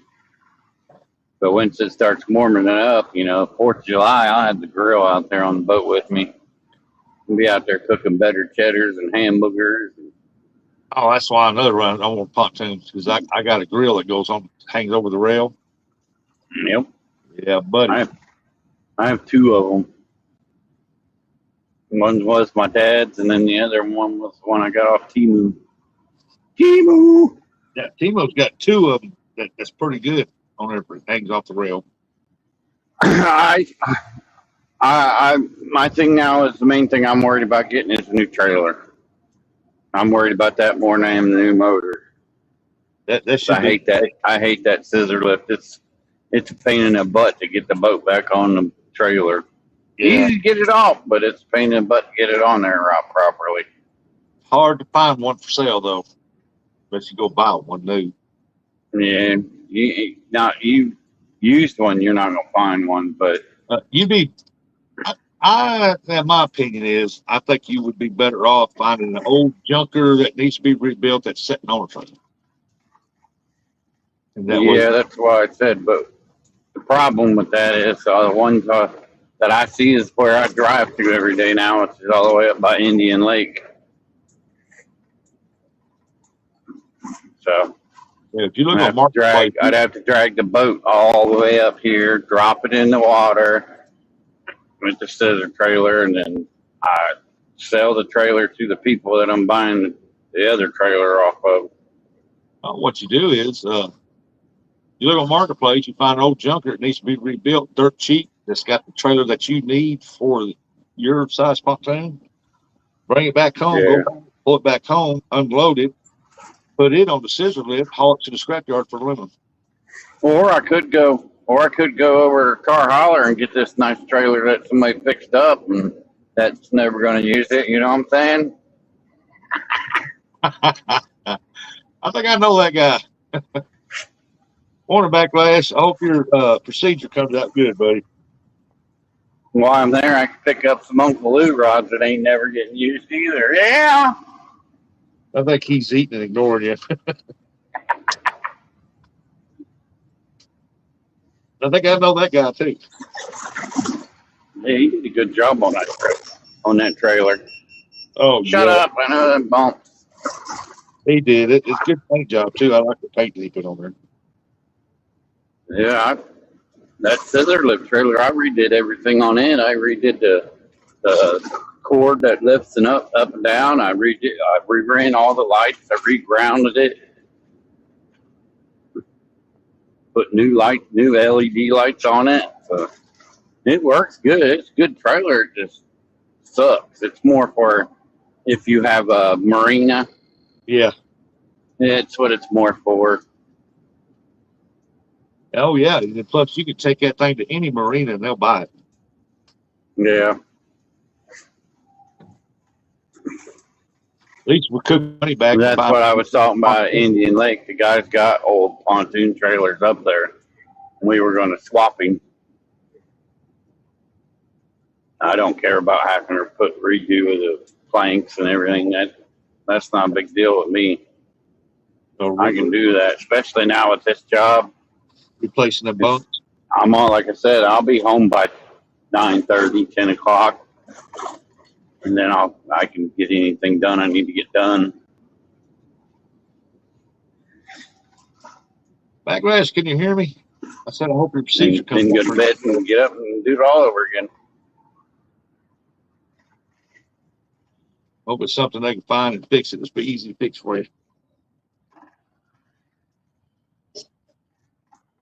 But once it starts warming up, 4th of July, I'll have the grill out there on the boat with me. We'll be out there cooking better cheddars and hamburgers. Oh, that's why another run. I want pontoons because I got a grill that goes on, hangs over the rail. Yep. Yeah, buddy. I have 2 of them. One was my dad's, and then the other one was the one I got off Temu. Temu. Yeah, Temo's got 2 of them that's pretty good on there. Hangs off the rail. My thing now is the main thing I'm worried about getting is a new trailer. I'm worried about that more than I am the new motor. I hate that scissor lift. It's a pain in the butt to get the boat back on the trailer. Yeah. Easy to get it off, but it's a pain in the butt to get it on there properly. Hard to find one for sale though. Unless you go buy one new. Yeah, you used one, you're not gonna find one, but my opinion is, I think you would be better off finding an old junker that needs to be rebuilt that's sitting on a trailer. That's why I said, but the problem with that is the ones that I see is where I drive to every day now, which is all the way up by Indian Lake. So Yeah, if you look I'd on have, to Marketplace, I'd have to drag the boat all the way up here, drop it in the water with the scissor trailer, and then I sell the trailer to the people that I'm buying the other trailer off of. what you do is you look on Marketplace, you find an old junker that needs to be rebuilt dirt cheap that's got the trailer that you need for your size pontoon. Bring it back home, Yeah. go pull it back home, unload it, put it on the scissor lift, haul it to the scrapyard for aluminum. Or I could go over to Car Holler and get this nice trailer that somebody fixed up and that's never going to use it. You know what I'm saying? I think I know that guy. Morning, Backlash. I hope your procedure comes out good, buddy. While I'm there, I can pick up some Uncle Lou rods that ain't never getting used either. Yeah. I think he's eating and ignoring you. I think I know that guy too. Yeah, he did a good job on that trailer. Oh, Shut yeah, up! I know that bump. he did it. It's a good paint job too. I like the paint that he put on there. Yeah, that scissor lift trailer, I redid everything on it. I redid the cord that lifts and up and down. I reran all the lights. I regrounded it. Put new LED lights on it. So it works good. It's a good trailer. It just sucks. It's more for if you have a marina. Yeah. It's what it's more for. Oh, yeah. And plus, you can take that thing to any marina and they'll buy it. Yeah. At least we cook money back. That's what I was talking about at Indian Lake. The guy's got old pontoon trailers up there. We were going to swap him. I don't care about having to redo the planks and everything. That's not a big deal with me. So I can do that, especially now with this job. replacing the bunks. I'm on, like I said, I'll be home by 9:30, 10 o'clock. And then I can get anything done I need to get done. Backlash, can you hear me? I said, I hope your procedure comes Then out go to pretty bed and get up and do it all over again. Hope it's something they can find and fix it. It's pretty easy to fix for you.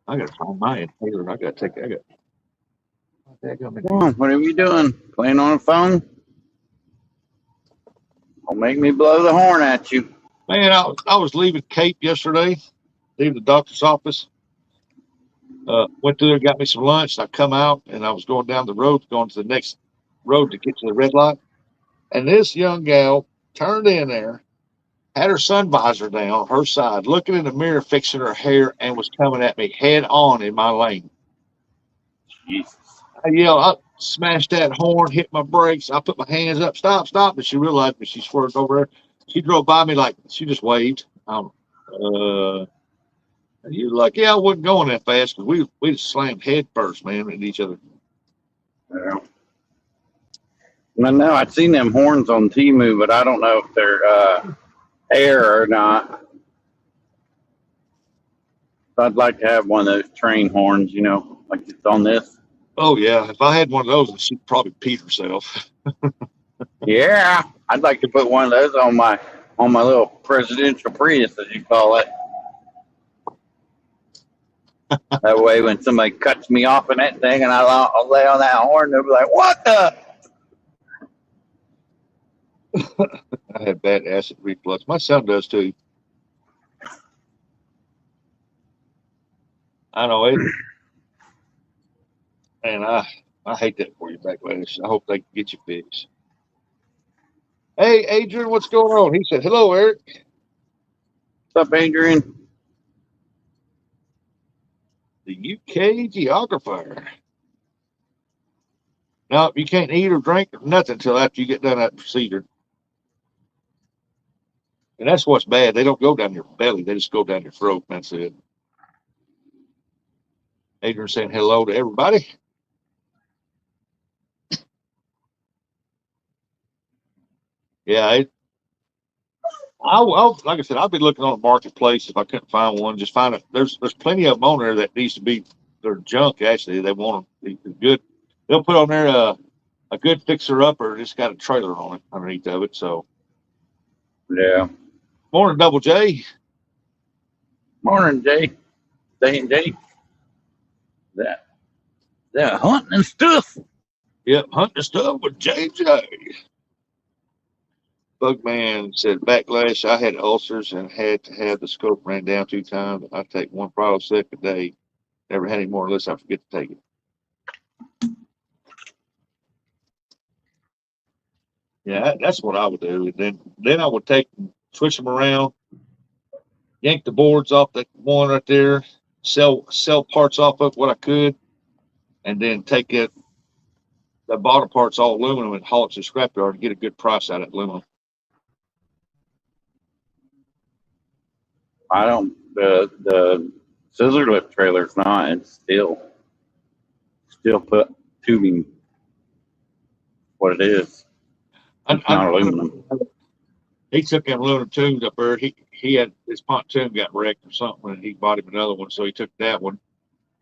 I gotta find my inhaler. I got. Come on, what are you doing? Playing on a phone? Don't make me blow the horn at you. Man, I was leaving Cape yesterday, leaving the doctor's office. Went through there, got me some lunch. I come out and I was going down the road, going to the next road to get to the red light. And this young gal turned in there, had her sun visor down, her side, looking in the mirror, fixing her hair, and was coming at me head on in my lane. Jesus. I yelled, I smashed that horn, hit my brakes. I put my hands up, stop. But she realized me. She swerved over there. She drove by me like she just waved. You're lucky I wasn't going that fast because we just slammed head first, man, at each other. Yeah. No, I've seen them horns on Temu, but I don't know if they're air or not. I'd like to have one of those train horns, like it's on this. Oh yeah, if I had one of those, she'd probably pee herself. Yeah, I'd like to put one of those on my little presidential Prius, as you call it. That way, when somebody cuts me off in that thing and I'll lay on that horn, they'll be like, "What the?" I have bad acid reflux. My son does too. I know it. And I hate that for you, Backlash. I hope they can get you fixed. Hey, Adrian, what's going on? He said, hello, Eric. What's up, Adrian? The UK geographer. No, you can't eat or drink or nothing until after you get done that procedure. And that's what's bad. They don't go down your belly. They just go down your throat. That's it. Adrian saying hello to everybody. Yeah, like I said, I'll be looking on the marketplace if I couldn't find one. Just find it. There's plenty of them on there that needs to be. They're junk actually. They want them to be good. They'll put on there a good fixer upper. Just got a trailer on it underneath of it. So Yeah. morning, Double J. Morning, Jay. Jay. That hunting and stuff. Yep, hunting stuff with JJ. Bugman said backlash. I had ulcers and had to have the scope ran down 2 times. I take one Prilosec a day. Never had any more unless I forget to take it. Yeah, that's what I would do. And then I would switch them around, yank the boards off that one right there, sell parts off of what I could, and then take the bottom parts all aluminum and haul it to the scrapyard and get a good price out of aluminum. I don't. The scissor lift trailer's not. It's still put tubing. What it is. It's not aluminum. He took them aluminum tubes up there. He had his pontoon got wrecked or something, and he bought him another one, so he took that one.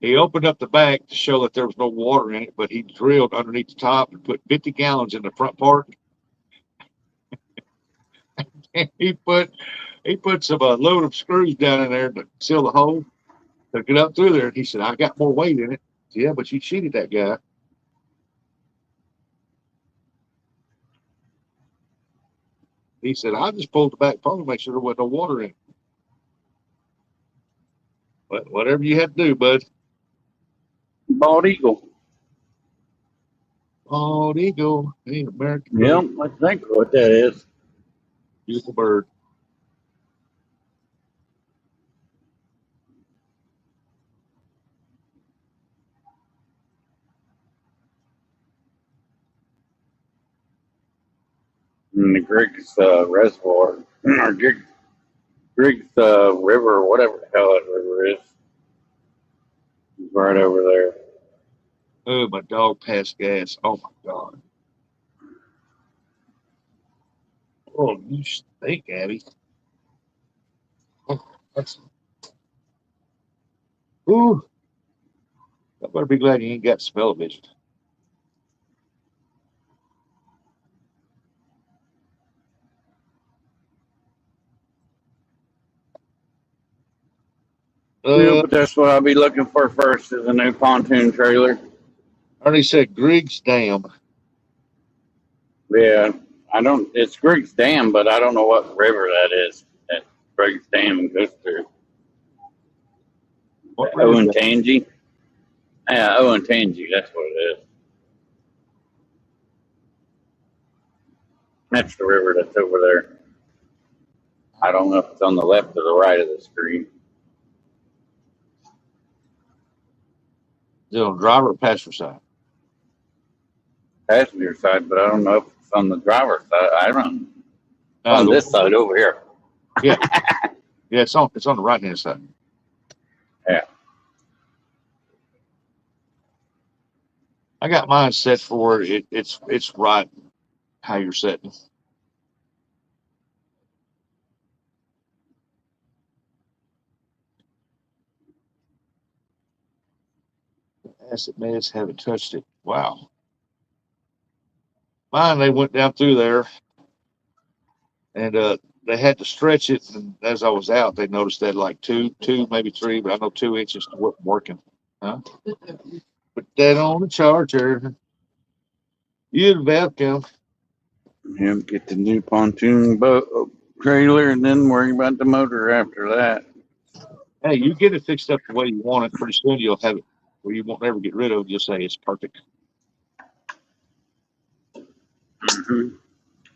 He opened up the back to show that there was no water in it, but he drilled underneath the top and put 50 gallons in the front part. And he put some aluminum screws down in there to seal the hole. Took it up through there, and he said, "I got more weight in it." Said, yeah, but you cheated that guy. He said, "I just pulled the back part to make sure there wasn't no water in it." But whatever you had to do, bud. Bald eagle. Bald eagle, hey, American bird. Yep, I think what that is. Beautiful bird. In the Griggs reservoir, or Griggs River, whatever the hell that river is. It's right over there. Oh, my dog passed gas. Oh my God. Oh, you stink, Abby. Oh, ooh. I better be glad you ain't got smell-o-vision. Yeah, but that's what I'll be looking for first is a new pontoon trailer. Ernie said Griggs Dam. Yeah, it's Griggs Dam, but I don't know what river that is that Griggs Dam goes through. What river is that? Olentangy. Yeah, Olentangy, that's what it is. That's the river that's over there. I don't know if it's on the left or the right of the screen. Is it on driver or passenger side? Passenger side, but I don't know if it's on the driver's side. I don't know. On this side over here. Yeah. Yeah, it's on the right hand side. Yeah. I got mine set for it. It's right how you're setting. Acid meds haven't touched it. Wow. Mine, they went down through there and they had to stretch it. And as I was out, they noticed that like two, maybe 3, but I know 2 inches wasn't working. Huh? Put that on the charger. You're welcome. Yeah, get the new pontoon boat trailer and then worry about the motor after that. Hey, you get it fixed up the way you want it. Pretty soon you'll have it where you won't ever get rid of it. You'll say it's perfect. Mm-hmm.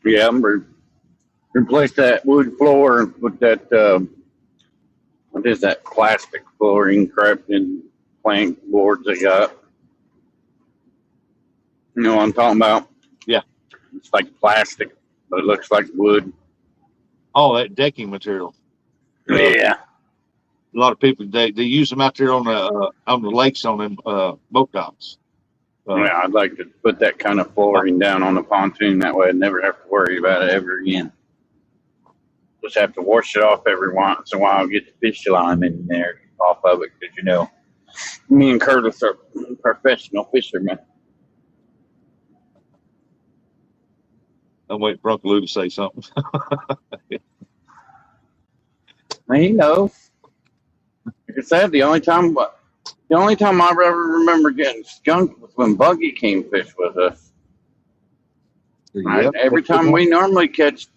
Yeah, replace that wood floor and put that, what is that plastic flooring crap in plank boards they got? You know what I'm talking about? Yeah. It's like plastic, but it looks like wood. Oh, that decking material. Yeah. A lot of people they use them out there on the lakes on them boat docks. Yeah, I'd like to put that kind of flooring down on the pontoon. That way I'd never have to worry about it ever again. Just have to wash it off every once in a while, get the fish lime in there off of it, because, you know, me and Curtis are professional fishermen. I'm waiting for Uncle Lou to say something. Now, you know, like I said, the only time I ever remember getting skunked was when Buggy came fish with us. Yep. Every time we normally catch,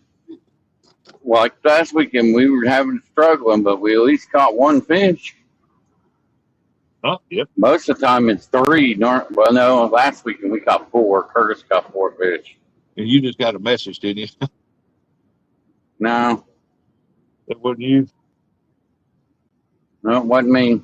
well, like last weekend, we were struggling, but we at least caught one fish. Oh, yep. Most of the time it's three. Well, no, last weekend we caught four. Curtis caught four fish. And you just got a message, didn't you? No, That wasn't you. no, it wasn't me.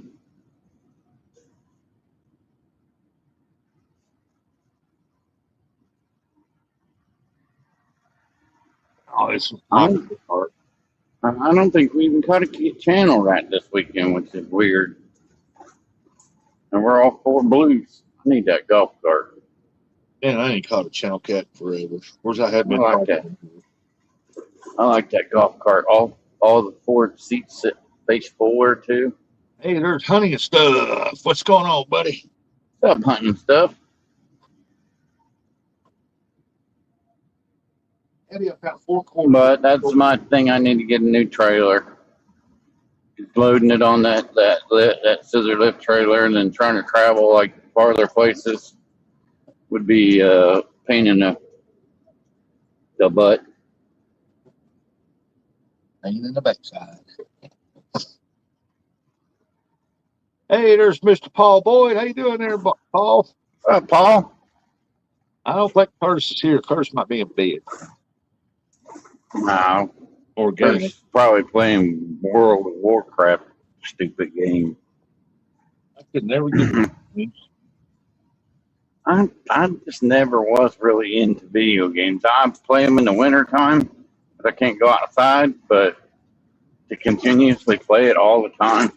Oh, it's I part. don't think we even caught a channel rat this weekend, which is weird. And we're all four blues. I need that golf cart. Man, I ain't caught a channel cat forever. Where's I have been? I like that. I like that golf cart. All the four seats that face forward too. Hey, there's hunting and stuff. What's going on, buddy? Stop hunting stuff. Eddie, I've got 4 quarters. But that's my thing. I need to get a new trailer. Just loading it on that scissor lift trailer and then trying to travel like farther places would be a pain in the butt. Pain in the backside. Hey, there's Mr. Paul Boyd. How you doing there, Paul? Paul? I don't think Curtis is here. Curtis might be in bed. No. Or game. Curtis is probably playing World of Warcraft, stupid game. I could never get I just never was really into video games. I play them in the wintertime, but I can't go outside. But to continuously play it all the time,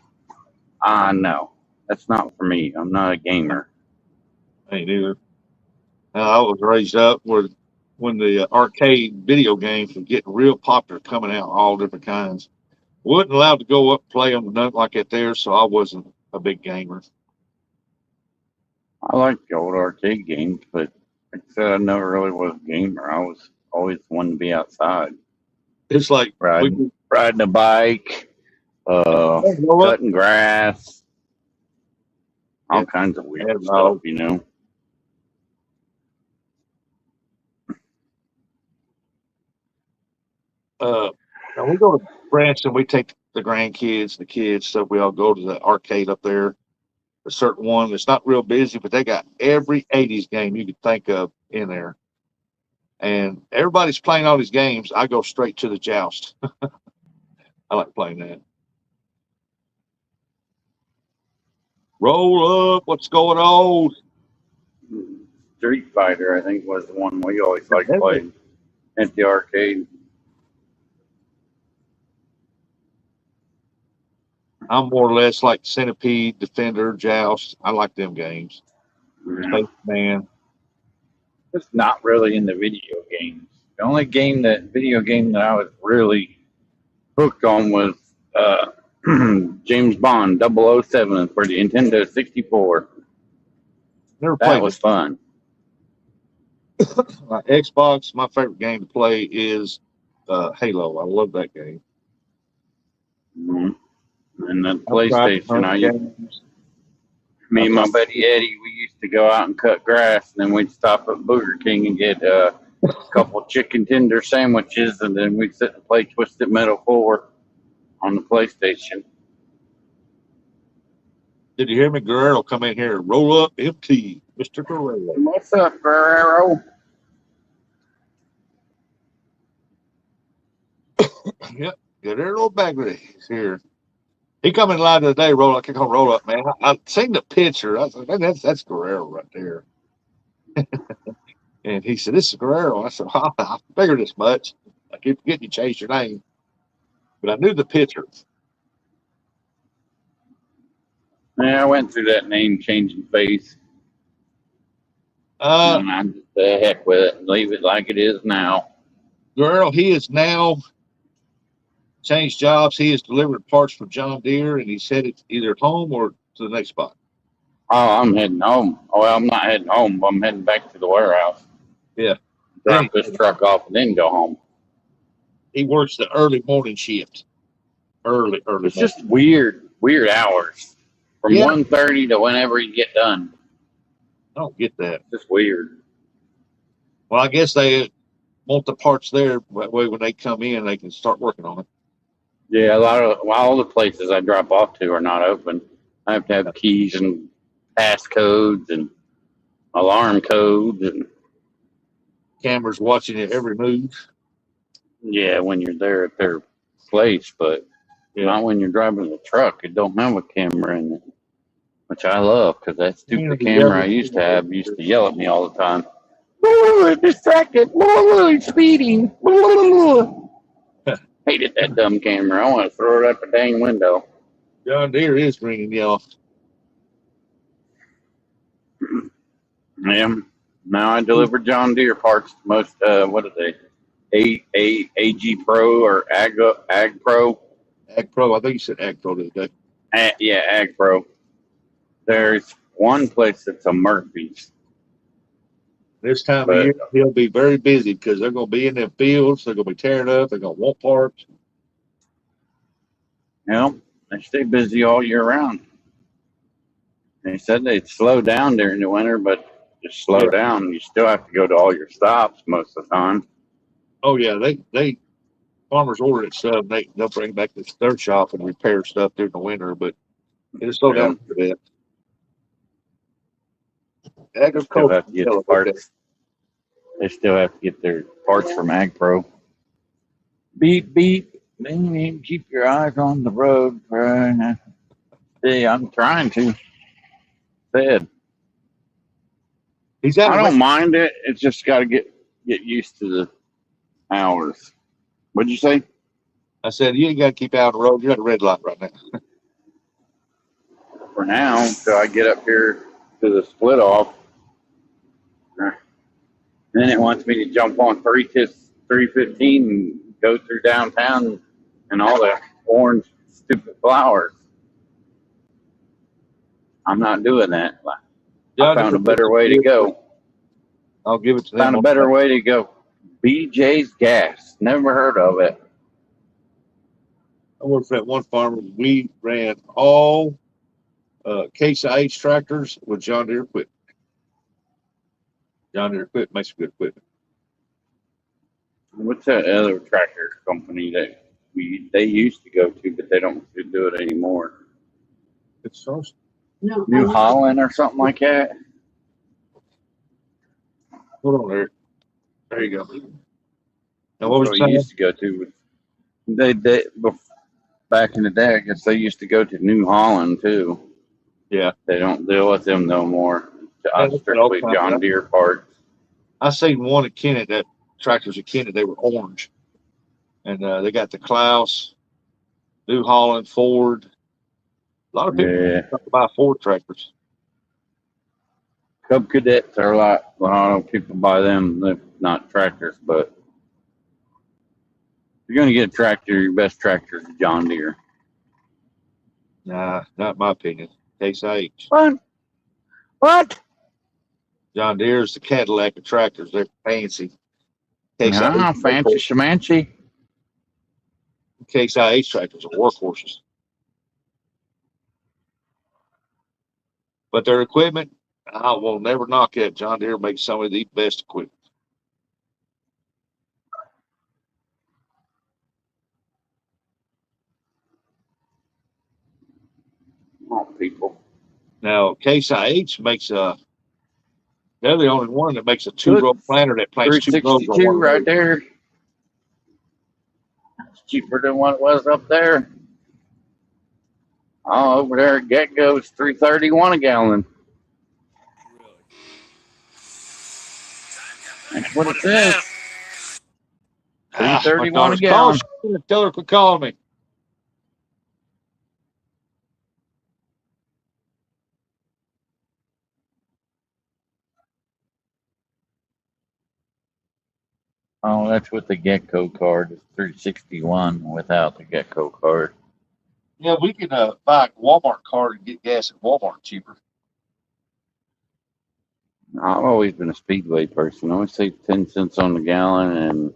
no, that's not for me. I'm not a gamer. I ain't either. I was raised up where when the arcade video games were getting real popular, coming out, all different kinds. Wasn't allowed to go up and play them, nothing like that there, so I wasn't a big gamer. I like the old arcade games, but like I said, I never really was a gamer. I was always one to be outside, It's like riding a bike, cutting grass, all kinds of weird stuff, you know. Now we go to Branson, we take the grandkids, the kids, stuff. We all go to the arcade up there. A certain one that's not real busy, but they got every 80s game you could think of in there. And everybody's playing all these games. I go straight to the joust. I like playing that. Roll up. What's going on? Street Fighter, I think, was the one we always liked playing at the arcade. I'm more or less like Centipede, Defender, Joust. I like them games. Yeah. Man. Just not really into video games. The only video game that I was really hooked on was James Bond 007 for the Nintendo 64. Never played. That was fun. My Xbox, my favorite game to play is Halo. I love that game. Mm-hmm. And the PlayStation, me and my buddy Eddie, we used to go out and cut grass, and then we'd stop at Burger King and get a couple chicken tender sandwiches, and then we'd sit and play Twisted Metal 4 on the PlayStation. Did you hear me? Guerrero come in here. Roll up MT, Mr. Guerrero. What's up, Guerrero? Yep, Guerrero Bagley is here. He come in live today. Roll up, I call roll up, man. I seen the picture. I said, man, that's Guerrero right there. And he said, "This is Guerrero." I said, I figured as much. I keep forgetting you changed your name, but I knew the picture. Yeah, I went through that name changing phase. Uh, And I'm just the heck with it and leave it like it is now. girl, he is now changed jobs. He has delivered parts for John Deere, and he's headed either home or to the next spot. Oh, I'm heading home. Oh, well, I'm not heading home, but I'm heading back to the warehouse. Yeah. Drop this truck off and then go home. He works the early morning shift. Early It's morning. just weird hours. From Yeah. 1:30 to whenever you get done. I don't get that. It's just weird. Well, I guess they want the parts there. That way, when they come in, they can start working on it. Yeah, all the places I drop off to are not open. I have to have keys and passcodes and alarm codes and Cameras watching it every move. yeah, when you're there at their place, but not when you're driving the truck. It don't have a camera in it, which I love because that stupid camera I used to have used to yell at me all the time. Distracted, speeding. Hated that dumb camera. I want to throw it out the dang window. John Deere is ringing y'all. Yeah. Now I deliver John Deere parts. Most what are they? AG Pro or Ag Pro? Ag Pro. I think you said Ag Pro the other day. Yeah, Ag Pro. There's one place that's a Murphy's. This time of year, he'll be very busy because they're going to be in their fields. They're going to be tearing up. They're going to want parts. You know, they stay busy all year round. They said they'd slow down during the winter, but just slow down. You still have to go to all your stops most of the time. Oh yeah, they farmers order it stuff. They'll bring back to their shop and repair stuff during the winter, but it'll slow down a bit. Still have to get the parts. They still have to get their parts from Ag Pro. Beep beep. Keep your eyes on the road. See, I'm trying to. Said. I don't mind it. It's just got to get used to the hours. What'd you say? I said you ain't got to keep out on the road. You're at a red light right now. For now, until I get up here to the split off. Then it wants me to jump on 315 and go through downtown and all the orange stupid flowers. I'm not doing that. I found a better way to go. I'll give it to them. Found a better way to go. BJ's Gas. Never heard of it. I worked for that one farmer. We ran all Case IH tractors with John Deere equipment. John Deere equipment makes good equipment. What's that other tractor company that they used to go to, but they don't do it anymore? It's sauce. No. New Holland or something like that. Hold on there. There you go. Now what was they used to go to? They back in the day, I guess they used to go to New Holland too. Yeah. They don't deal with them no more. Strictly John Deere parts. I seen one at Kennett, that tractors at Kennett, they were orange. And they got the Klaus, New Holland, Ford. A lot of people talk about Ford tractors. Cub Cadets are a lot. Well, I don't know, people buy them. They're not tractors, but if you're going to get a tractor, your best tractor is John Deere. Nah, not my opinion. Case IH. What? John Deere is the Cadillac of tractors. They're fancy. Case IH, fancy schmancy. Case IH tractors are workhorses. But their equipment, I will never knock that. John Deere makes some of the best equipment. Oh, people. Now, Case IH makes they're the only one that makes a two-row planter that plants 2 rows on one right there. It's cheaper than what it was up there. Oh, over there at Get-Go, it's $3.31 a gallon. That's what it says. $3.31 a gallon. Tell her quit calling me. Oh, that's with the Gecko card. It's 361 without the Gecko card. Yeah, we can buy a Walmart card and get gas at Walmart cheaper. I've always been a Speedway person. I always save 10 cents on the gallon and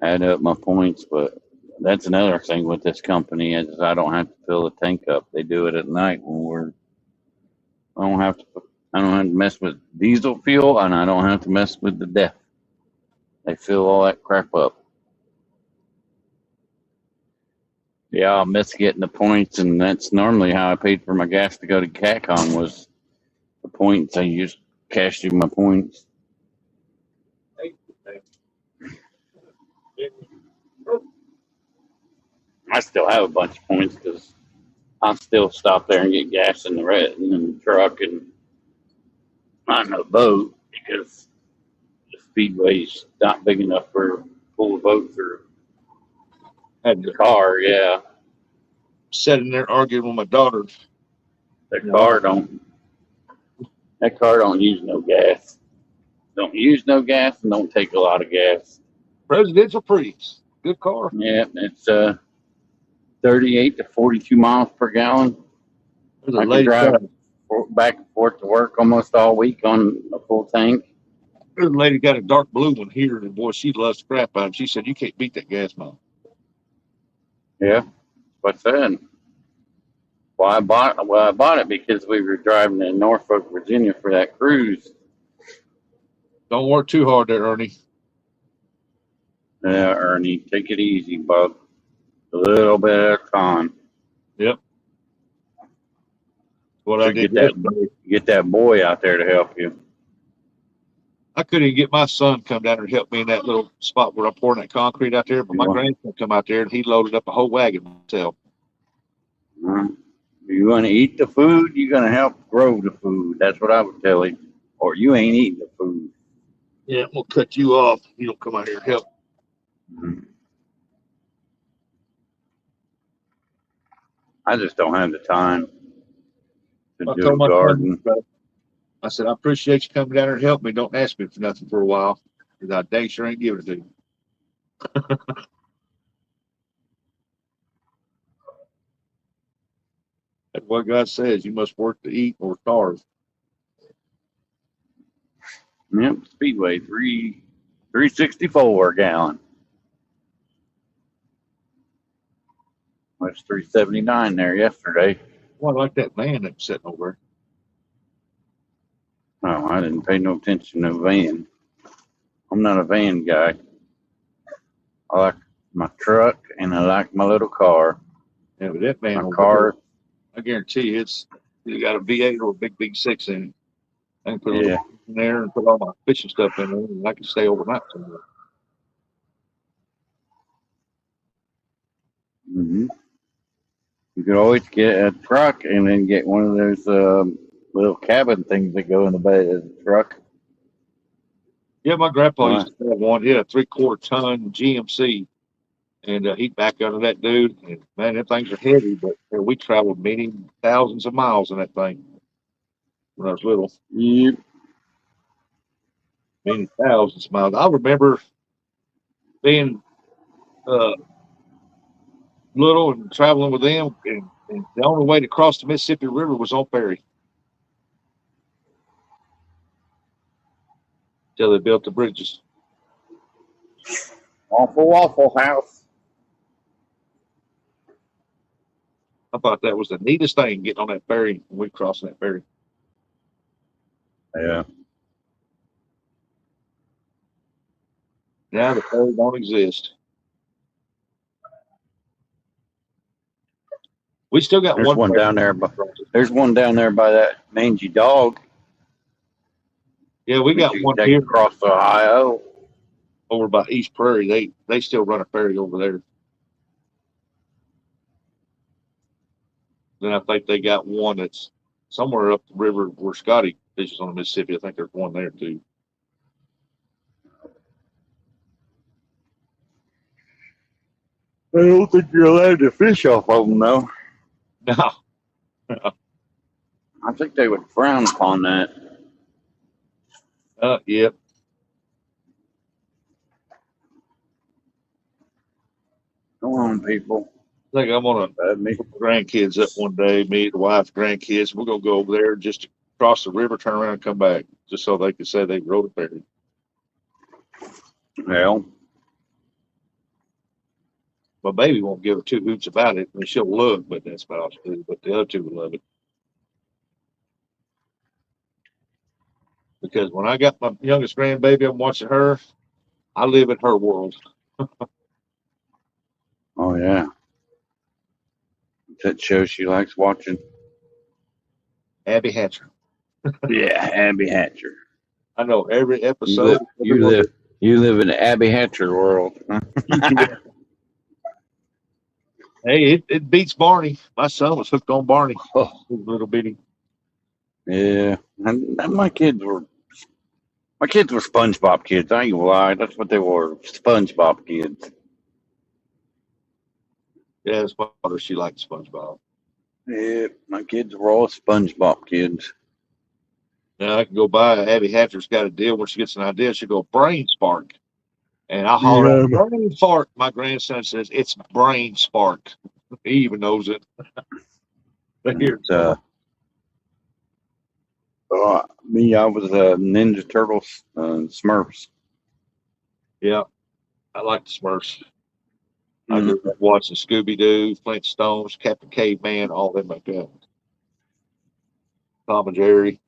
add up my points. But that's another thing with this company is I don't have to fill the tank up. They do it at night when I don't have to mess with diesel fuel, and I don't have to mess with the DEF. They fill all that crap up. Yeah, I'll miss getting the points, and that's normally how I paid for my gas to go to CatCon was the points. I just cashed in my points. I still have a bunch of points because I still stop there and get gas in the truck and not in a boat because the Speedway's not big enough for full boats or Had the to car. Yeah, sitting there arguing with my daughter. that car don't use no gas. Don't use no gas and don't take a lot of gas. Presidential Prius, good car. Yeah, it's 38 to 42 miles per gallon. There's a I can lady drive got, back and forth to work almost all week on a full tank. there's a lady got a dark blue one here, and boy, she loves the crap out of it. She said, "You can't beat that gas mile." Yeah, what's that? Well, I bought it because we were driving to Norfolk, Virginia for that cruise. Don't work too hard there, Ernie. Yeah, Ernie, take it easy, bub. A little bit at a time. Yep. What I So did get that boy out there to help you. I couldn't even get my son to come down there and help me in that little spot where I'm pouring that concrete out there. But my Yeah. grandson come out there and he loaded up a whole wagon himself. You want to eat the food, you're going to help grow the food. That's what I would tell him. Or you ain't eating the food. Yeah, I'm gonna cut you off. You don't come out here and help. I just don't have the time to I do told a my garden. son, I said, I appreciate you coming down there and help me. Don't ask me for nothing for a while. Because I dang sure ain't giving it to you. That's what God says. You must work to eat or starve. Yep, Speedway, 364 a gallon. That's 379 there yesterday. Well, I like that van that's sitting over Oh, I didn't pay no attention to van. I'm not a van guy. I like my truck and I like my little car. there. Yeah, but that van My over car, there, I guarantee you, it's got a V8 or a big V6 in it. I can put a yeah. little in there and put all my fishing stuff in there, and I can stay overnight somewhere. hmm You could always get a truck and then get one of those little cabin things that go in the bed of the truck. Yeah, my grandpa Right. used to have one. He had a 3/4 ton GMC, and he'd back under that dude. And man, them things are heavy, but we traveled many thousands of miles in that thing when I was little. Yep. Many thousands of miles. I remember being uh, little and traveling with them, and the only way to cross the Mississippi River was on ferry till they built the bridges. Waffle House. I thought that was the neatest thing, getting on that ferry when we crossed that ferry. Yeah. Now the ferry don't exist. We still got There's one one ferry down there. crosses. There's one down there by that mangy dog. Yeah, we got that you one can take here across Ohio. over by East Prairie. They still run a ferry over there. Then I think they got one that's somewhere up the river where Scotty fishes on the Mississippi. I think there's one there too. I don't think you're allowed to fish off of them, though. No, I think they would frown upon that. yep. Come on, people. I think I'm gonna Me. put the grandkids up one day, me, the wife, grandkids. We're gonna go over there just cross the river, turn around and come back, just so they can say they rode a ferry. Well, My baby won't give her two hoots about it. I mean, she'll look, but that's about it. But the other two will love it. Because when I got my youngest grandbaby, I'm watching her. I live in her world. oh yeah. That show she likes watching. Abby Hatcher. Yeah, Abby Hatcher. I know every You episode. live, you live in the Abby Hatcher world. Huh? Hey, it beats Barney. My son was hooked on Barney. Oh, He was little bitty. yeah. And my kids were SpongeBob kids. I ain't gonna lie. That's what they were. SpongeBob kids. Yeah, his mother, she liked SpongeBob. Yeah, my kids were all SpongeBob kids. Now I can go by. Abby Hatcher's got a deal. When she gets an idea, she'll go brain spark. And I holler out, brain fart. My grandson says it's brain spark. He even knows it. They hear it. Me, I was Ninja Turtles, Smurfs. Yeah, I like the Smurfs. I grew up watching Scooby Doo, Flintstones, Captain Caveman, all them like that. Tom and Jerry,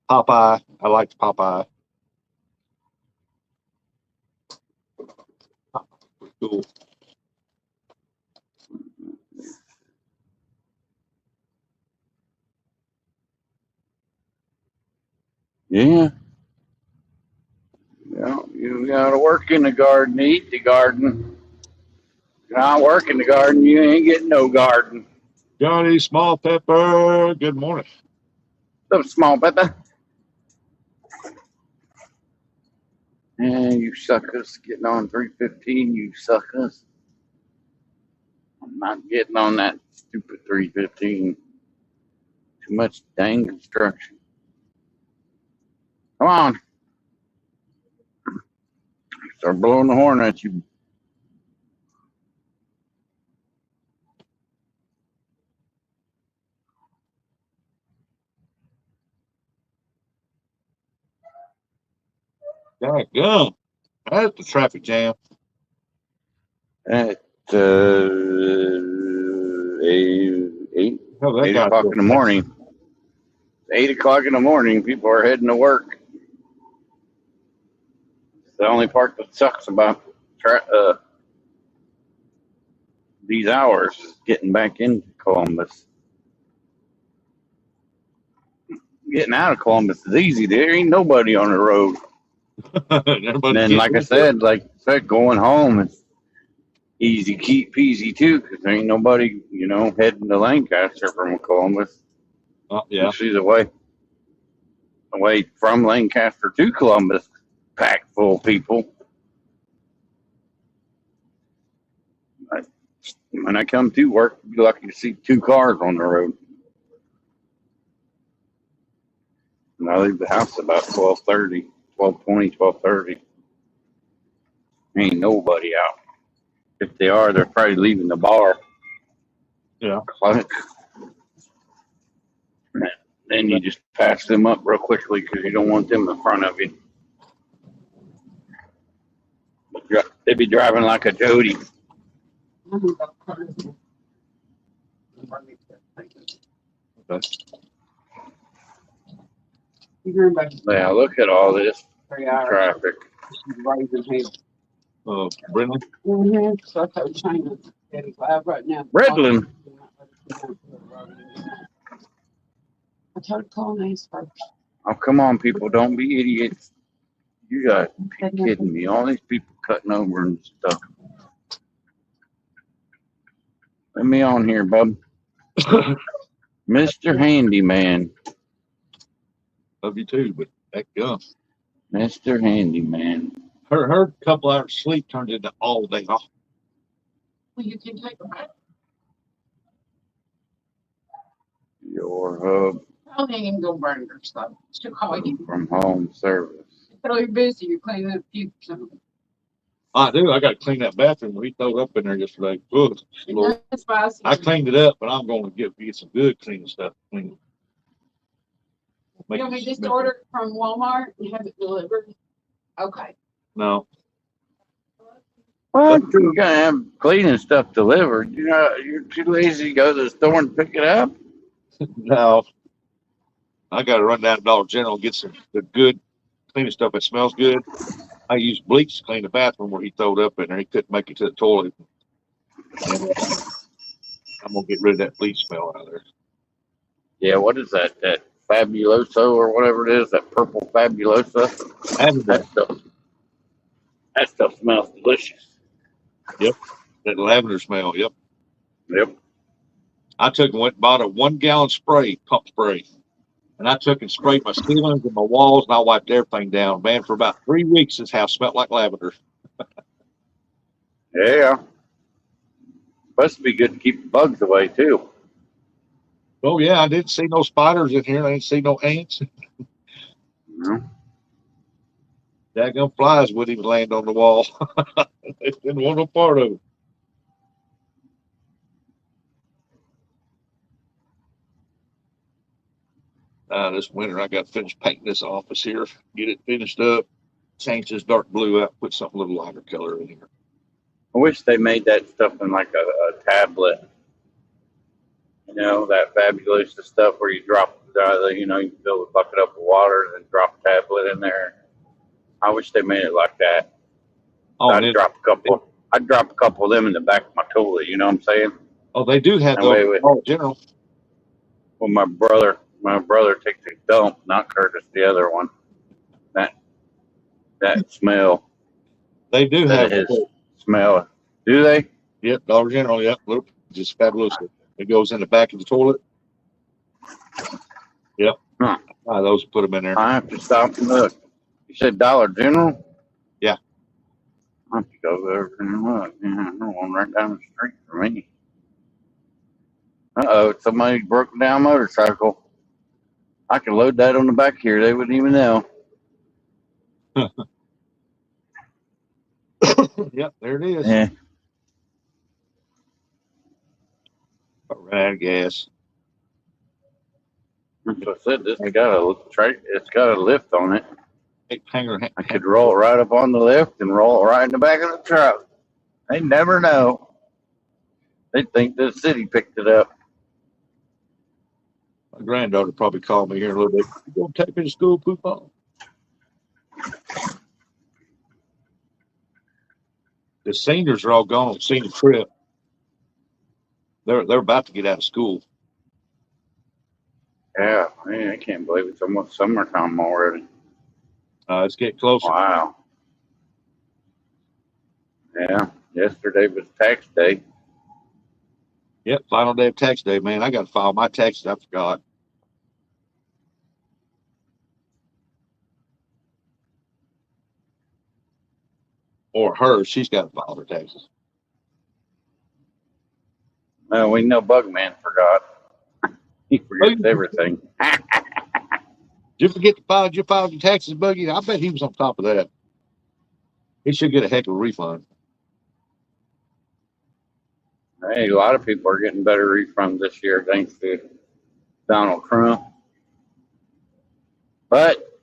Popeye. I liked Popeye. Cool. Yeah. Yeah, you gotta work in the garden, eat the garden. If you not work in the garden, you ain't getting no garden. Johnny Small Pepper. Good morning. So small, brother. Yeah, you suckers getting on 315, you suckers. I'm not getting on that stupid 315. Too much dang construction. Come on. Start blowing the horn at you. Dadgum. That's the traffic jam. At 8 Hell, that 8 guy's o'clock in the morning. 8 o'clock in the morning, people are heading to work. It's the only part that sucks about these hours is getting back into Columbus. Getting out of Columbus is easy. There ain't nobody on the road. And then, like I said, going home is easy peasy too, because there ain't nobody, heading to Lancaster from Columbus. Oh, yeah. She's away from Lancaster to Columbus, packed full of people. When I come to work, I'd be lucky to see 2 cars on the road. And I leave the house about 12:30, 12:20, 12:30. Ain't nobody out. If they are, they're probably leaving the bar. Yeah. Then you just pass them up real quickly because you don't want them in front of you. They'd be driving like a Jody. Yeah, look at all this traffic. Brendan. So I told China that he's live right now. Redland. I told her to call Nace first. Oh, come on, people. Don't be idiots. You got to be kidding me. All these people cutting over and stuff. Let me on here, bub. Mr. Handyman. Love you too, but that gun. Mr. Handyman. Her couple hours sleep turned into all day off. Well, you can take her back. Your hub Oh, they ain't gonna burn your stuff. She'll call you. from home service. Tell you're busy, you're cleaning up pukes. I do. I got to clean that bathroom. We throw it up in there yesterday. Ugh, Lord. That's spicy. I cleaned it up, but I'm going to get some good cleaning stuff. Clean. You want me just to order it from Walmart and have it delivered? Okay. No, What? You gotta have cleaning stuff delivered. You know, you're too lazy to go to the store and pick it up. no. I got to run down to Dollar General and get some the good cleaning stuff that smells good. I used bleach to clean the bathroom where he threw it up in there. He couldn't make it to the toilet. And, I'm gonna get rid of that bleach smell out of there. Yeah, what is that? That Fabuloso or whatever it is, that purple Fabuloso. Lavender, That stuff smells delicious. that lavender smell. Yep. Yep. I took and went and bought a 1 gallon spray, pump spray. And I took and sprayed my ceilings and my walls, and I wiped everything down. Man, for about 3 weeks, this house smelled like lavender. Yeah. Supposed to be good to keep the bugs away too. Oh yeah, I didn't see no spiders in here. I didn't see no ants. No. Daggum flies wouldn't even land on the wall. They didn't want no part of it. This winter, I got to finish painting this office here, get it finished up, change this dark blue out, put something a little lighter color in here. I wish they made that stuff in like a tablet. You know, that fabulous stuff where you drop, you know, you fill the bucket up with water and then drop a tablet in there. I wish they made it like that. Oh, I'd drop a couple of them in the back of my toilet. You know what I'm saying? they do have That those way at Dollar General. Well, my brother takes a dump, not Curtis, the other one. That smell, They do that have. his smell. Do they? Yep, Dollar General. Yep, look, just fabulous. It goes in the back of the toilet. Yep. Huh. Those put them in there. I have to stop and look. You said Dollar General? Yeah. I have to go over and look. Yeah, there's one right down the street from me. Uh-oh, somebody broke down a motorcycle. I could load that on the back here. They wouldn't even know. Yep, there it is. Yeah. Ran gas. That's what I said. It's got a lift on it. Hanger. I could roll it right up on the lift and roll it right in the back of the truck. They never know. They think the city picked it up. My granddaughter probably called me here in a little bit. You gonna take me to school, Poopon? The seniors are all gone on senior trip. They're about to get out of school. Yeah, man, I can't believe it's almost summertime already. It's getting closer. Wow. Yeah, yesterday was tax day. Yep, final day of tax day, man. I got to file my taxes. I forgot. Or her, she's got to file her taxes. We know Bugman forgot. He forgets everything. Did you forget to file? Did you file your taxes, Buggy? I bet he was on top of that. He should get a heck of a refund. Hey, a lot of people are getting better refunds this year thanks to Donald Trump. But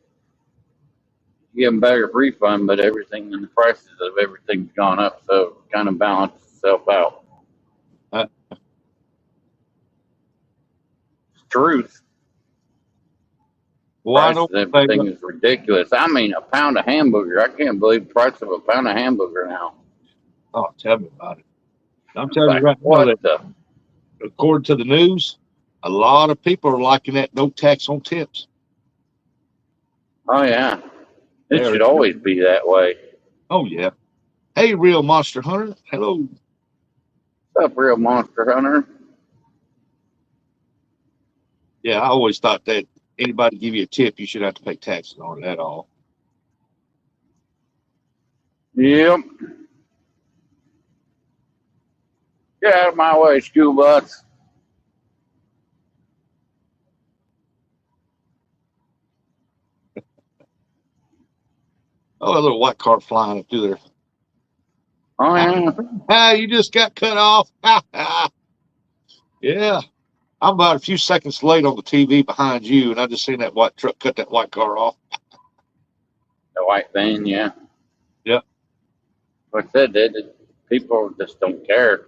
you get a better refund, but everything and the prices of everything's gone up, so it kind of balances itself out. It's truth. Well, I Prices don't of everything is ridiculous. I mean, a pound of hamburger. I can't believe the price of a pound of hamburger now. Oh, tell me about it. I'm telling Like, you right now what that the? according to the news, a lot of people are liking that no tax on tips. Oh, yeah. It There should it is. always be that way. Oh yeah. Hey, real monster hunter. Hello. What's up, real monster hunter? Yeah, I always thought that anybody give you a tip, you should have to pay taxes on it at all. Yep. Get out of my way, school bus. Oh, a little white car flying up through there. Oh yeah. Ah, you just got cut off. Yeah. I'm about a few seconds late on the TV behind you, and I just seen that white truck cut that white car off. The white van, yeah. Yep. Like I said, people just don't care.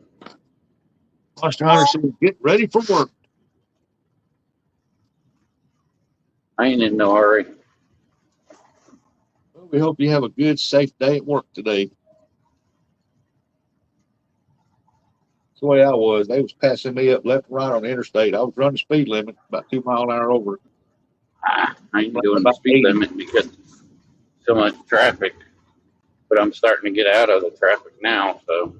Mr. Hunter said, get ready for work. I ain't in no hurry. Well, we hope you have a good, safe day at work today. That's the way I was. They was passing me up left and right on the interstate. I was running speed limit about 2 mile an hour over. I ain't doing the About speed 80. limit because so much traffic. But I'm starting to get out of the traffic now, so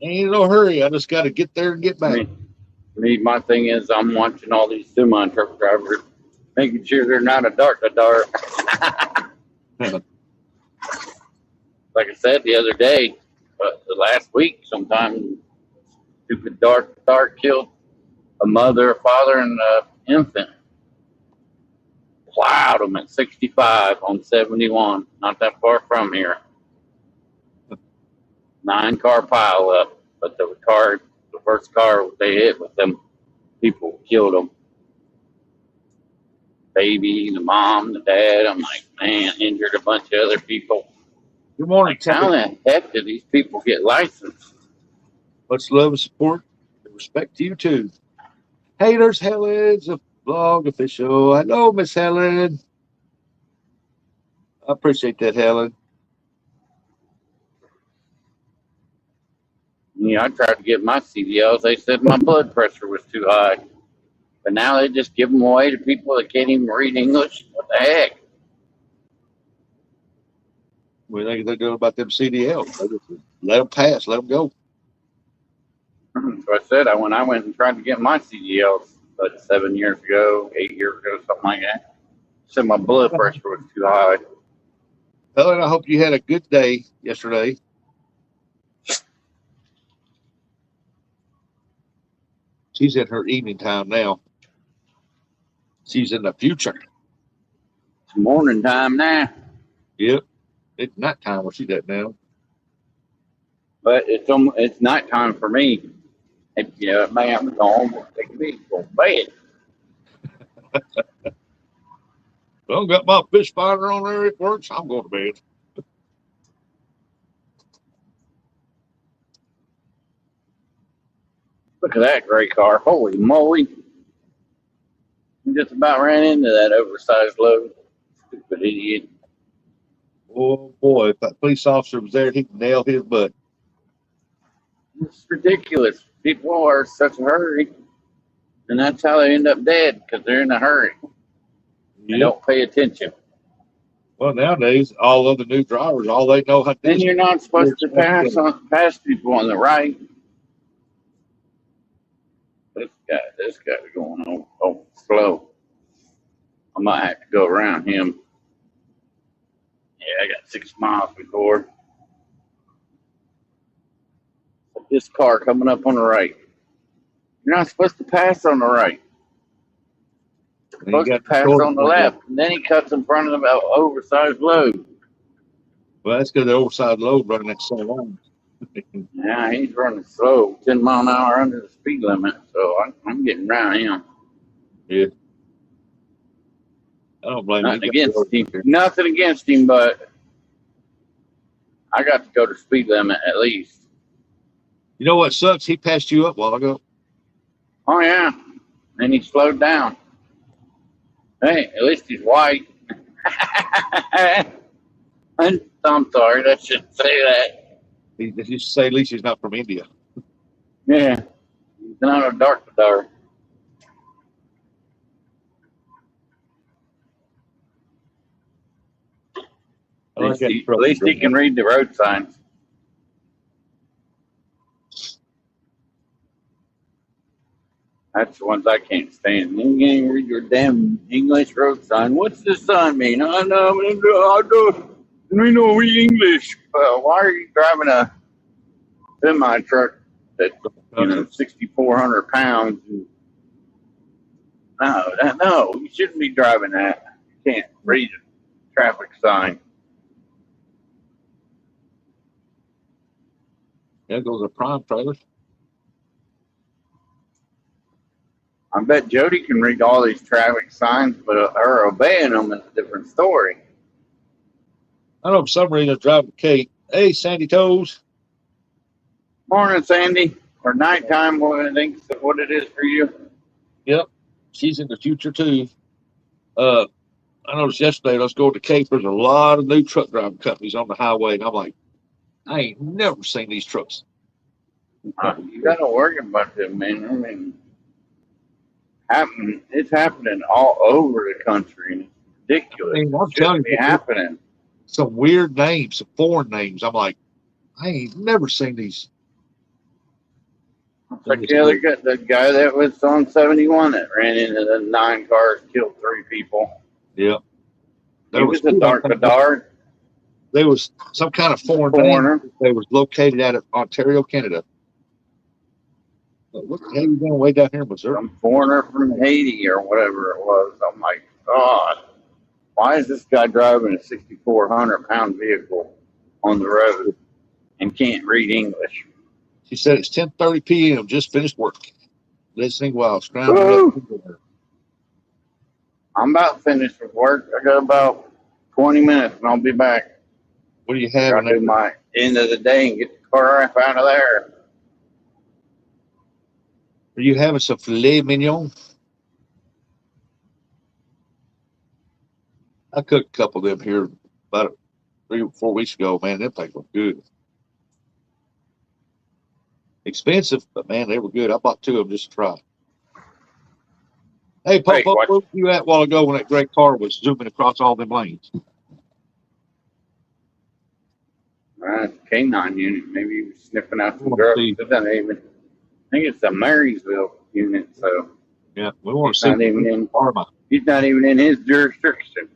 Ain't no hurry. I just got to get there and get back. my thing is I'm watching all these semi truck drivers, making sure they're not a dark to dark. Like I said the other day, the last week, sometime stupid dark killed a mother, a father, and an infant. Plowed them at 65 on 71, not that far from here. 9-car pile up, but the first car they hit with them people killed them. Baby, the mom, the dad. I'm like, man, injured a bunch of other people. Good morning, Like, how Terry. the heck did these people get licensed? Much love and support and respect to you, too. Hey, there's Helen, the vlog official. Hello, Miss Helen. I appreciate that, Helen. You know, I tried to get my CDLs. They said my blood pressure was too high. But now they just give them away to people that can't even read English. What the heck? We think they're doing about them CDLs. They just let them pass, let them go. So I said, when I went and tried to get my CDLs, but 7 years ago, 8 years ago, something like that, said my blood pressure was too high. Helen, I hope you had a good day yesterday. She's in her evening time now. She's in the future. It's morning time now, Yep. It's nighttime where she's at now. but it's nighttime for me. It may have to go home and take me to go to bed. Well, got my fish finder on there. It works. I'm going to bed. Look at that gray car. Holy moly. I just about ran into that oversized load. Stupid idiot. Oh boy, if that police officer was there, he'd nail his butt. It's ridiculous. People are in such a hurry. And that's how they end up dead, because they're in a hurry. They Yep. don't pay attention. Well, nowadays, all of the new drivers, all they know how to do Then is you're not supposed to pass people on the right. This guy's going over slow. I might have to go around him. Yeah, I got 6 miles before. This car coming up on the right. You're not supposed to pass on the right. You're supposed to pass on the left. And then he cuts in front of the oversized load. Well, that's because the oversized load running that so long. Yeah, he's running slow, 10 mile an hour under the speed limit. So I'm getting around him. Yeah. I don't blame Nothing you. against him. Nothing against him, but I got to go to speed limit at least. You know what sucks? He passed you up a while ago. Oh yeah, and he slowed down. Hey, at least he's white. I'm sorry, I shouldn't say that. He used to say at least he's not from India. Yeah, he's not a dark to dark. At least he can read the road signs. That's the ones I can't stand. You can't even read your damn English road sign. What's this sign mean? I don't. We know we English. Why are you driving a semi truck that's 6,400 pounds? No, you shouldn't be driving that. You can't read a traffic sign. There goes a prime trailer. I bet Jody can read all these traffic signs, but her obeying them is a different story. I know for some reason I'm driving Kate. Hey, Sandy Toes. Morning, Sandy. Or nighttime, what I think what it is for you. Yep. She's in the future too. I noticed yesterday, let's go to Cape. There's a lot of new truck driving companies on the highway. And I'm like, I ain't never seen these trucks. You got to worry about them, man. I mean, it's happening all over the country, and it's ridiculous. I mean, I'm It telling shouldn't be you, happening. some weird names, some foreign names. I'm like, I ain't never seen these. Like the guy that was on 71 that ran into the 9 cars, killed 3 people. Yep. He was a dark Bedard. There was some kind of foreigner. Foreigner. They was located out of Ontario, Canada. But what the hell are you doing way down here in Missouri? Some foreigner from Haiti or whatever it was. I'm like, God, why is this guy driving a 6,400-pound vehicle on the road and can't read English? She said it's 10:30 p.m. Just finished work. Listening while scrounging up. I'm about finished with work. I got about 20 minutes and I'll be back. What do you I'll have? do my end of the day and get the car out of there. Are you having some filet mignon? I cooked a couple of them here about 3 or 4 weeks ago. Man, them things were good. Expensive, but man, they were good. I bought 2 of them just to try. Hey, Hey, Popo, what? where were you at a while ago when that great car was zooming across all them lanes? K9 unit. Maybe he was sniffing out some We'll drugs. see. It doesn't even. I think it's a Marysville unit, so Yeah, we want to he's see not even in. Parma. He's not even in his jurisdiction.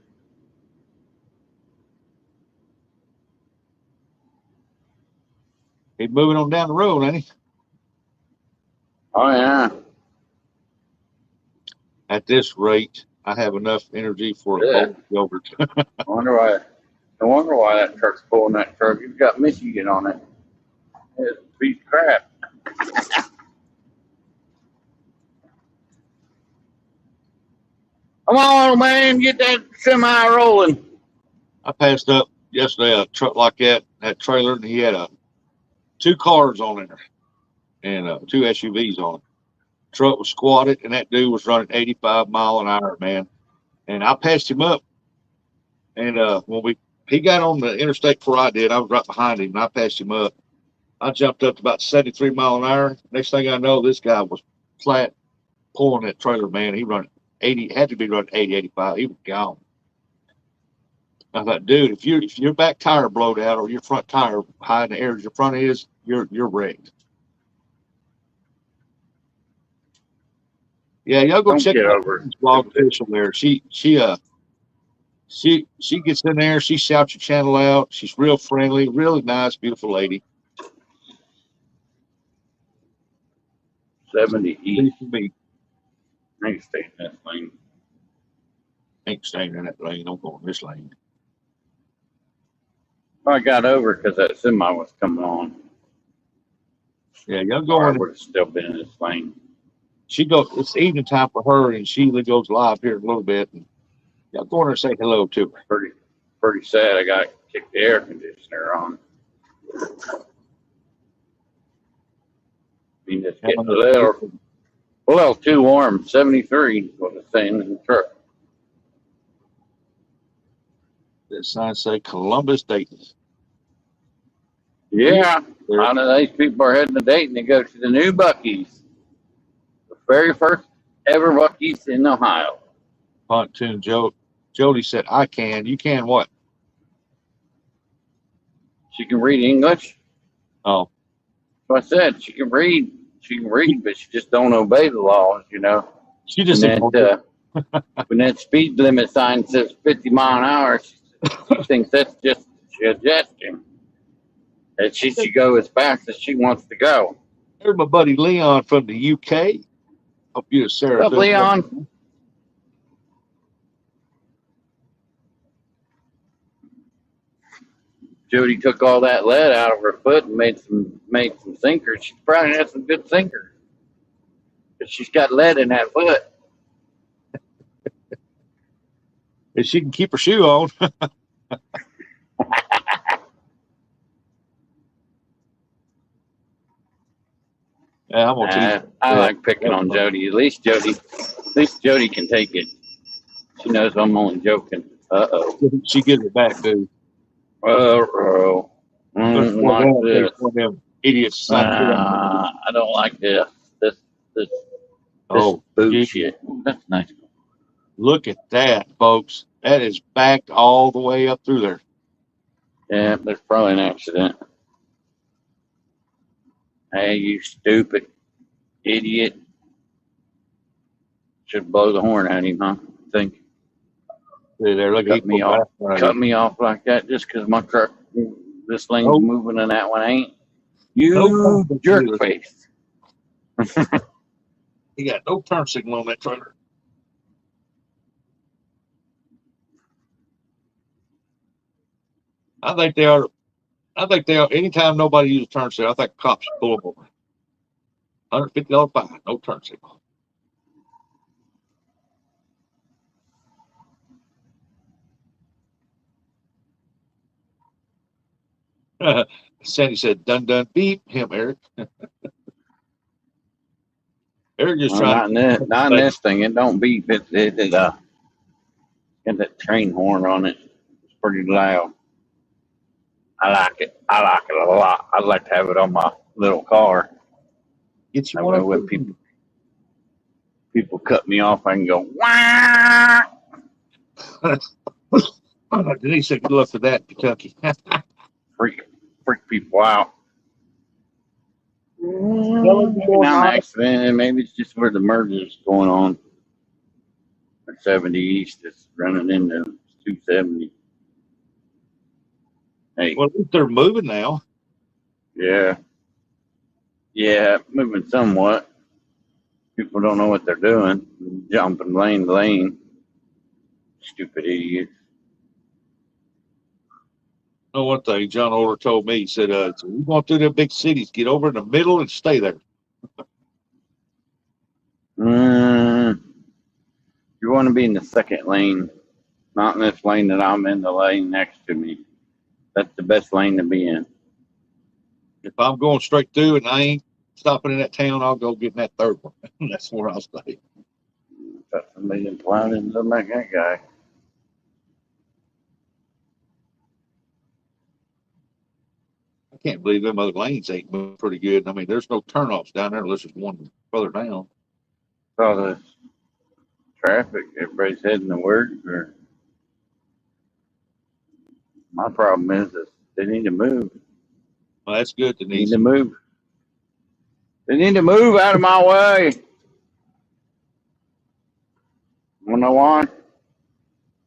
He's moving on down the road, ain't he? Oh yeah. At this rate, I have enough energy for a Yeah. bowl of yogurt. I wonder why. No wonder why that truck's pulling that truck. He's got Michigan on it. It's a piece of crap. Come on, man, get that semi rolling. I passed up yesterday a truck like that trailer, and he had 2 cars on there and 2 SUVs on it. Truck was squatted, and that dude was running 85 mile an hour, man. And I passed him up, and when he got on the interstate before I did, I was right behind him, and I passed him up. I jumped up to about 73 mile an hour. Next thing I know, this guy was flat pulling that trailer, man. He run 80, had to be running 80, 85. He was gone. I thought, dude, if your back tire blowed out or your front tire high in the air as your front is, you're wrecked. Yeah, y'all go Don't check get out over it. Blog Official there. She gets in there, she shouts your channel out. She's real friendly, really nice, beautiful lady. 70 east. Me. I ain't staying in that lane. Ain't staying in that lane, don't go in this lane. I got over because that semi was coming on. Yeah, y'all go Or I in. would have still been in this lane. She goes, it's evening time for her, and Sheila goes live here in a little bit. And y'all go in there and say hello to her. Pretty sad. I got to kick the air conditioner on. I mean, it's getting a little too warm. 73 was the thing in the truck. The sign say Columbus, Dayton. Yeah, a lot of these people are heading to Dayton to go to the new Buc-ee's. The very first ever Buc-ee's in Ohio. Pontoon Jody said, I can. You can what? She can read English. Oh. So I said she can read. She can read, but she just don't obey the laws, you know. She just when that speed limit sign says 50 mile an hour, she thinks that's just a gesture. That she should go as fast as she wants to go. Here's my buddy Leon from the UK. Hope you, Sarah. What's up, Leon? Jody took all that lead out of her foot and made some sinkers. She probably had some good sinkers. But she's got lead in that foot. If she can keep her shoe on. Yeah, I'm gonna teach. I like picking on Jody. At least Jody can take it. She knows I'm only joking. She gives it back, dude. Uh-oh. Like this. One of them idiots. I don't like this. This Oh, bullshit. That's nice. look at that, folks. That is backed all the way up through there. Yeah, there's probably an accident. Hey, you stupid idiot. Should blow the horn at him, huh? Think. See there, look, Cut me off. Cut me off like that just because my truck, this lane's Nope. moving and that one ain't. You Nope. jerk face. He got no turn signal on that trailer. I think they are. Anytime nobody uses turn signal, I think cops should pull them over. $150 fine, no turn signal. Sandy said, "Dun dun beep him, Eric." Eric just Well, trying. not in this thing. It don't beep. It got that train horn on it. It's pretty loud. I like it. I like it a lot. I'd like to have it on my little car. Get you That one way of when them. people cut me off, I can go, wah! Denise said, "Good luck with that, Kentucky." freak people out. Maybe not an accident, and maybe it's just where the merge is going on. Or 70 East is running into 270. Hey, Well, at least they're moving now. yeah, moving somewhat. People don't know what they're doing, jumping lane to lane. Stupid idiots. I know one thing John Order told me. He said, so "We going through the big cities. Get over in the middle and stay there." You want to be in the second lane, not in this lane that I'm in, the lane next to me. That's the best lane to be in. If I'm going straight through and I ain't stopping in that town, I'll go get in that third one. That's where I'll stay. Got somebody in plowing and look like that guy. I can't believe them other lanes ain't moving pretty good. I mean, there's no turnoffs down there unless there's one further down. All this traffic, everybody's heading to work. Or my problem is that they need to move. Well, that's good, They need Denise. to move. They need to move out of my way. You know why?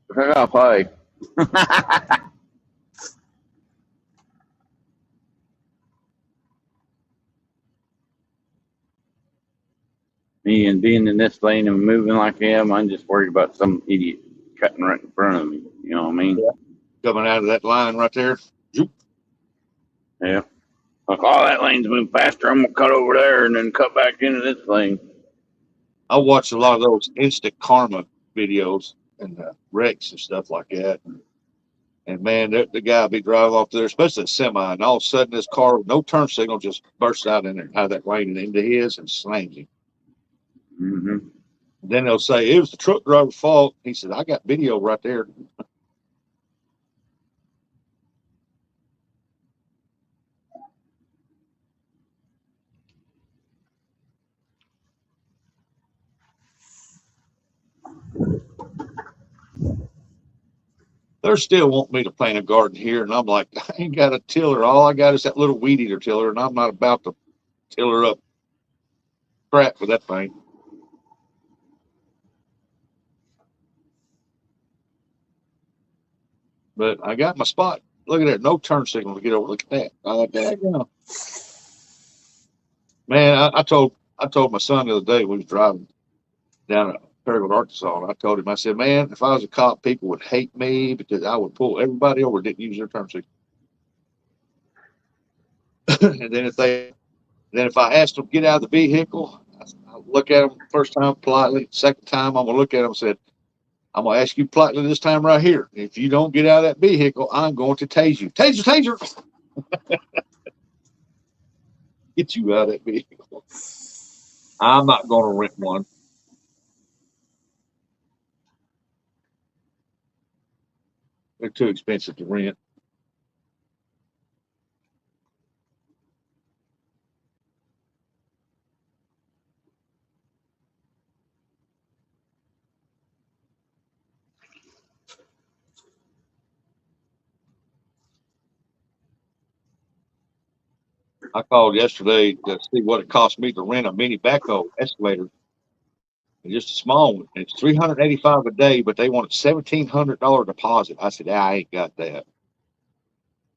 Because I gotta pay. Me and being in this lane and moving like I am, I'm just worried about some idiot cutting right in front of me. You know what I mean? Yeah. Coming out of that line right there. Zoop. Yeah. Like, oh, that lane's moving faster. I'm gonna cut over there and then cut back into this lane. I watch a lot of those instant karma videos and wrecks and stuff like that. And man, the guy will be driving off there, especially a semi, and all of a sudden this car with no turn signal just bursts out in there, out of that lane and into his and slams him. Mm-hmm. Then they'll say it was the truck driver's fault. He said, "I got video right there." They're still wanting me to plant a garden here, and I'm like, I ain't got a tiller. All I got is that little weed eater tiller, and I'm not about to tiller up crap for that thing. But I got my spot. Look at that, no turn signal to get over. Look at that. Daggone. Man, I told my son the other day we was driving down to Paragould, Arkansas, and I told him, I said, "Man, if I was a cop, people would hate me because I would pull everybody over that didn't use their turn signal." And then if I ask them to get out of the vehicle, I look at them first time politely. Second time, I'm gonna look at them and said, I'm gonna ask you politely this time right here. If you don't get out of that vehicle, I'm going to tase you. Taser, taser. Get you out of that vehicle. I'm not gonna rent one. They're too expensive to rent. I called yesterday to see what it cost me to rent a mini backhoe excavator, and just a small one. And it's $385 a day, but they want a $1,700 deposit. I said, I ain't got that.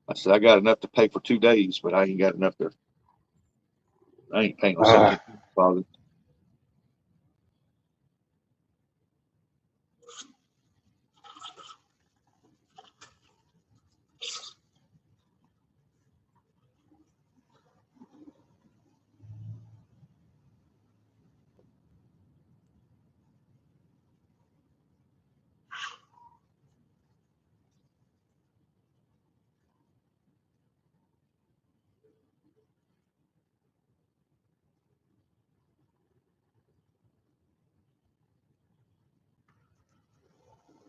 I said, I got enough to pay for 2 days, but I ain't got enough to. I ain't paying no Ah, 17 deposit.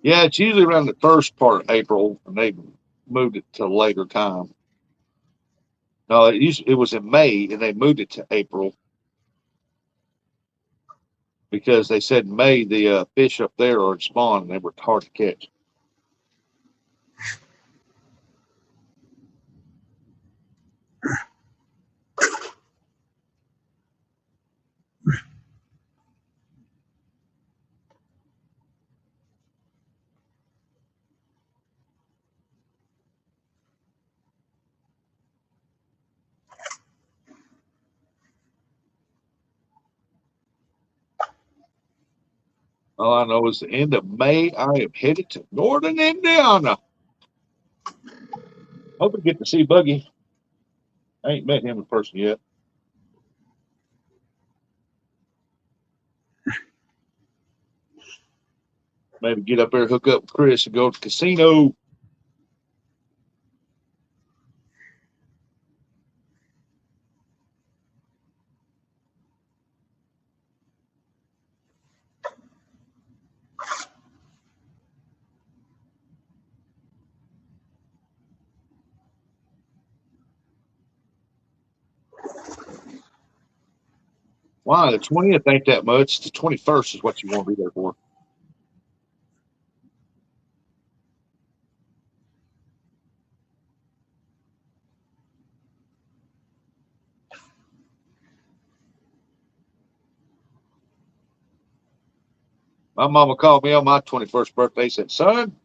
Yeah, it's usually around the first part of April, and they moved it to a later time. No, it was in May, and they moved it to April because they said in May the fish up there are in spawn and they were hard to catch. All I know is the end of May, I am headed to Northern Indiana. Hope we get to see Buggy. I ain't met him in person yet. Maybe get up there, hook up with Chris, and go to the casino. Why? The 20th ain't that much. The 21st is what you want to be there for. My mama called me on my 21st birthday, said, son,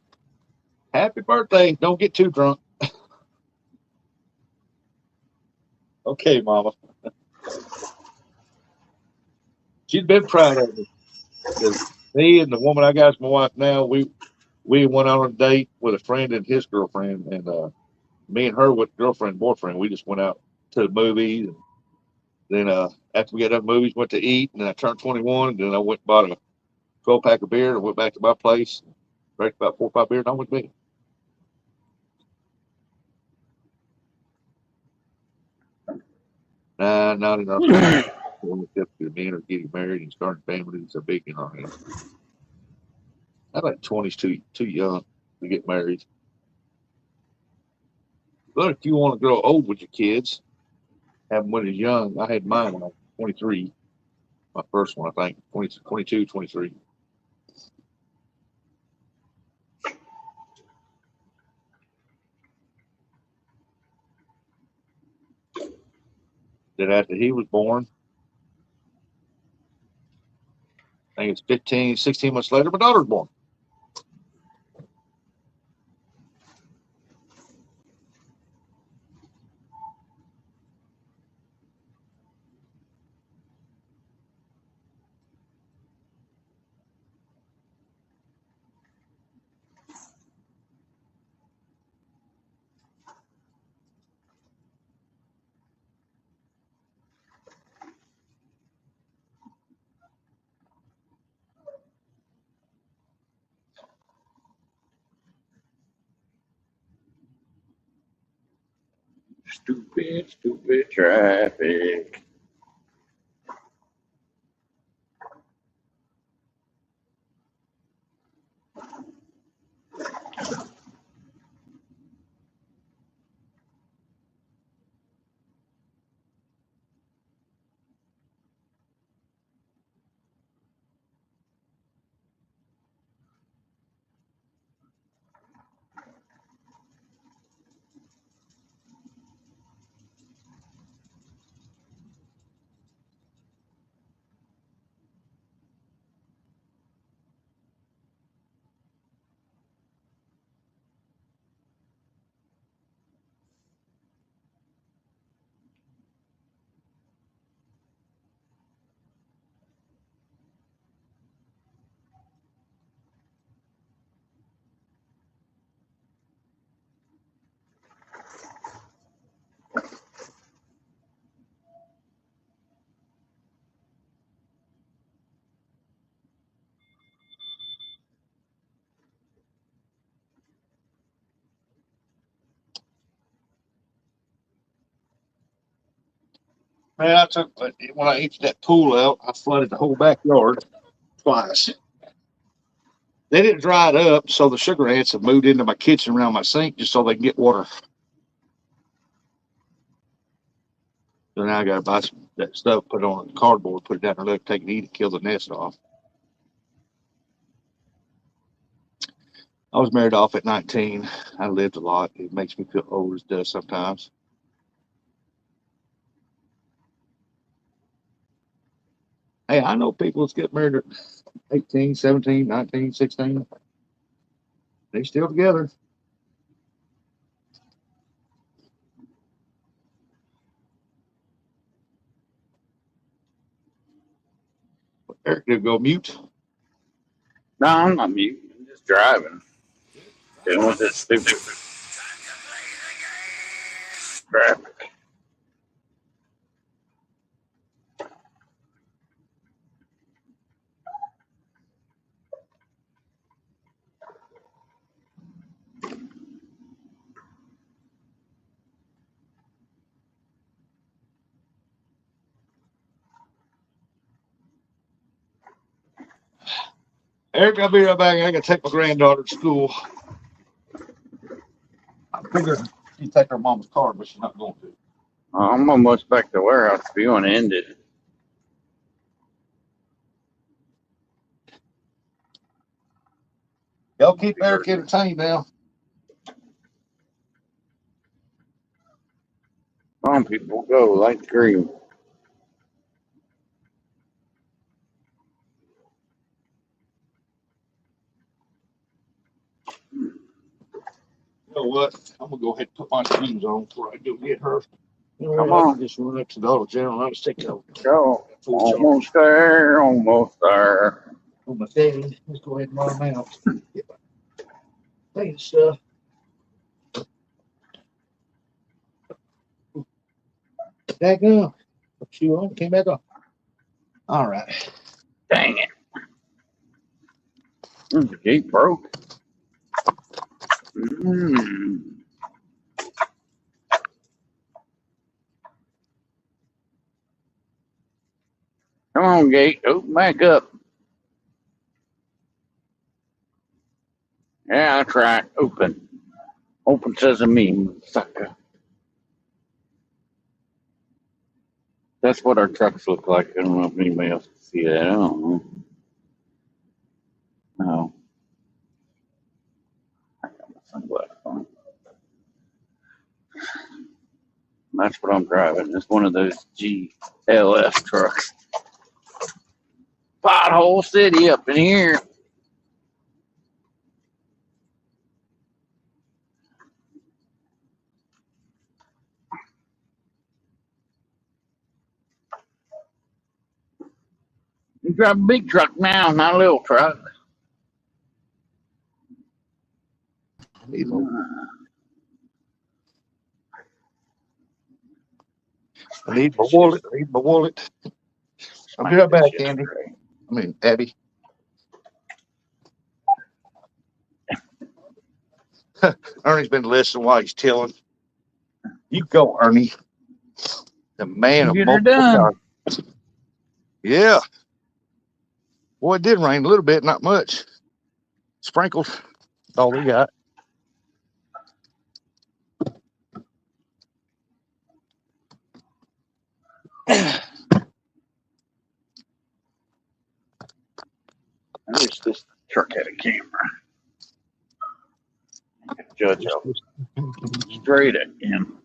happy birthday. Don't get too drunk. Okay, mama. She's been proud of me because me and the woman I got as my wife now, we went on a date with a friend and his girlfriend, and me and her with girlfriend and boyfriend, we just went out to the movies. And then after we got done movies, went to eat, and then I turned 21. And then I went and bought a 12-pack of beer and went back to my place, drank about 4 or 5 beers, and I went to bed. Nah, not enough to get men or getting married and starting families are big in our house. I think 20's too young to get married. But if you want to grow old with your kids, have them when they're young. I had mine when I was 23. My first one, I think, 20, 22, 23. Then after he was born, I think it's 15, 16 months later, my daughter was born. Stupid traffic. Man, I took when I emptied that pool out, I flooded the whole backyard twice. They didn't dry it up, so the sugar ants have moved into my kitchen around my sink just so they can get water. So now I got to buy some that stuff, put it on cardboard, put it down there, let it take it eat, kill the nest off. I was married off at 19. I lived a lot. It makes me feel old as dust sometimes. Hey, I know people that's get married at 18, 17, 19, 16. They still together. Eric did go mute. No, I'm not mute. I'm just driving. Dealing with this stupid traffic. Eric, I'll be right back. I got to take my granddaughter to school. I figured she'd take her mom's car, but she's not going to. I'm almost back to warehouse viewing ended. Y'all keep Eric entertained now. Come on, people, go light green. You know what? I'm gonna go ahead and put my shoes on before I go get her. You know Come what? I on. can just run up to Dollar General. I'll just take it over. Go. Full charge. Almost there, almost there. On my thing. Let's go ahead and run them out. Get my thing stuff. Back up. Put shoe on. Came back up. All right. Dang it. The gate broke. Come on, gate. Open back up. Yeah, that's right. Open. Open sesame, sucker. That's what our trucks look like. I don't know if anybody else can see that. I don't know. No. I got my sunglasses on. That's what I'm driving. It's one of those GLS trucks. Pothole City up in here. You drive a big truck now, not a little truck. I need my wallet. I need my wallet. I'll be right back, Andy. I mean, Abby. Ernie's been listening while he's tilling. You go, Ernie. The man of Get her multiple done. talents. Yeah. Boy, it did rain a little bit, not much. Sprinkles. That's all we got. I wish this truck had a camera. I could judge how straight I am.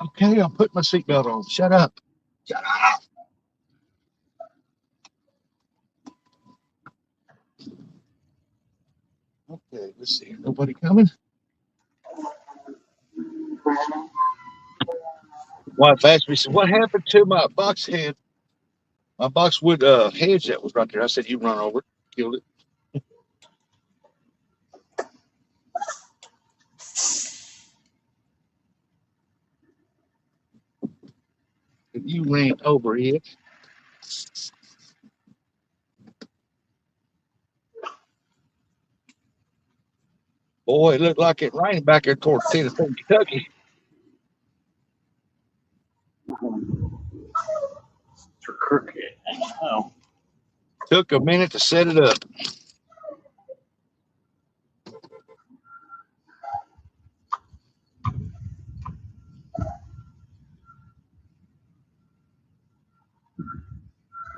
Okay, I'll put my seatbelt on. Shut up. Shut up. Okay, let's see. Nobody coming? Wife asked me, said, what happened to my box head? My boxwood hedge that was right there. I said, you run over it, killed it. You ran over it. Boy, it looked like it rained back there towards Tennessee, Kentucky. For crooked. Oh. Took a minute to set it up.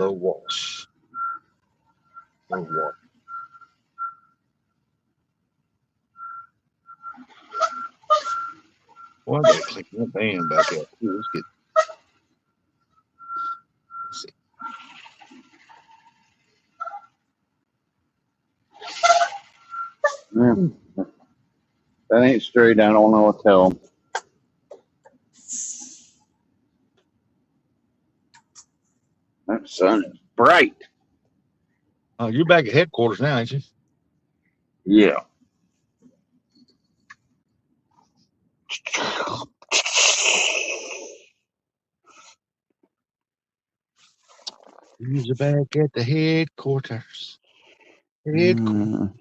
Low wash. Low water. Boy, I gotta clean that band back up. Ooh, let's get. Let's see. Yeah. That ain't straight. I don't know what to tell them. That sun is bright. Oh, you're back at headquarters now, ain't you? Yeah. You're back at the headquarters. Mm,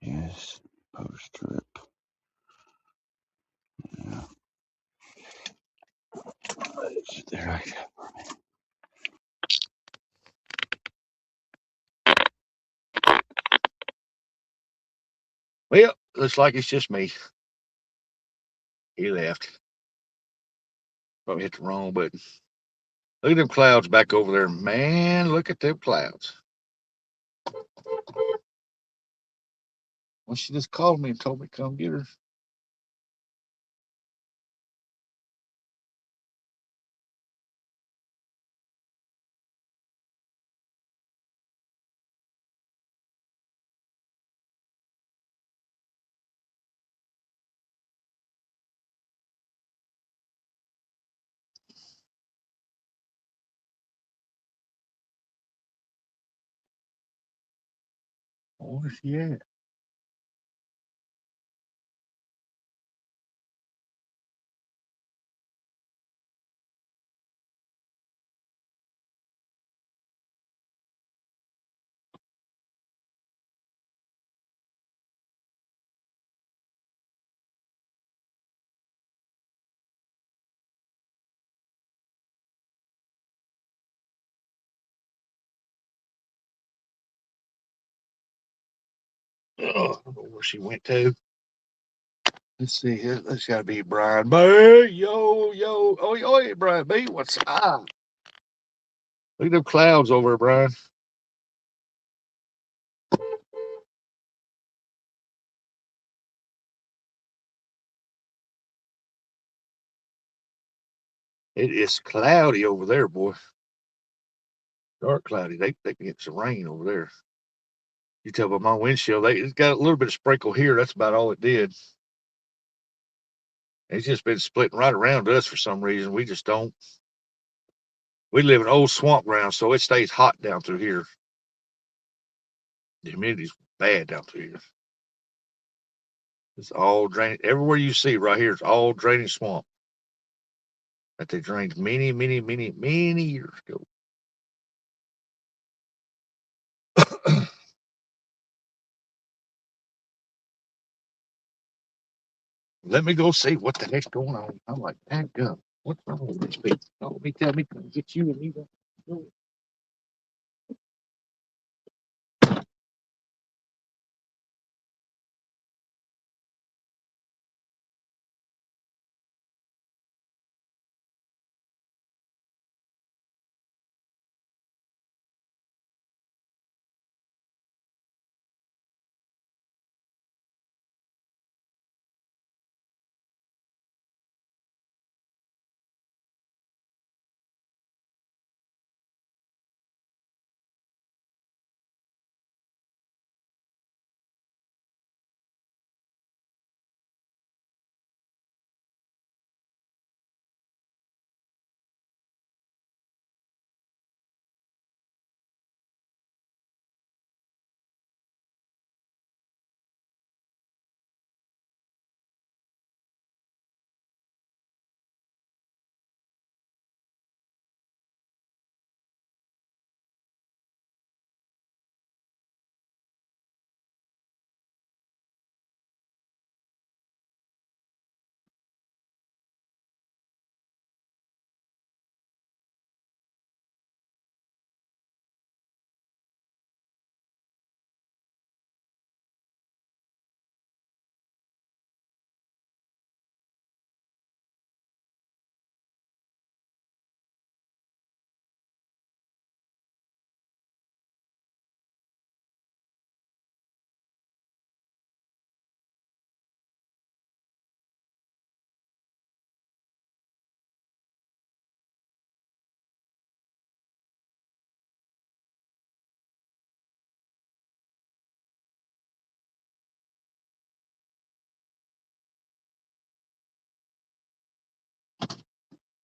yes, post trip. Yeah. There I go. Well, looks like it's just me. He left. Probably hit the wrong button. Look at them clouds back over there. Man, look at them clouds. Well, she just called me and told me to come get her. Where's she at? Oh, I don't know where she went to. Let's see here. That's got to be Brian B. Yo, yo. Oh, oh, Brian B. What's up? Look at them clouds over there, Brian. It is cloudy over there, boy. Dark cloudy. They can get some rain over there. You tell by my windshield, it's got a little bit of sprinkle here. That's about all it did. It's just been splitting right around us for some reason. We just don't. We live in old swamp ground, so it stays hot down through here. The humidity's bad down through here. It's all drainage. Everywhere you see right here, it's all drainage swamp that they drained many, many, many, many years ago. Let me go see what the heck's going on. I'm like, thank God. What's wrong with these people? Don't be telling me to get you and you don't do it.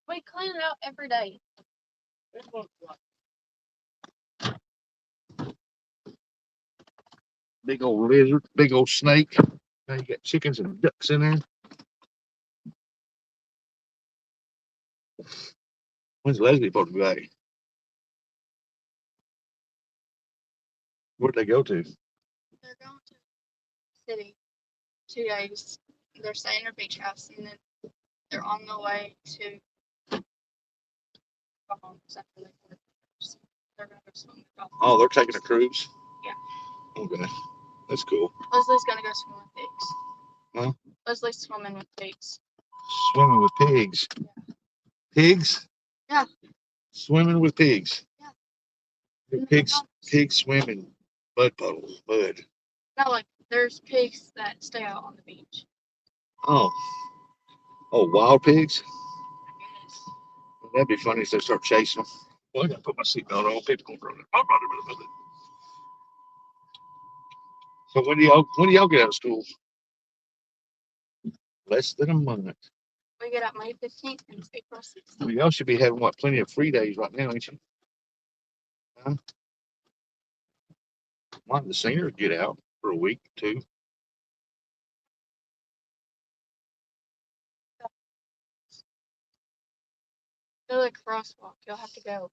We clean it out every day. Big old lizard, big old snake. Now you got chickens and ducks in there. When's Leslie supposed to be back? Where'd they go to? They're going to the city 2 days. They're staying at a beach house, and then they're on the way to Bahamas after they work. They're gonna go swim with dolphins. Oh, they're taking a cruise? Yeah. Okay. That's cool. Leslie's gonna go swim with pigs. Huh? Leslie's swimming with pigs. Swimming with pigs. Pigs? Yeah. Swimming with pigs. Yeah. The In the pigs, Bahamas. pigs swim in mud puddles, mud. No, like there's pigs that stay out on the beach. Oh. Oh, wild pigs? Yes. That'd be funny if they start chasing them. Well, I gotta put my seatbelt on. People gonna run it. So when do y'all get out of school? Less than a month. We get out May 15th and April 16th. Well, y'all should be having what, plenty of free days right now, ain't you? Huh? Why don't the seniors get out for a week, too? They're like crosswalk. You'll have to go.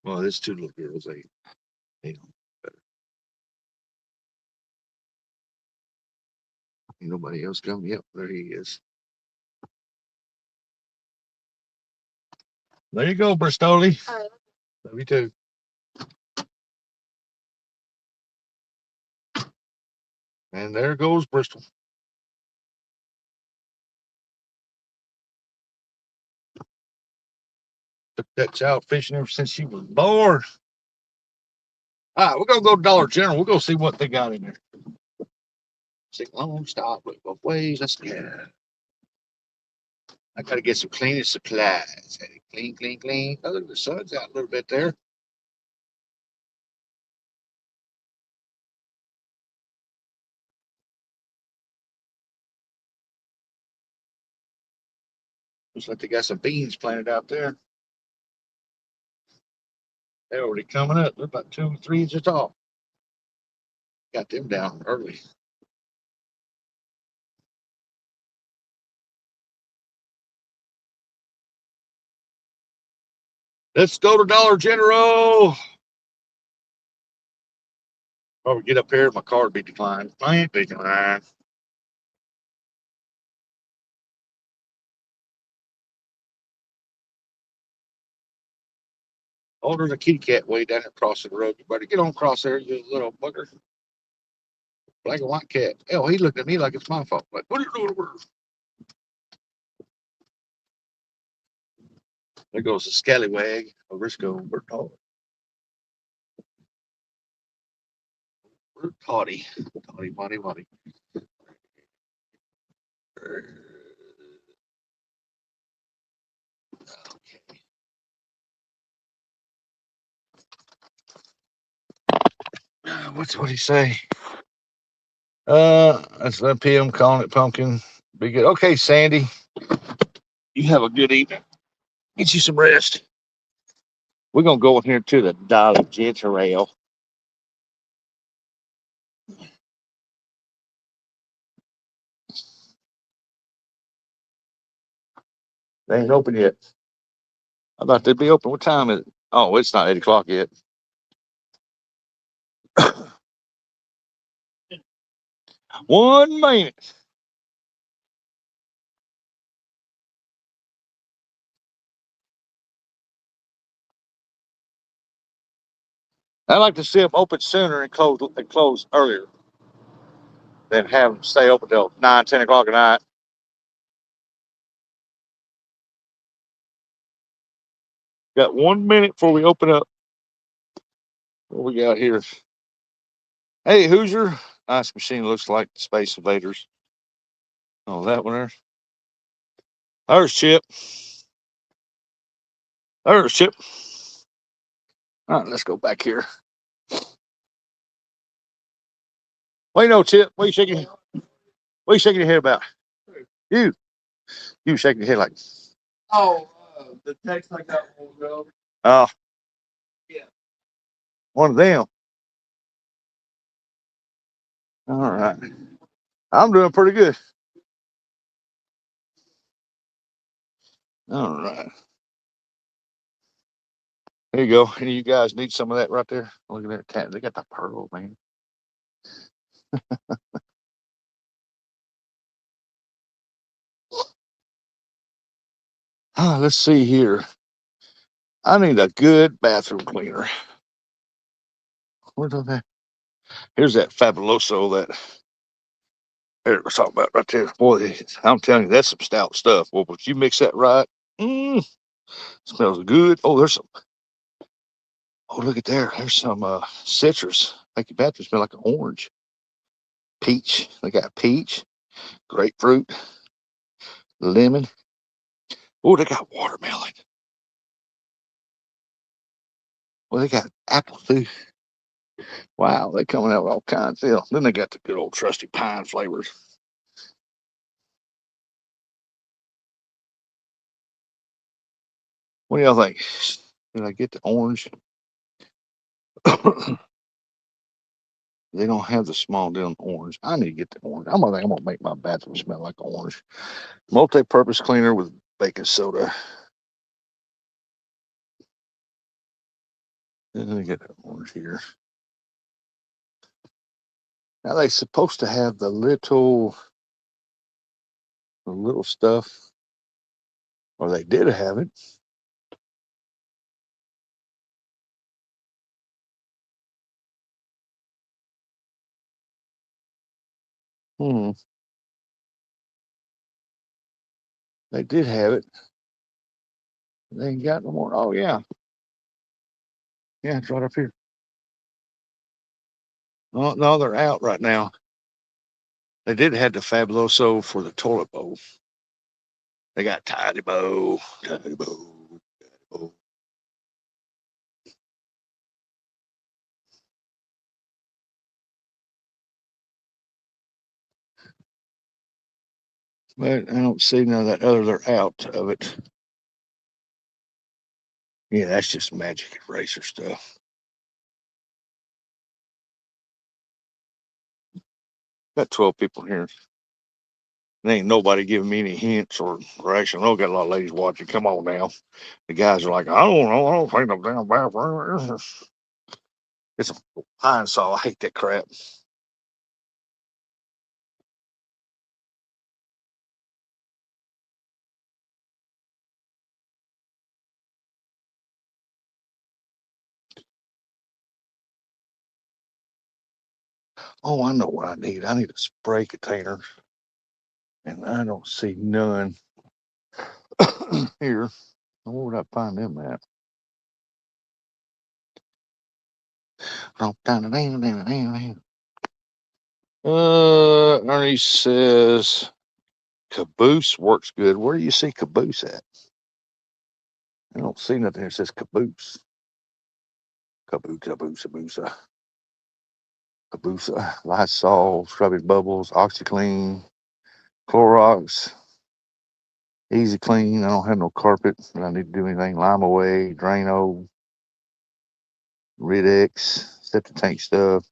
Well, there's two little girls. They know better. Ain't nobody else come. Yep, there he is. There you go, Bristoli. Love you too. And there goes Bristol. Took that child fishing ever since she was born. All right, we're gonna go to Dollar General. We'll go see what they got in there. See, long stop, look both ways. Let's go. I gotta get some cleaning supplies. Clean, clean, clean. Oh, look, the sun's out a little bit there. Looks like they got some beans planted out there. They're already coming up. They're about 2 or 3 inches tall. Got them down early. Let's go to Dollar General. Probably get up here, my card be declined. I ain't declined. Oh, there's a kitty cat way down there crossing the road. You better get on across there, you little bugger. Black and white cat. Hell, he looked at me like it's my fault. Like, what are you doing over there? There goes the scallywag. Over Risco. We're toddy. Toddy, waddy, waddy. Okay. What'd he say? That's 11 p.m. calling it pumpkin. Be good. Okay, Sandy. You have a good evening. Get you some rest. We're gonna go in here to the Dolly Ginger Ale. They ain't open yet. I thought they'd be open. What time is it? Oh, it's not 8 o'clock yet. 1 minute. I like to see them open sooner and close earlier than have them stay open till 9, 10 o'clock at night. Got 1 minute before we open up. What we got here? Hey, Hoosier. Nice machine. Looks like the Space Invaders. Oh, that one there. There's Chip. There's Chip. All right, let's go back here. What you know, Chip? What you shaking? What you shaking your head about? You shaking your head like? Oh, the text I got a while ago. Oh, Yeah. one of them. All right. I'm doing pretty good. All right. There you go. Any of you guys need some of that right there? Look at that cat. They got the pearl, man. Let's see here. I need a good bathroom cleaner. Where's that? Here's that Fabuloso that Eric was talking about right there. Boy, I'm telling you, that's some stout stuff. Well, if you mix that right, smells good. Oh, there's some. Oh, look at there. There's some citrus. Make your bathroom smell like an orange. Peach. They got peach, grapefruit, lemon. Oh, they got watermelon. Well, they got apple too. Wow, they coming out with all kinds. Yeah. Then they got the good old trusty pine flavors. What do y'all think? Did I get the orange? They don't have the small deal in orange. I need to get the orange. I'm gonna make my bathroom smell like orange. Multi-purpose cleaner with baking soda. Let me get the orange here. Now they're supposed to have the little stuff, or they did have it. Hmm. They did have it. They ain't got no more. Oh yeah, yeah, it's right up here. Oh no, they're out right now. They did have the Fabuloso for the toilet bowl. They got Tidy Bow, Tidy Bow, Tidy Bow. But I don't see none of that other. They're out of it. Yeah, that's just magic eraser stuff. Got 12 people here. There ain't nobody giving me any hints or direction. I know got a lot of ladies watching. Come on now. The guys are like, I don't know. I don't think no damn bathroom. It's a pine saw. I hate that crap. Oh, I know what I need. I need a spray container, and I don't see none here. Where would I find them at? Ernie says Caboose works good. Where do you see Caboose at? I don't see nothing that says Caboose. Caboose. Caboose, Lysol, Scrubbing Bubbles, OxyClean, Clorox, Easy Clean. I don't have no carpet. I don't need to do anything. Lime Away, Drano, Rid-X, septic tank stuff,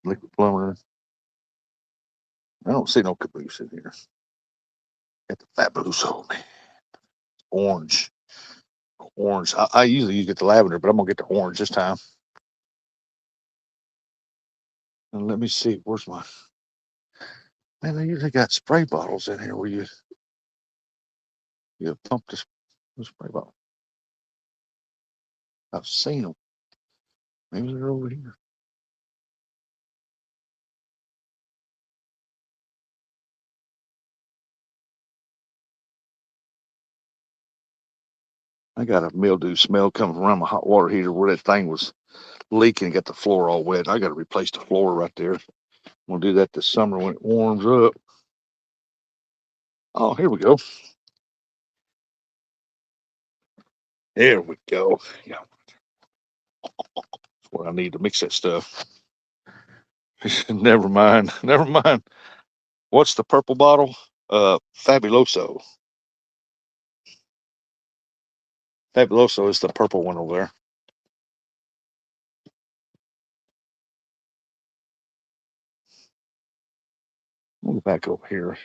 Liquid Plumber. I don't see no Caboose in here. Got the Fabuloso, man. Orange. I usually get the lavender, but I'm gonna get the orange this time. And let me see, where's my man? They usually got spray bottles in here where you pump the spray bottle. I've seen them. Maybe they're over here. I got a mildew smell coming from around my hot water heater where that thing was leaking and got the floor all wet. I got to replace the floor right there. I'm gonna do that this summer when it warms up. Oh, here we go. There we go. Yeah, that's what I need to mix that stuff. Never mind. Never mind. What's the purple bottle? Fabuloso. Fabuloso is the purple one over there. We'll go back over here.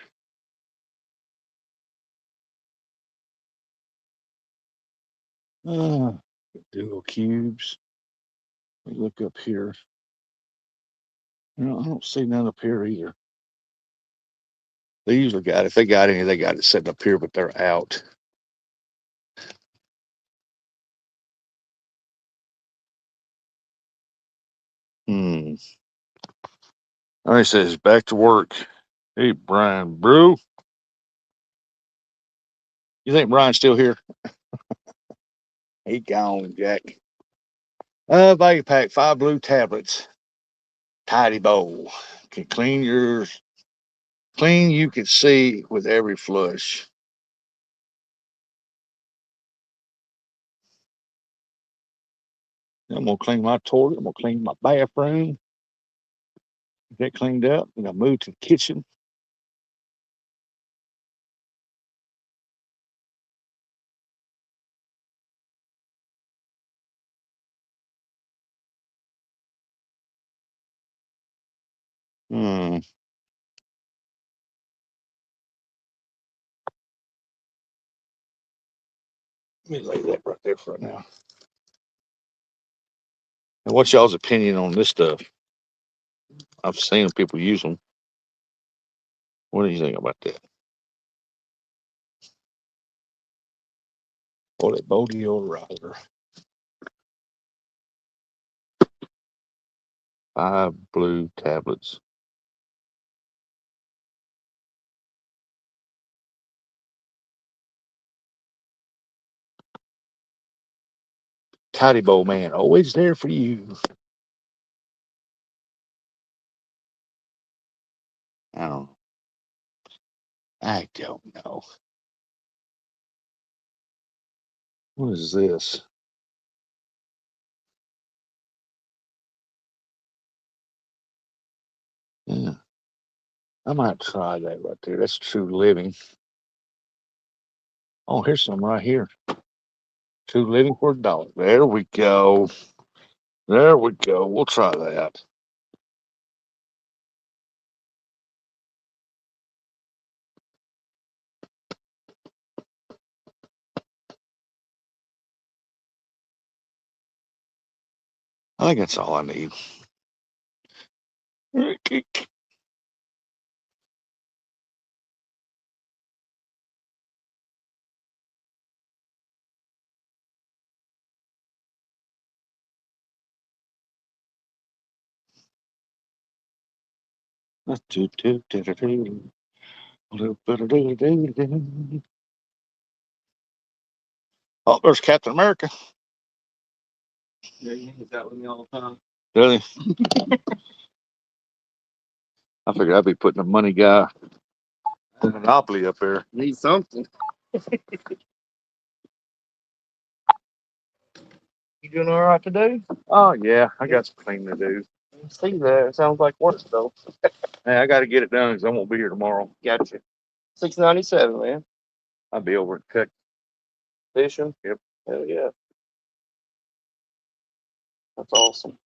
Duo cubes. Let me look up here. I don't see none up here either. They usually got it. If they got any, they got it sitting up here, but they're out. Hmm. All right, says back to work. Hey, Brian Brew. You think Brian's still here? He gone, Jack. Value pack, 5 blue tablets. Tidy bowl. Can clean yours. Clean you can see with every flush. I'm gonna clean my toilet. I'm gonna clean my bathroom. Get cleaned up. I'm gonna move to the kitchen. Hmm. Let me lay that right there for now. And what's y'all's opinion on this stuff? I've seen people use them. What do you think about that? Or that Bodioizer. 5 blue tablets. Tidy Bowl man, always there for you. I don't know. I don't know. What is this? Yeah, I might try that right there. That's True Living. Oh, here's some right here. True Living for $1. There we go. There we go. We'll try that. I think that's all I need. Oh, there's Captain America. Yeah, you use that with me all the time. Really? I figured I'd be putting a money guy in Monopoly up there. Need something. You doing all right today? Oh yeah, I got some cleaning to do. See that? It sounds like work though. Hey, I got to get it done because I won't be here tomorrow. Gotcha. 697, man. I'll be over at Tech. Fishing. Yep. Hell yeah. That's awesome.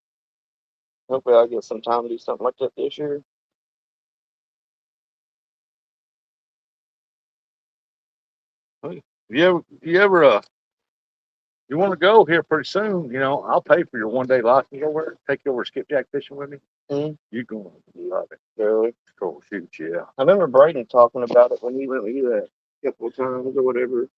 Hopefully I'll get some time to do something like that this year. You want to go here pretty soon? I'll pay for your 1 day license over. Take you over skipjack fishing with me. Mhm. You're gonna love it. Really? Cool, shoot, yeah. I remember Braden talking about it when he went with you that couple of times or whatever.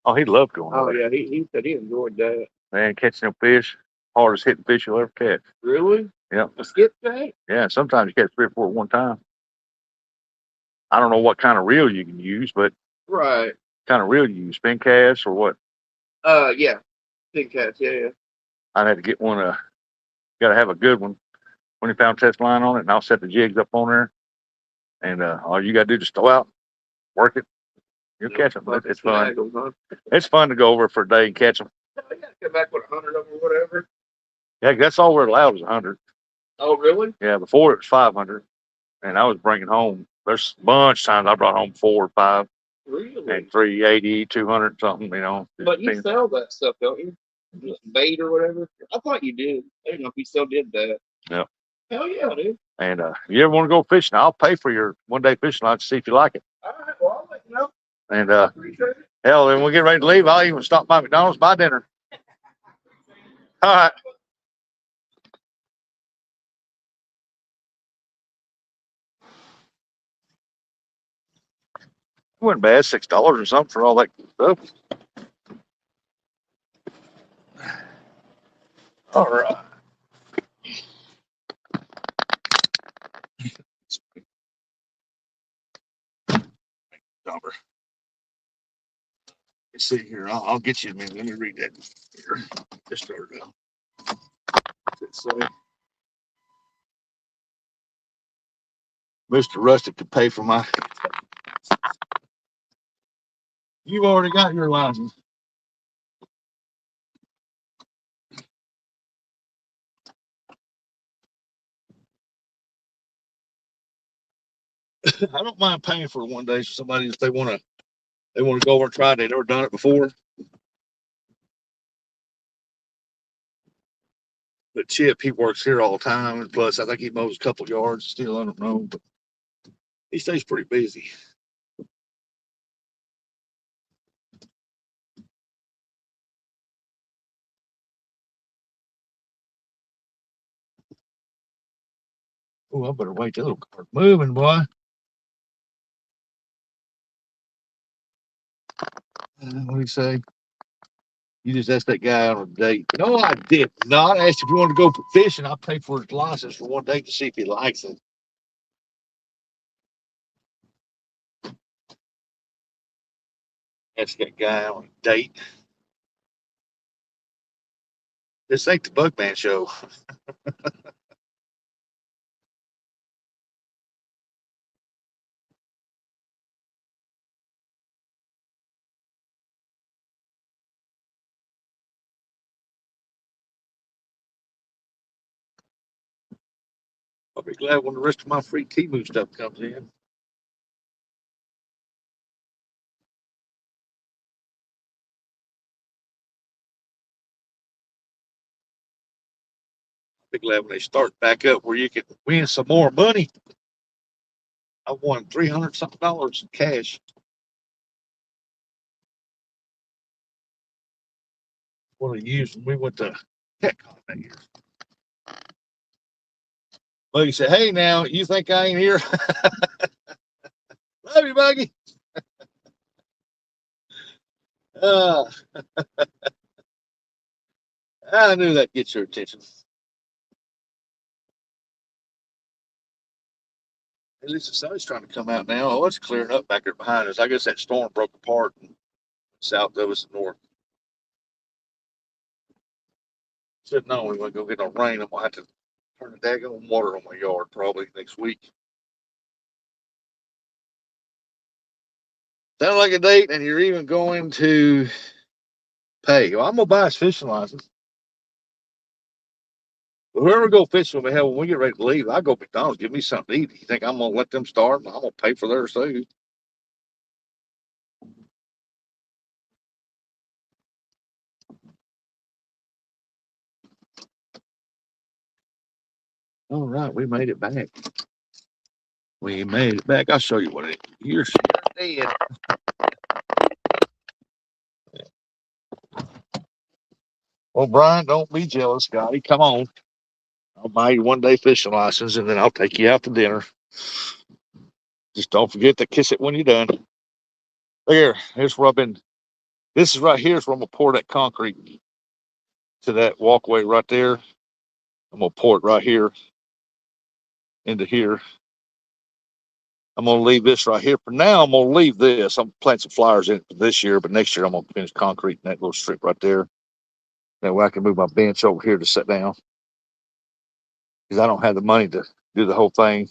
Oh, he loved going Oh over yeah, he said he enjoyed that. there. Man, catching them fish, hardest hitting fish you'll ever catch. Really? Yeah. A skipjack? Yeah, sometimes you catch 3 or 4 at one time. I don't know what kind of reel you can use, but Right. kind of reel you use, spin cast or what? Yeah. Big cats, yeah. I'd have to get one. Got to have a good one. 20-pound test line on it, and I'll set the jigs up on there. And all you got to do is just go out, work it. You'll catch them. It's fun. Snag 'em, huh? It's fun to go over for a day and catch them. Oh, you gotta come back with 100 of them or whatever. Yeah, that's all we're allowed is 100. Oh, really? Yeah, before it was 500, and I was bringing home. There's a bunch of times I brought home 4 or 5 Really? and 380, 200 something. But you Depends. sell that stuff, don't you? Just bait or whatever. I thought you did. I didn't know if you still did that. Yep. Hell yeah, dude. And you ever want to go fishing? I'll pay for your 1 day fishing line to see if you like it. All right, well, I'll let you know. And Appreciate it. hell, when we get ready to leave, I'll even stop by McDonald's, buy dinner. All right. It wasn't bad, $6 or something for all that stuff. All right. Number. Let's see here. I'll get you a minute. Let me read that here. Just start it out. So, Mr. Rustic could pay for my. You've already got your license. I don't mind paying for 1 day for somebody if they want to go over and try it. They've never done it before. But Chip, he works here all the time, and plus I think he mows a couple yards still. I don't know, but he stays pretty busy. Oh, I better wait till the little car's moving, boy. What do you say? You just asked that guy on a date. No, I did not. I asked if you wanted to go fishing. I paid for his license for 1 day to see if he likes it. Asked that guy on a date. This ain't the Bugman show. I'll be glad when the rest of my free Temu stuff comes in. I'll be glad when they start back up where you can win some more money. I won $300 something in cash. What I used when we went to TechCon that year. Buggy said, "Hey, now you think I ain't here?" Love you, Buggy. Uh, I knew that gets your attention. At least the sun's trying to come out now. Oh, it's clearing up back there behind us. I guess that storm broke apart south of us and north. Said no, we want to go get no rain. I'm gonna have to turn the daggone water on my yard probably next week. Sound like a date, and you're even going to pay. Well, I'm gonna buy his fishing license. Whoever go fishing with me, hell, when we get ready to leave, I go to McDonald's, give me something to eat. You think I'm gonna let them starve? I'm gonna pay for theirs too. All right, we made it back. We made it back. I'll show you what it is. You're dead. Well, Brian, don't be jealous, Scotty. Come on. I'll buy you 1 day fishing license and then I'll take you out to dinner. Just don't forget to kiss it when you're done. Here's where I've been. This is right here is where I'm gonna pour that concrete to that walkway right there. I'm gonna pour it right here into here. I'm gonna leave this right here. For now, I'm gonna leave this. I'm planting some flowers in it for this year, but next year I'm gonna finish concrete in that little strip right there. That way I can move my bench over here to sit down. Because I don't have the money to do the whole thing.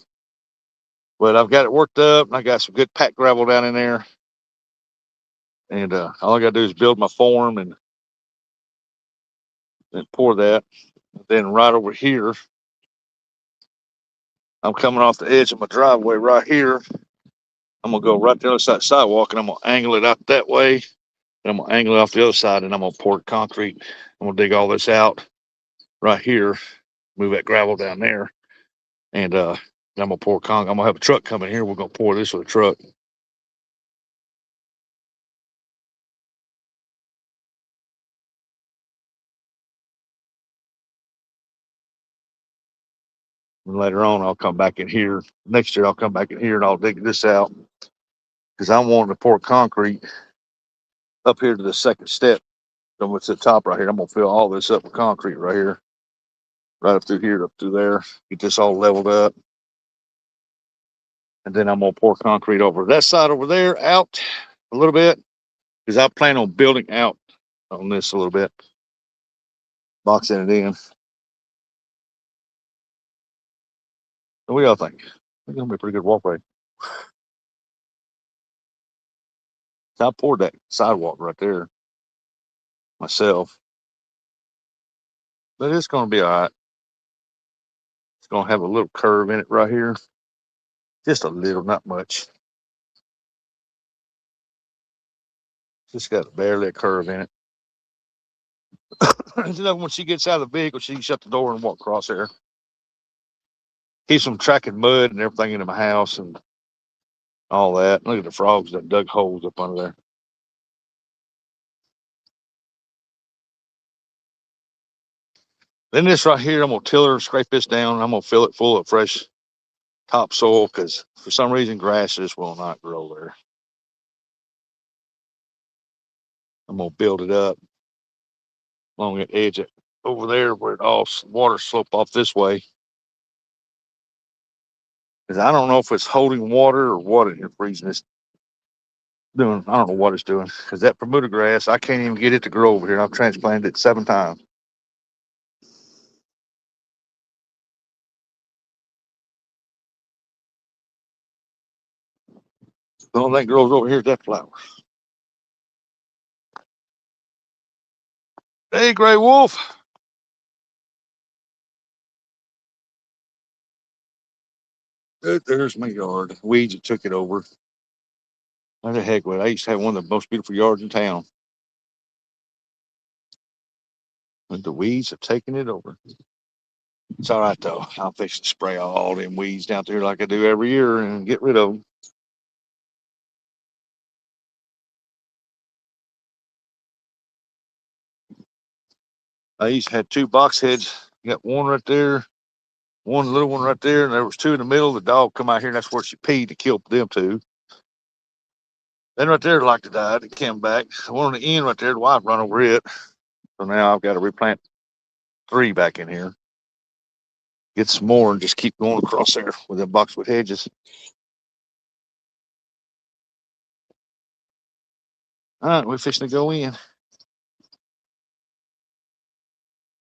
But I've got it worked up and I got some good packed gravel down in there. And all I gotta do is build my form and pour that. Then right over here, I'm coming off the edge of my driveway right here. I'm gonna go right to the other side of the sidewalk and I'm gonna angle it out that way. And I'm gonna angle it off the other side and I'm gonna pour concrete. I'm gonna dig all this out right here, move that gravel down there, and I'm gonna pour concrete. I'm gonna have a truck coming here. We're gonna pour this with a truck. And later on, I'll come back in here. Next year, I'll come back in here and I'll dig this out because I'm wanting to pour concrete up here to the second step. From to the top right here, I'm gonna fill all this up with concrete right here, right up through here, up through there. Get this all leveled up, and then I'm gonna pour concrete over that side over there out a little bit because I plan on building out on this a little bit, boxing it in. What do y'all think? I think it's gonna be a pretty good walkway. I poured that sidewalk right there myself, but it's gonna be all right. It's gonna have a little curve in it right here, just a little, not much. Just got barely a curve in it. You know, when she gets out of the vehicle, she can shut the door and walk across there. Keeps from tracking mud and everything into my house and all that. Look at the frogs that dug holes up under there. Then this right here, I'm gonna tiller, scrape this down. I'm gonna fill it full of fresh topsoil because for some reason grass just will not grow there. I'm gonna build it up along the edge of, over there where it all water slope off this way. Because I don't know if it's holding water or what it is freezing. It's doing. I don't know what it's doing. Because that Bermuda grass, I can't even get it to grow over here. I've transplanted it 7 times. The only thing that grows over here is that flower. Hey, Gray Wolf. There's my yard. Weeds that took it over. What the heck with it? I used to have one of the most beautiful yards in town. But the weeds have taken it over. It's all right though. I'll fix to spray all them weeds down there like I do every year and get rid of them. I used to have 2 box heads. You got one right there, one little one right there, and there was 2 in the middle. The dog come out here, and that's where she peed to kill them 2. Then right there, like to die. It came back. The one on the end right there, the wife run over it. So now I've got to replant 3 back in here. get some more and just keep going across there with the boxwood hedges. All right, we're fixing to go in.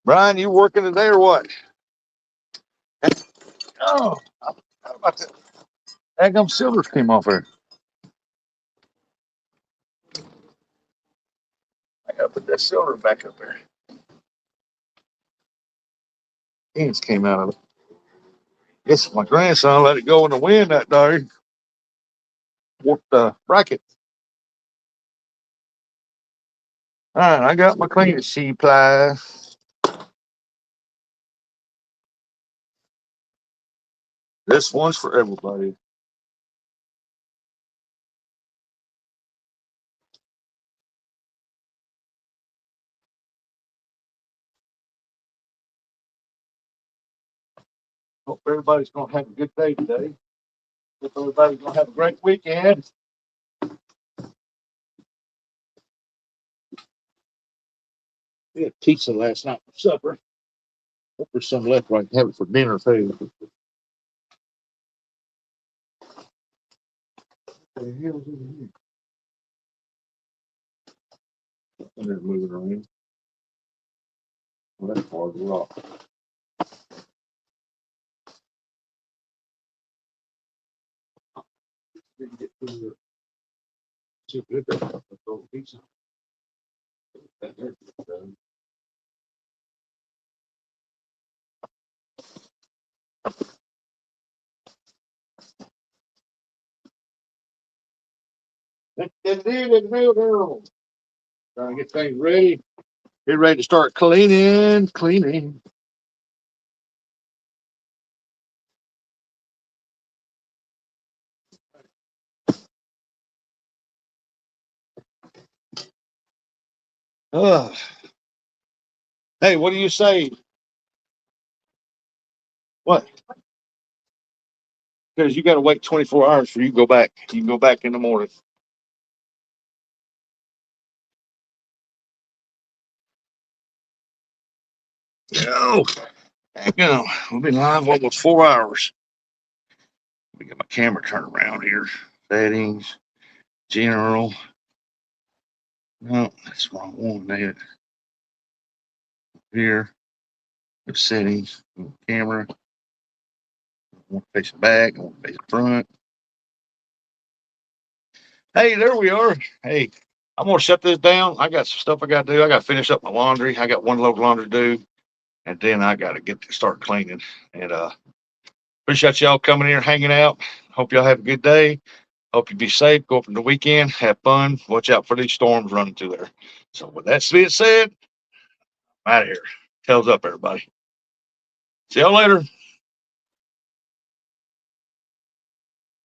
Brian, you working today or what? Oh, how about that? Agum silvers came off there. I gotta put that silver back up there. Ants came out of it. Guess my grandson let it go in the wind that day. Warped the bracket. All right, I got my cleaning sheet pliers. This one's for everybody. Hope everybody's gonna have a good day today. Hope everybody's gonna have a great weekend. We had pizza last night for supper. Hope there's some left where I can have it for dinner too. What the hell is in here? And they're moving around. Well, that's hard rock. Didn't get through the- too good there. Throw the pizza. That there, done. Trying to get things ready. Get ready to start cleaning. Ugh. Hey, what do you say? What? Because you got to wait 24 hours for you to go back. You can go back in the morning. No, heck no. We've been live almost 4 hours. Let me get my camera turned around here. Settings, general. No, that's the wrong one. There. Here, the settings, camera. I want to face the back. I want to face the front. Hey, there we are. Hey, I'm gonna shut this down. I got some stuff I got to do. I got to finish up my laundry. I got one load of laundry to do, and then I got to get to start cleaning. And appreciate y'all coming here, hanging out. Hope y'all have a good day. Hope you be safe. Go up in the weekend. Have fun. Watch out for these storms running through there. So with that being said, I'm out of here. Tails up, everybody. See y'all later.